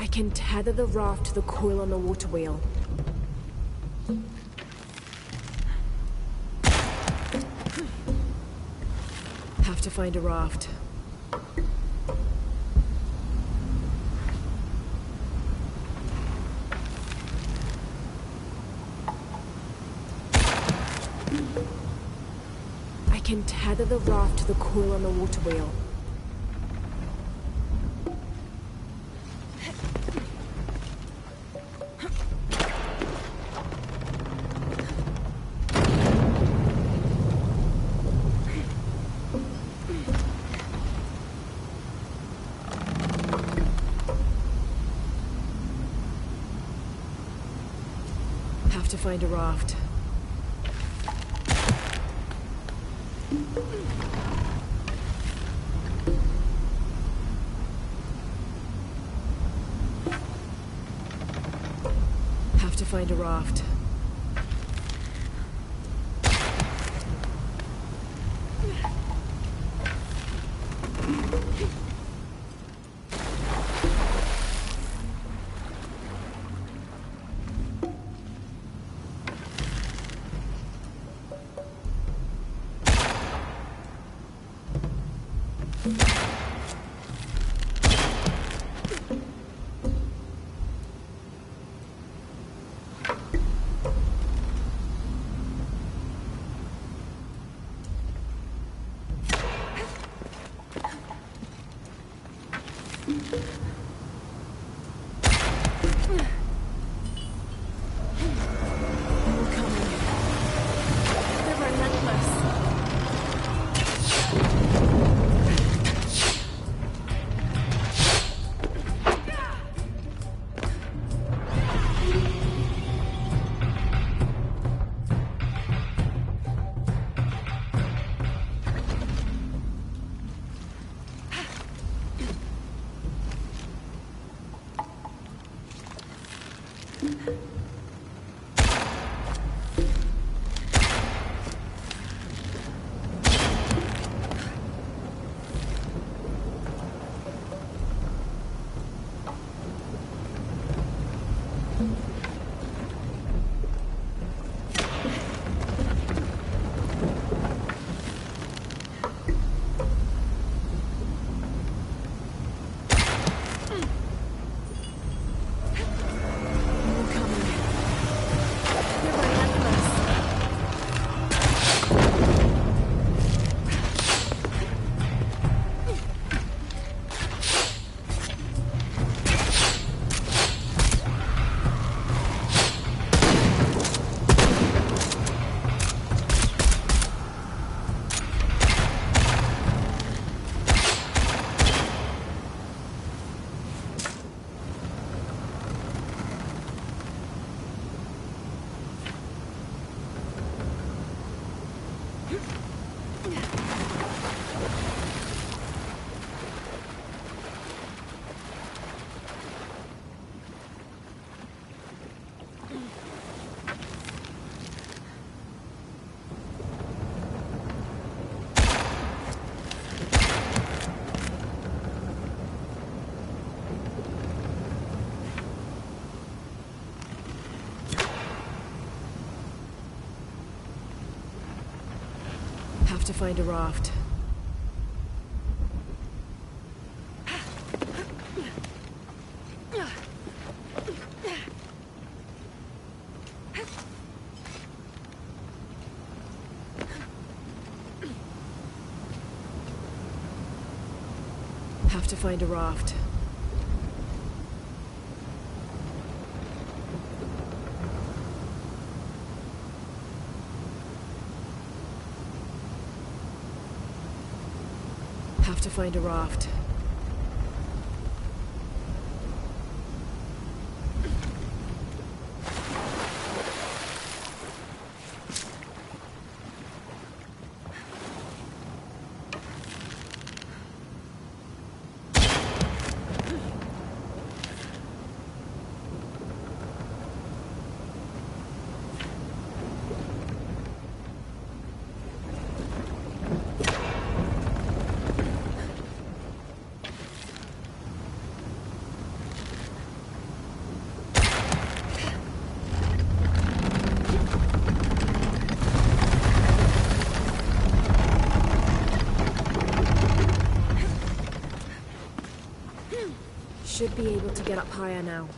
can tether the raft to the coil on the water wheel. Have to find a raft. I can tether the raft to the coil on the water wheel. Have to find a raft. Have to find a raft. Have to find a raft. Have to find a raft. Have to find a raft. Should be able to get up higher now.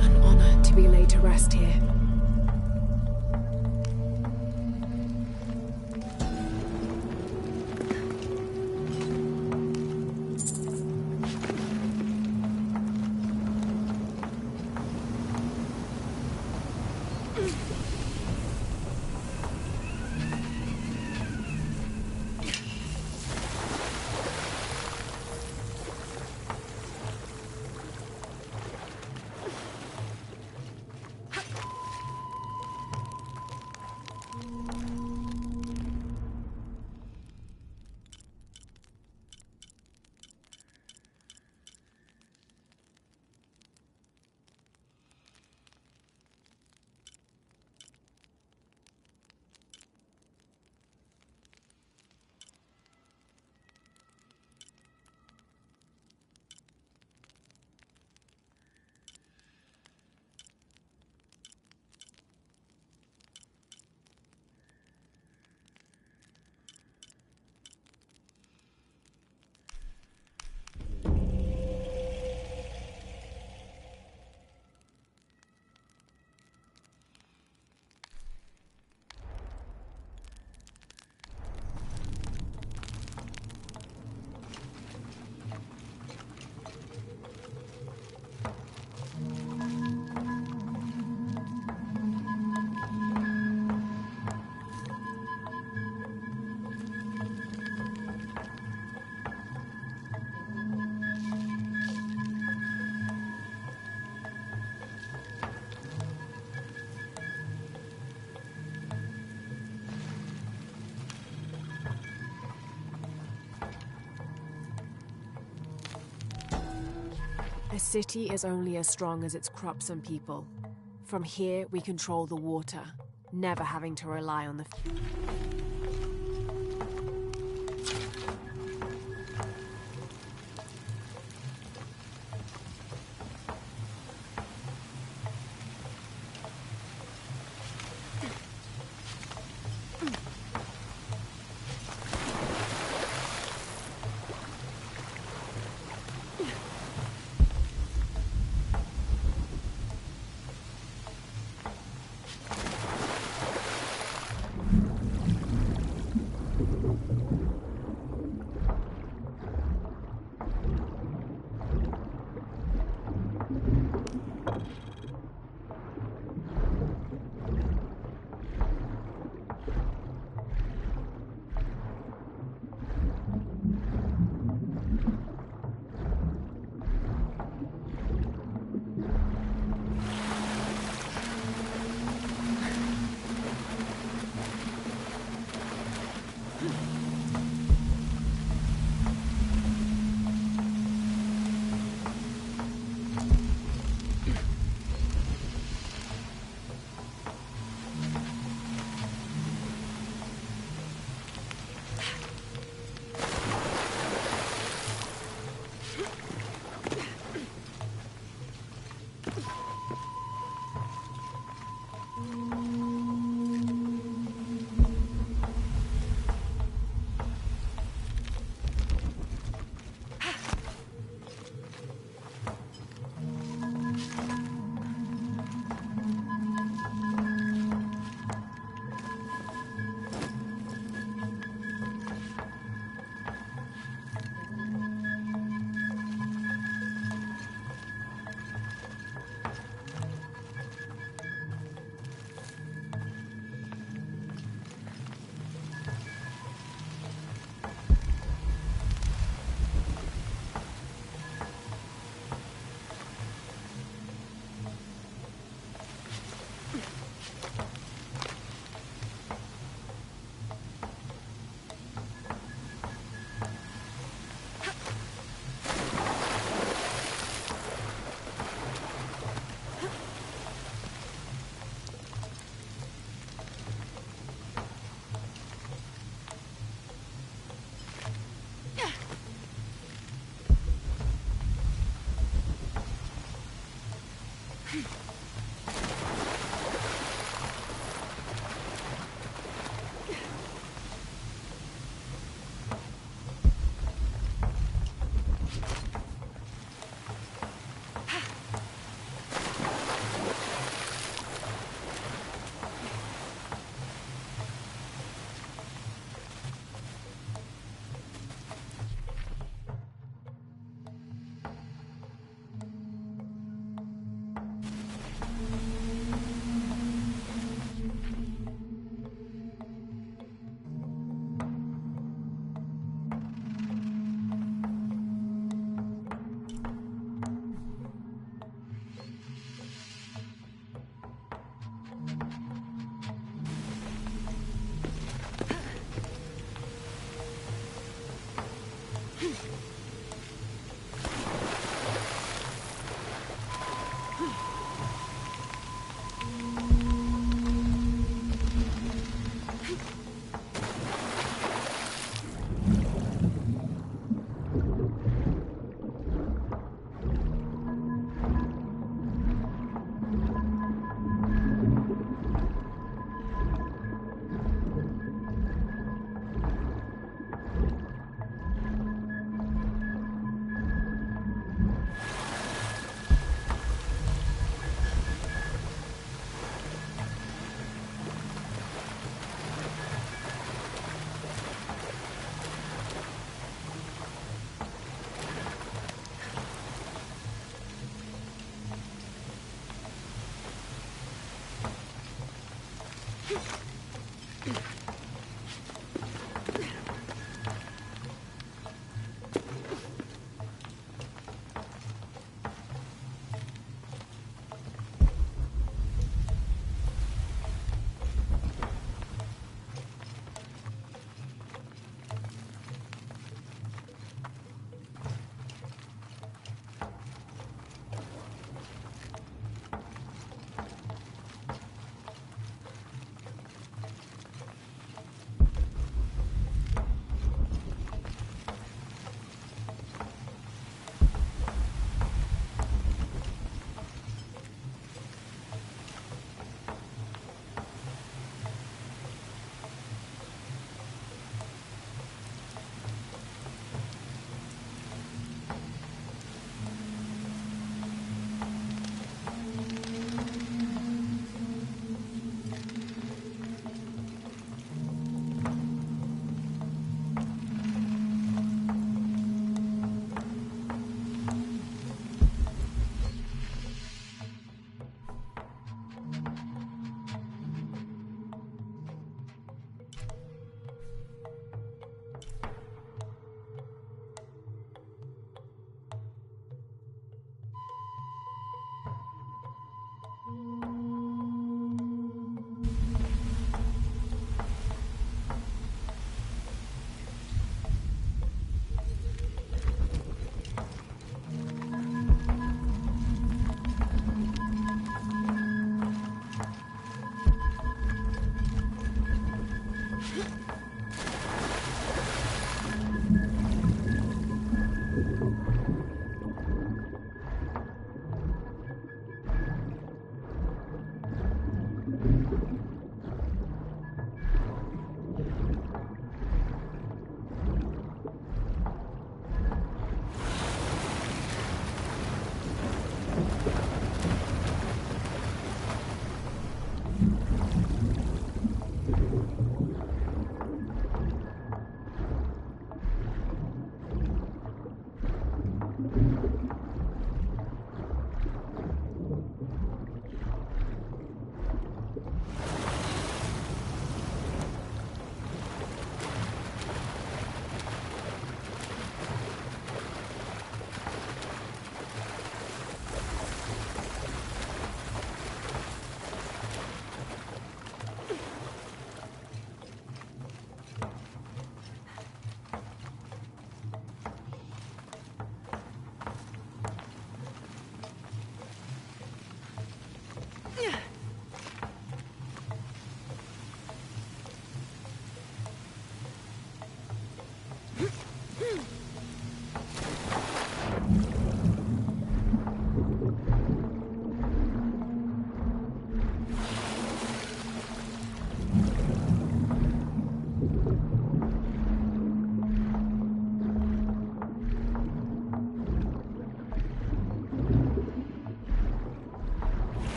An honor to be laid to rest here. A city is only as strong as its crops and people. From here, we control the water, never having to rely on the...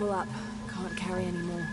full up. Can't carry anymore.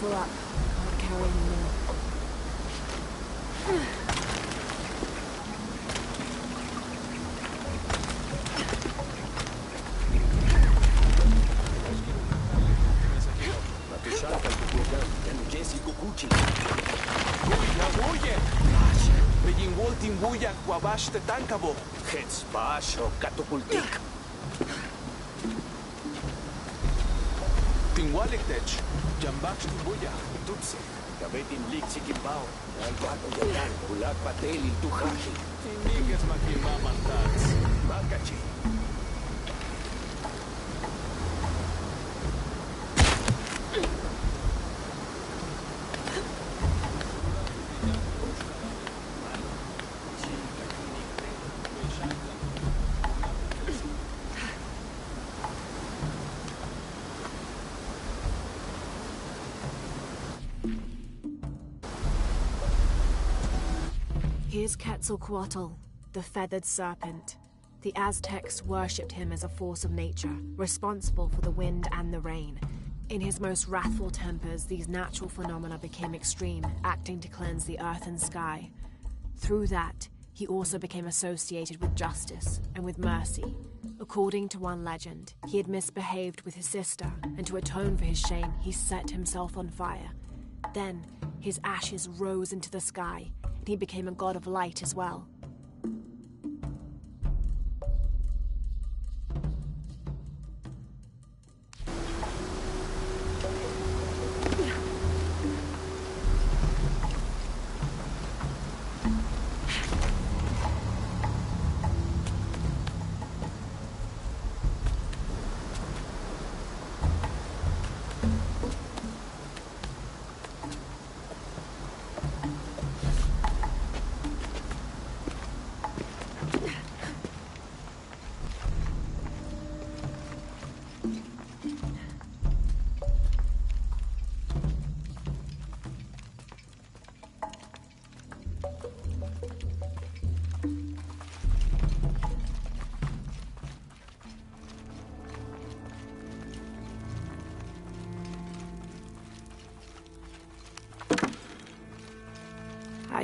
Full up. Can't carry anymore. Wabash te tankabo. Hets basho katupultik. Tinwaliktech. Jambak timbuya. Tutsi. Kabetin liksikimbao. Albato yayan. Ulak pateli tuhaji. Tinigas makimamantats. Makachi. Here's Quetzalcoatl, the feathered serpent. The Aztecs worshipped him as a force of nature, responsible for the wind and the rain. In his most wrathful tempers, these natural phenomena became extreme, acting to cleanse the earth and sky. Through that, he also became associated with justice and with mercy. According to one legend, he had misbehaved with his sister, and to atone for his shame, he set himself on fire. Then, his ashes rose into the sky, and he became a god of light as well.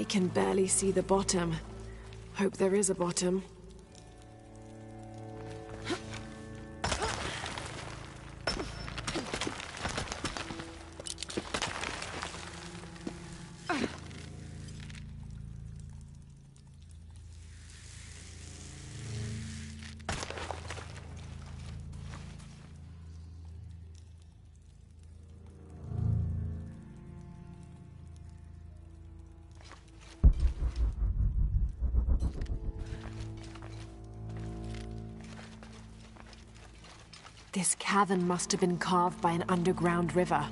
can barely see the bottom. Hope there is a bottom. This cavern must have been carved by an underground river.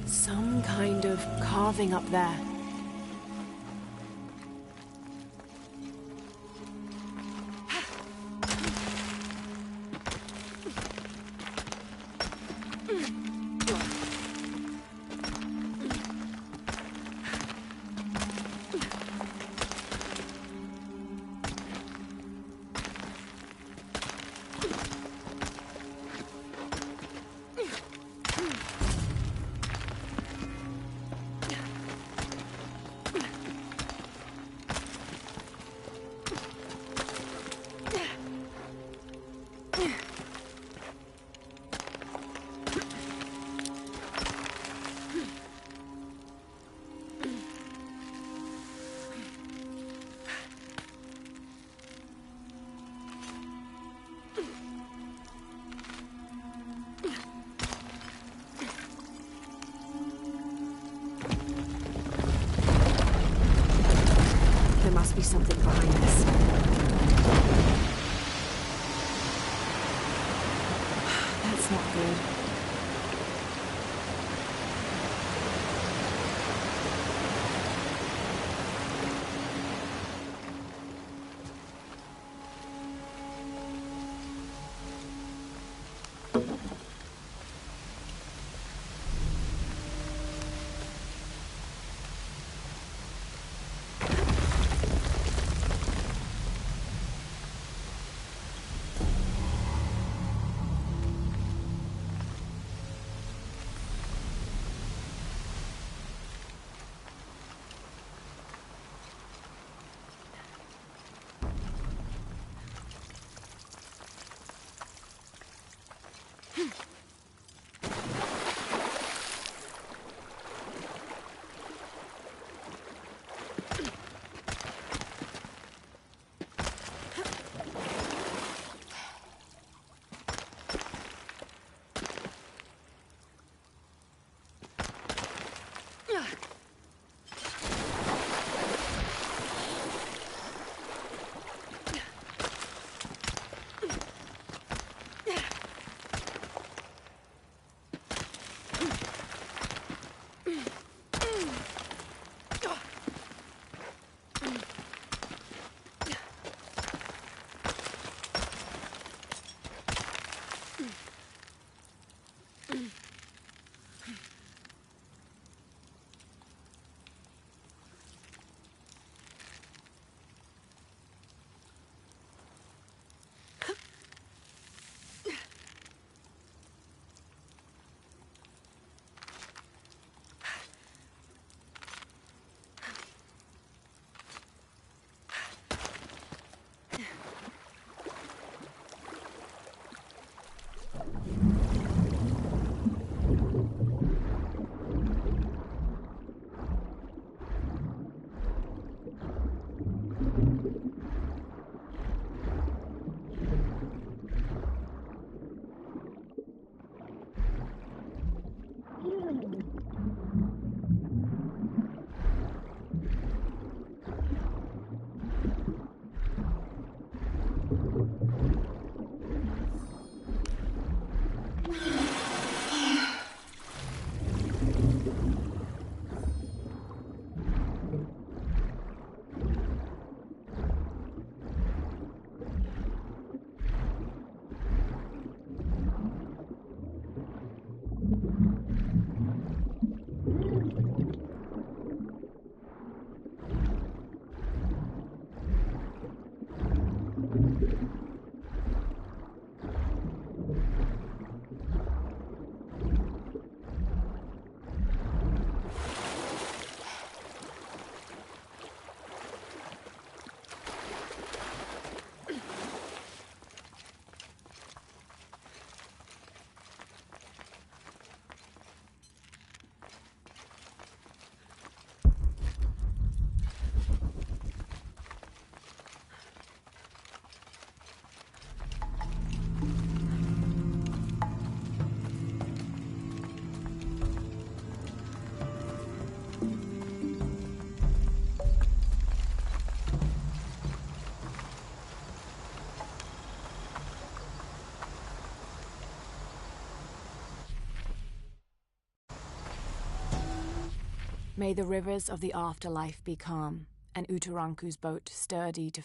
Some kind of carving up there. Must be something behind this. That's not good. May the rivers of the afterlife be calm, and Utaranku's boat sturdy to...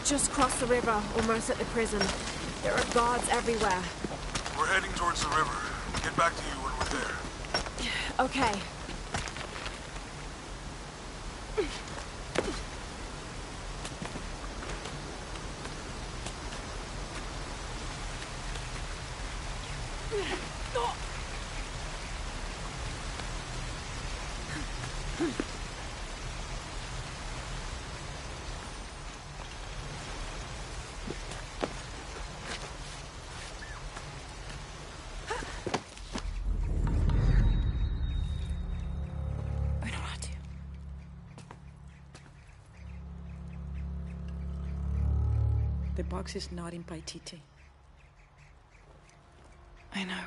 Just crossed the river, almost at the prison. There are guards everywhere. We're heading towards the river. We'll get back to you when we're there. Okay. The box is not in Paititi. I know.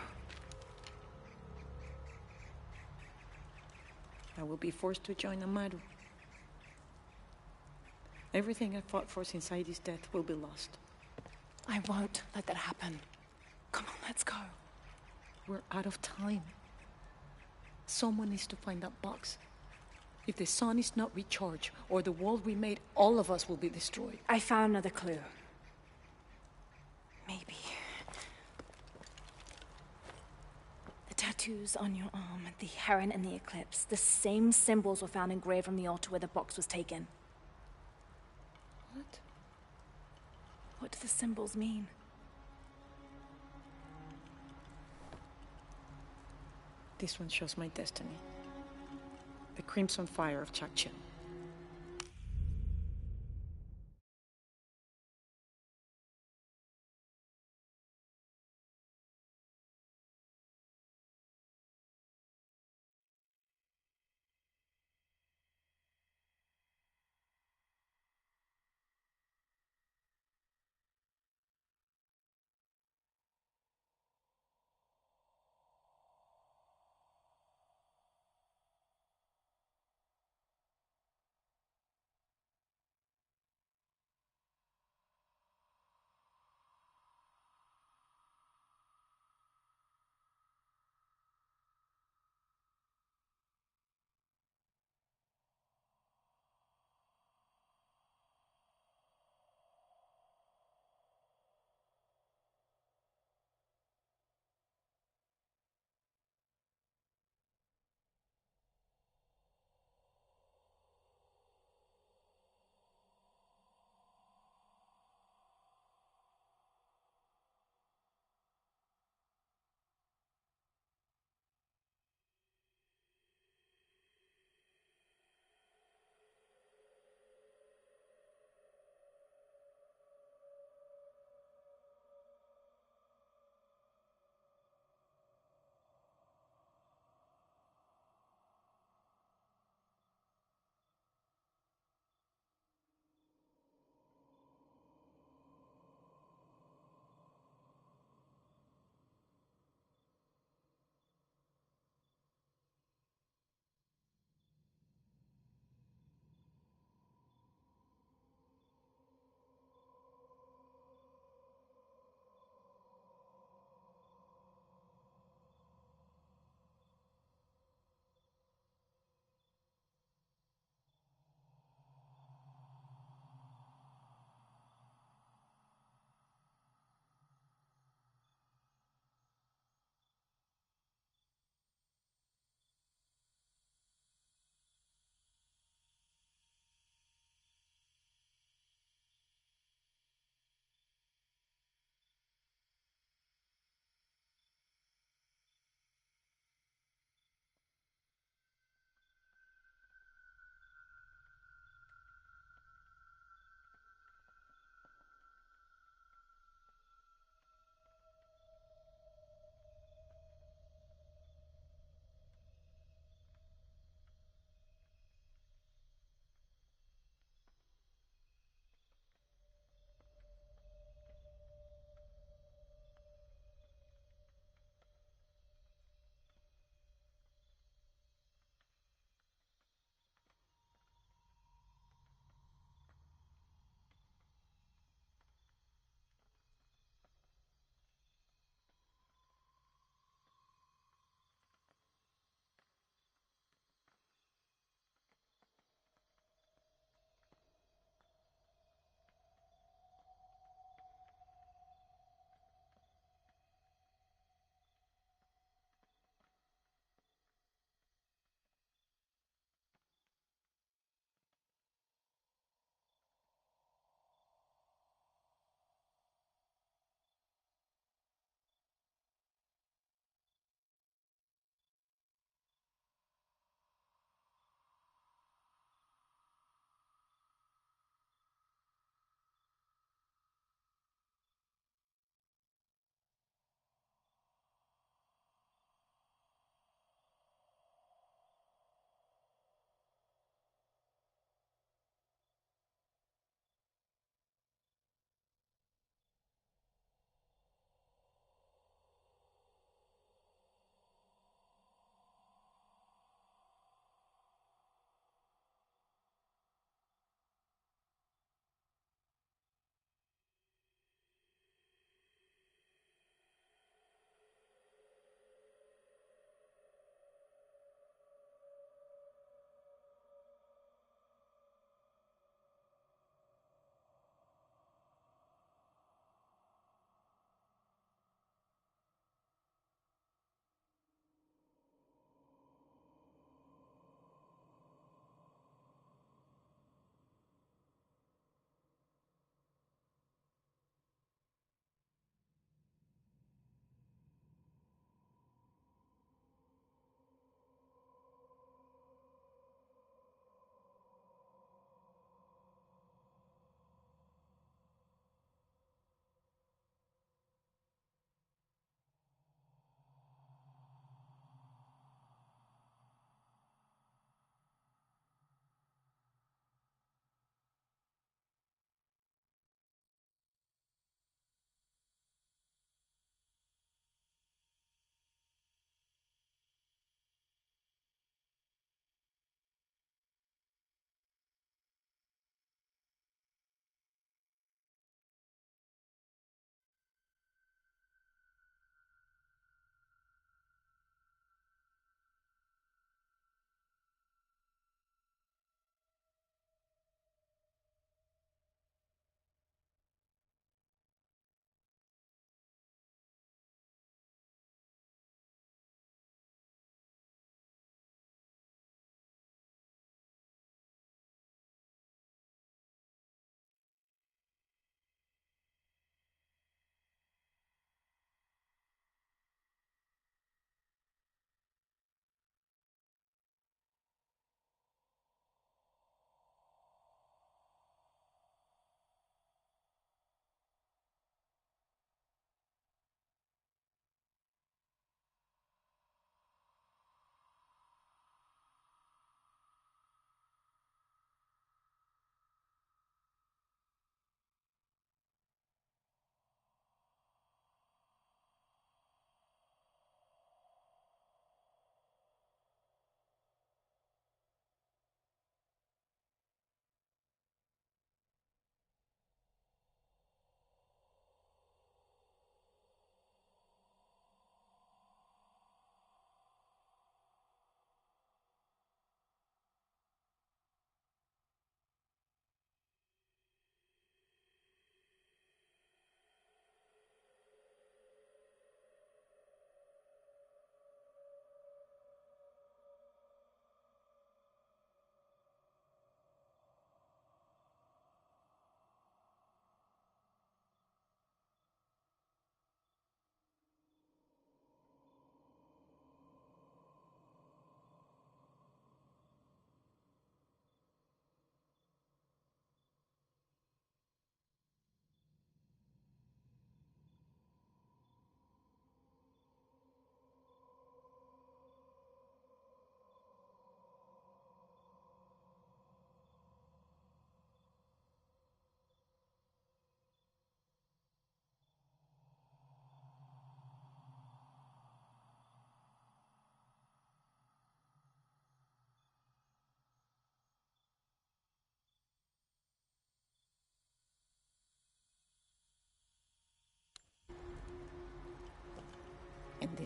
I will be forced to join Amaru. Everything I fought for since Heidi's death will be lost. I won't let that happen. Come on, let's go. We're out of time. Someone needs to find that box. If the sun is not recharged, or the world we made, all of us will be destroyed. I found another clue. Maybe. The tattoos on your arm, the heron and the eclipse, the same symbols were found engraved from the altar where the box was taken. What? What do the symbols mean? This one shows my destiny. The crimson fire of Chakchen.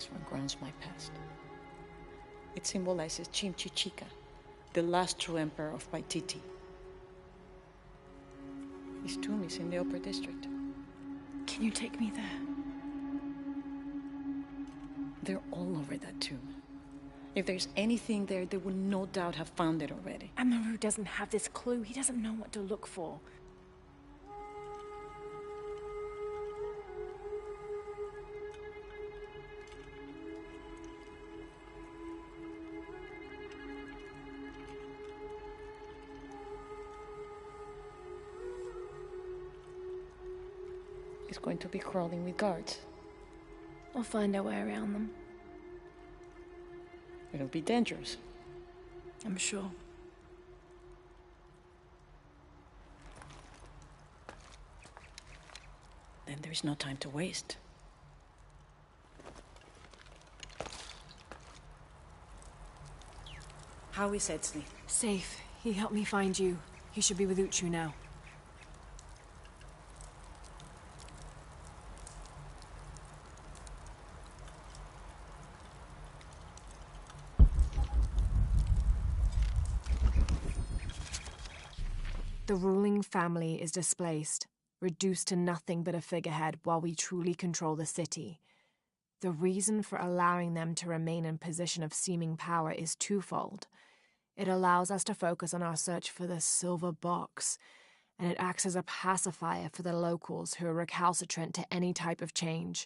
This one grounds my past. It symbolizes Chimchichica, the last true emperor of Paititi. His tomb is in the upper district. Can you take me there? They're all over that tomb. If there's anything there, they will no doubt have found it already. Amaru doesn't have this clue. He doesn't know what to look for. It's going to be crawling with guards. We'll find our way around them. It'll be dangerous. I'm sure. Then there's no time to waste. How is Edsley? Safe. He helped me find you. He should be with Uchu now. The ruling family is displaced, reduced to nothing but a figurehead while we truly control the city. The reason for allowing them to remain in position of seeming power is twofold. It allows us to focus on our search for the silver box, and it acts as a pacifier for the locals who are recalcitrant to any type of change.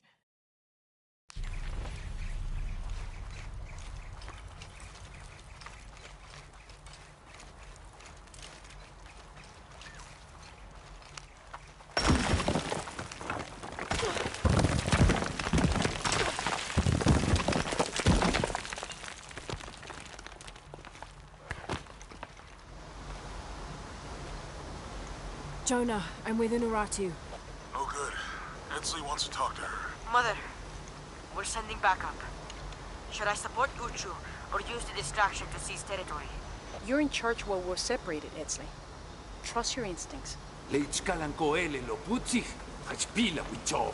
Jonah, I'm with Unuratu. Oh, good. Edsley wants to talk to her. Mother, we're sending backup. Should I support Uchu or use the distraction to seize territory? You're in charge while we're separated, Edsley. Trust your instincts. Leichkalankoele lo putzich, achpila wicho.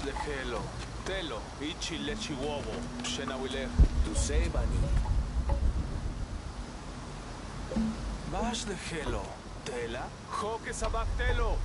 Lejelo, telo, ichi lechiwowo, shenawile, tu sebani. Bash lejelo, tela, joke sabak telo.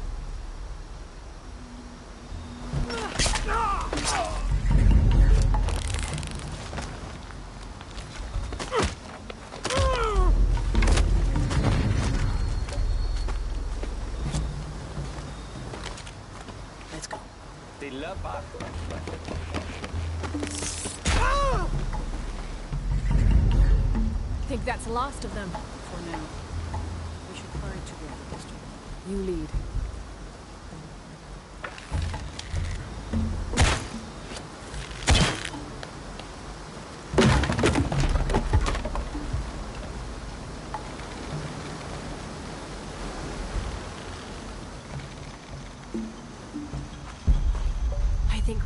Think that's the last of them. For now. We should hurry to the upper district. You lead.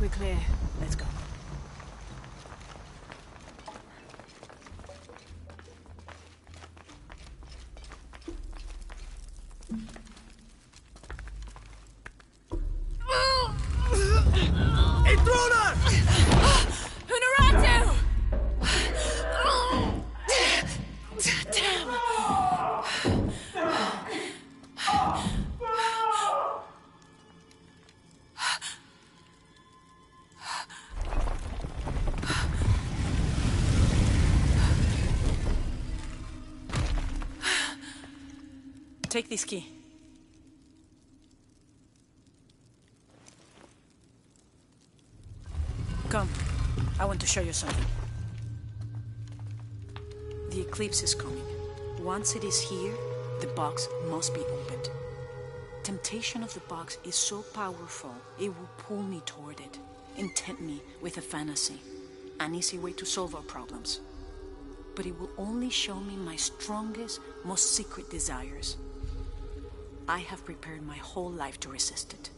we're clear. Let's go. Intruder! Honoratu! Damn. Take this key. Come. I want to show you something. The eclipse is coming. Once it is here, the box must be opened. Temptation of the box is so powerful, it will pull me toward it and tempt me with a fantasy, an easy way to solve our problems. But it will only show me my strongest, most secret desires. I have prepared my whole life to resist it.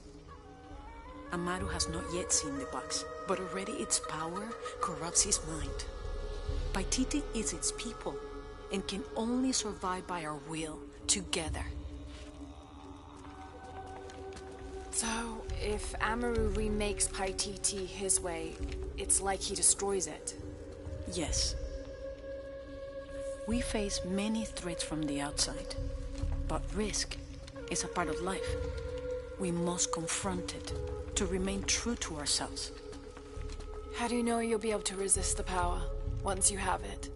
Amaru has not yet seen the box, but already its power corrupts his mind. Paititi is its people and can only survive by our will, together. So, if Amaru remakes Paititi his way, it's like he destroys it? Yes. We face many threats from the outside, but risk is a part of life. We must confront it to remain true to ourselves. How do you know you'll be able to resist the power once you have it?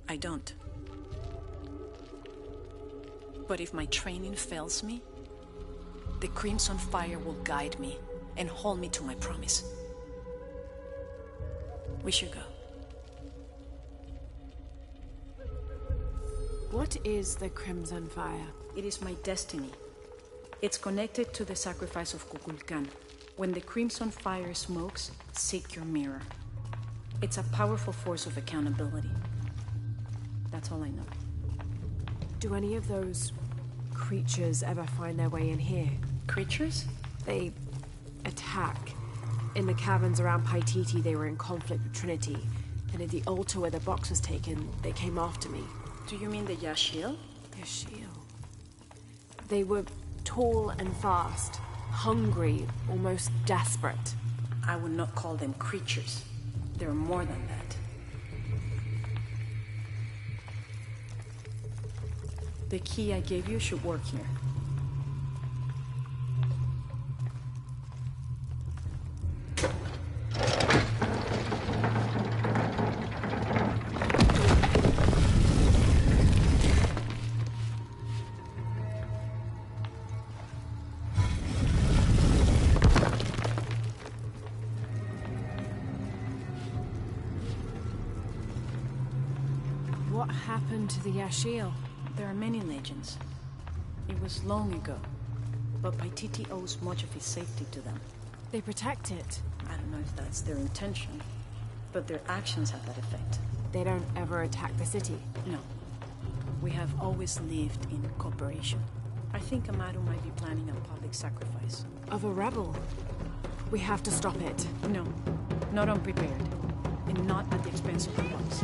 I don't. But if my training fails me, the Crimson Fire will guide me and hold me to my promise. We should go. What is the Crimson Fire? It is my destiny. It's connected to the sacrifice of Kukulkan. When the Crimson Fire smokes, seek your mirror. It's a powerful force of accountability. That's all I know. Do any of those creatures ever find their way in here? Creatures? They attack. In the caverns around Paititi, they were in conflict with Trinity. And at the altar where the box was taken, they came after me. Do you mean the Yashil? Yashil. They were tall and fast, hungry, almost desperate. I would not call them creatures. They're more than that. The key I gave you should work here. What happened to the Yashil? There are many legends. It was long ago, but Paititi owes much of his safety to them. They protect it. I don't know if that's their intention, but their actions have that effect. They don't ever attack the city? No. We have always lived in cooperation. I think Amaru might be planning a public sacrifice. Of a rebel? We have to stop it. No, not unprepared, and not at the expense of the box.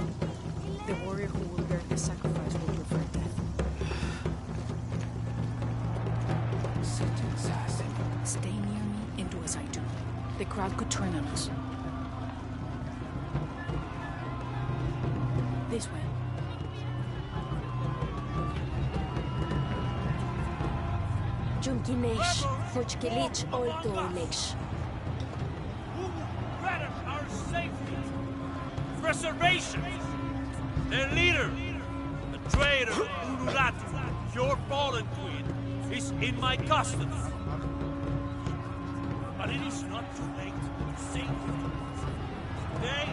The warrior who will bear the sacrifice will prefer death. Stay near me and do as I do. The crowd could turn on us. This way. Junkinesh, Hochkilich, Oltonesh. Who threatens our safety? Preservation! Their leader, the traitor Unuratu, your fallen queen, is in my custody. But it is not too late to save her. Today,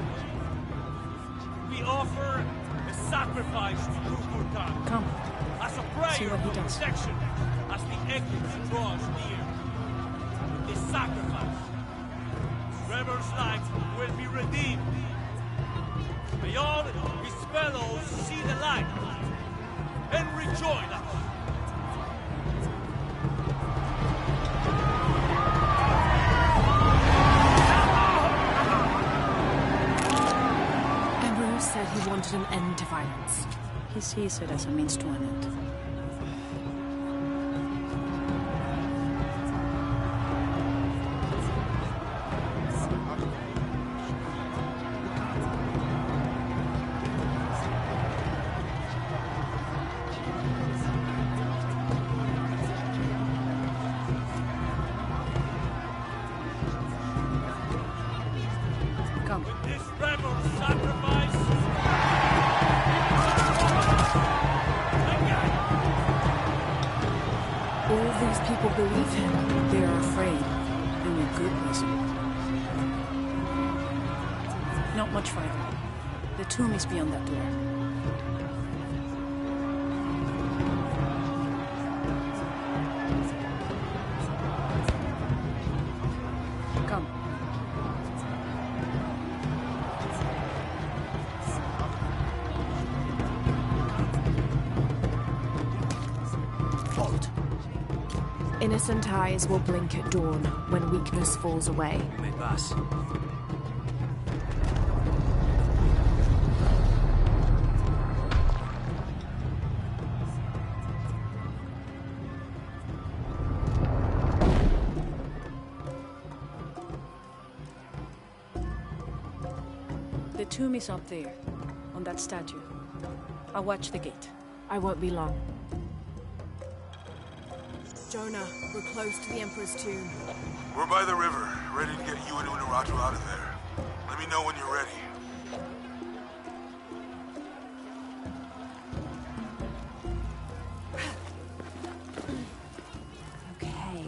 we offer a sacrifice to Kukulkan. Come. As a prayer for protection, as the eclipse draws near. With this sacrifice, Trevor's life will be redeemed. May all his fellows see the light and rejoin us. He wanted an end to violence. He sees it as a means to an end. Believe him. They are afraid, and with good reason. Not much farther. The tomb is beyond that door. Come. Halt. Innocent eyes will blink at dawn when weakness falls away. Me pass. The tomb is up there, on that statue. I'll watch the gate. I won't be long. Jonah, we're close to the Emperor's tomb. We're by the river, ready to get you and Unuratu out of there. Let me know when you're ready. Okay.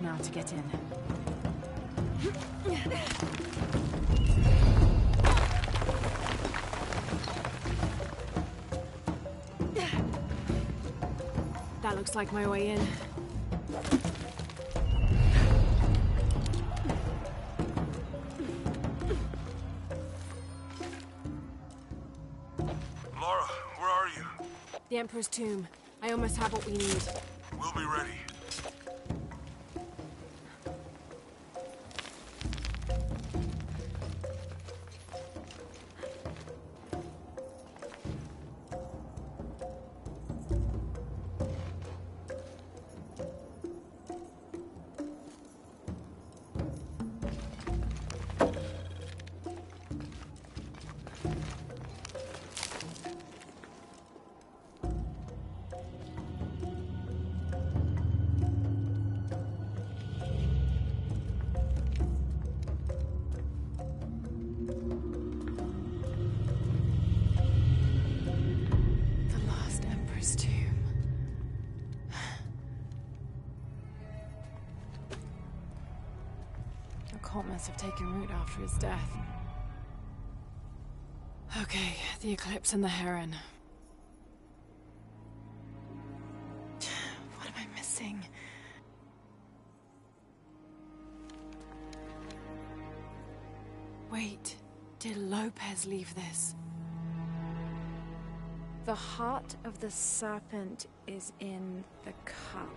Now to get in. That looks like my way in. Laura, where are you? The Emperor's tomb. I almost have what we need. We'll be ready. Must have taken root after his death. Okay, the eclipse and the heron. What am I missing? Wait, did Lopez leave this? The heart of the serpent is in the cup.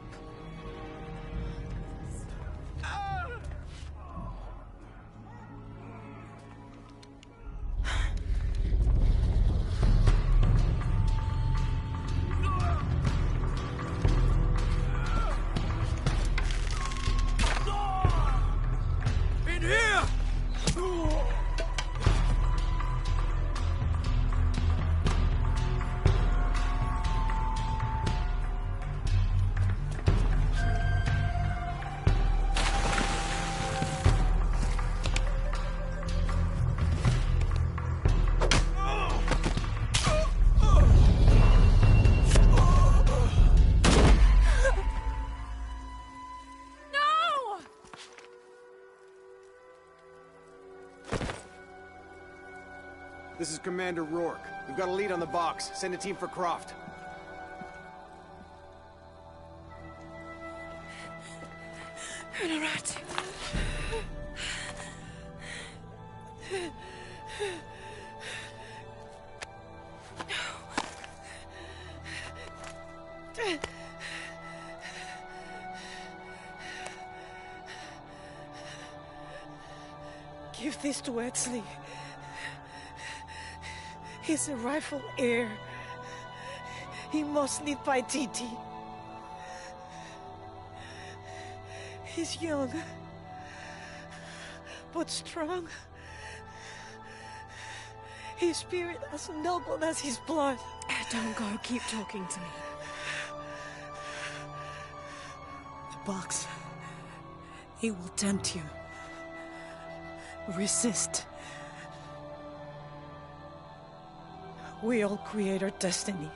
This is Commander Rourke. We've got a lead on the box. Send a team for Croft. Alright. Give this to Edsley. He's a rightful heir. He must lead by Titi. He's young, but strong. His spirit as noble as his blood. Don't go. Keep talking to me. The box. He will tempt you. Resist. We all create our destiny.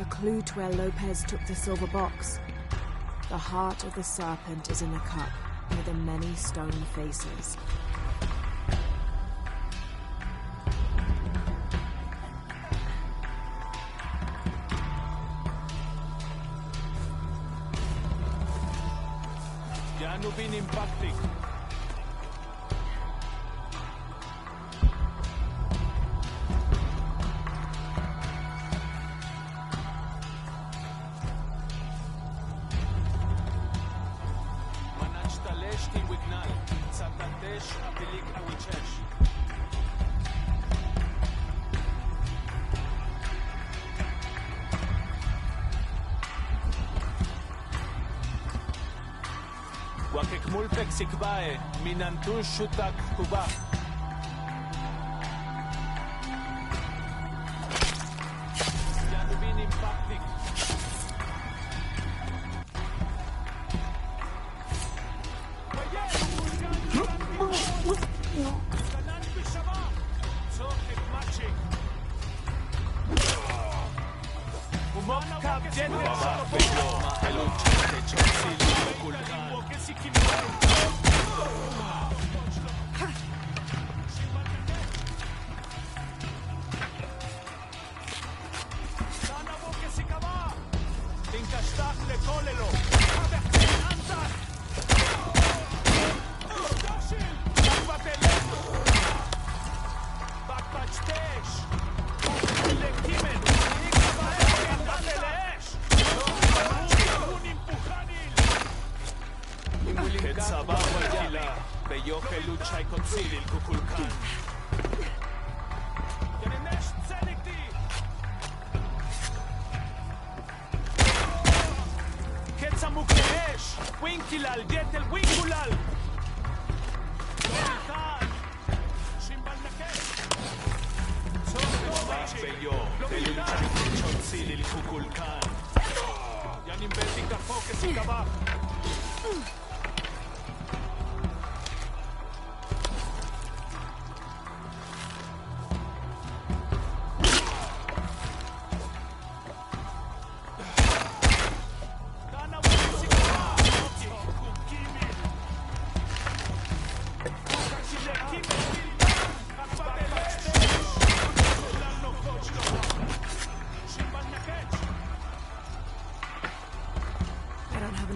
Clue to where Lopez took the silver box. The heart of the serpent is in the cup, near the many stone faces. Yanu bin impacting. Wakekmulpek sikbae, minantu shutak kuba. Yanubin impacting.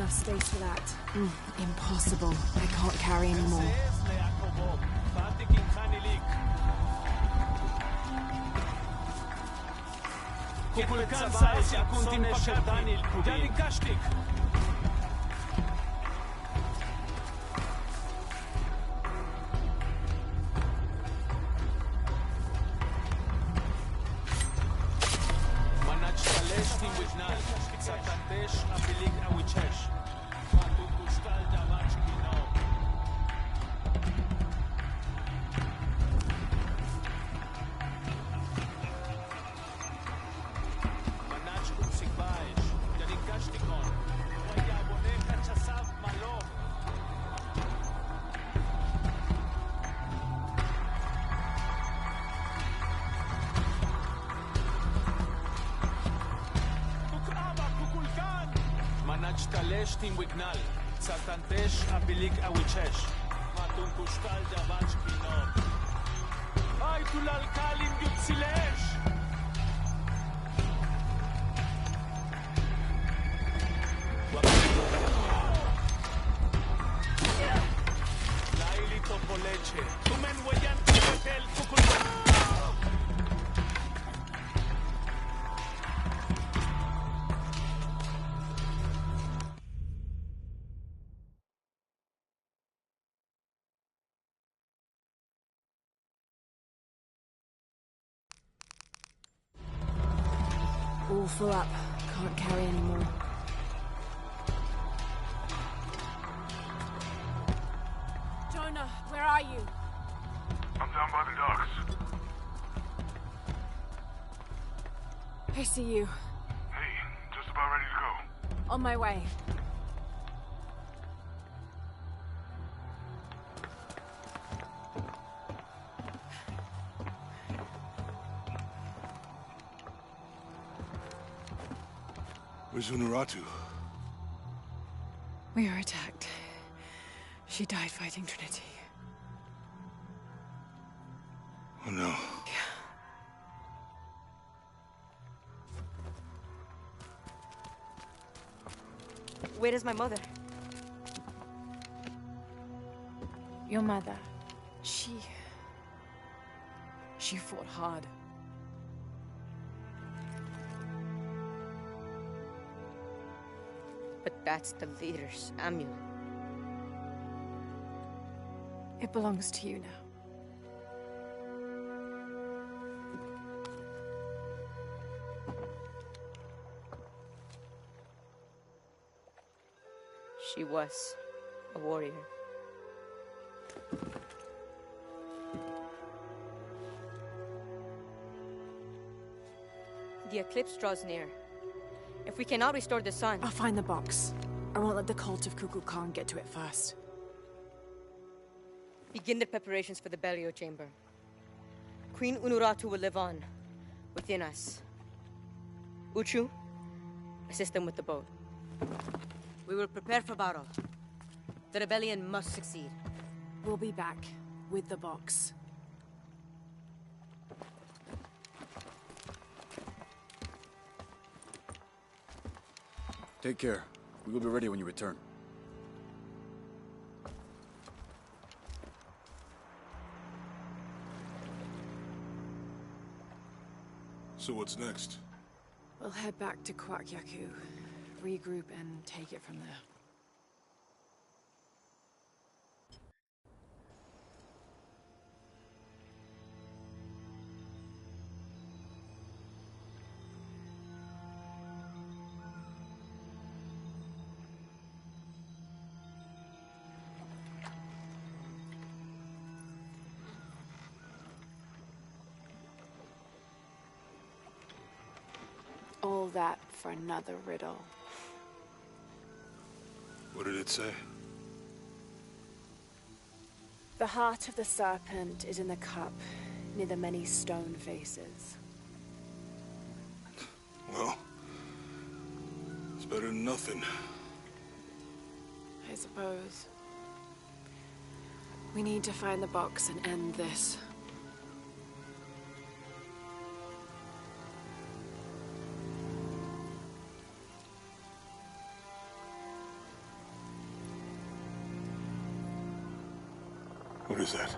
Space for that. Impossible. I can't carry anymore. Kukulkan sa kuntin pagkatanil Galing kastik. Manach talesh timwignal. Satantesh abilik awichesh. Matutushtal damach kino. Manach utsikbaesh. Galing kastikon. Waya bonecha chasav malo. Tukaba kukulkan. Manach talesh timwignal. Satantesh abilik awichesh. Matutushtal damach kino. Ay tulal kalim yutsilesh. Laili topoleche. Tumen weyan kuketel kukulkan. All full up. Can't carry anymore. Jonah, where are you? I'm down by the docks. I see you. Hey, just about ready to go. On my way. Where's Unuratu? We were attacked. She died fighting Trinity. Oh no. Where is my mother? Your mother, she fought hard. But that's the leader's amulet. It belongs to you now. She was a warrior. The eclipse draws near. If we cannot restore the sun... I'll find the box. I won't let the cult of Kukulkan get to it first. Begin the preparations for the burial chamber. Queen Unuratu will live on, within us. Uchu, assist them with the boat. We will prepare for battle. The rebellion must succeed. We'll be back, with the box. Take care. We will be ready when you return. So what's next? We'll head back to Kwakyaku, regroup and take it from there. All that for another riddle. What did it say? The heart of the serpent is in the cup, near the many stone faces. Well, it's better than nothing. I suppose. We need to find the box and end this. What is that?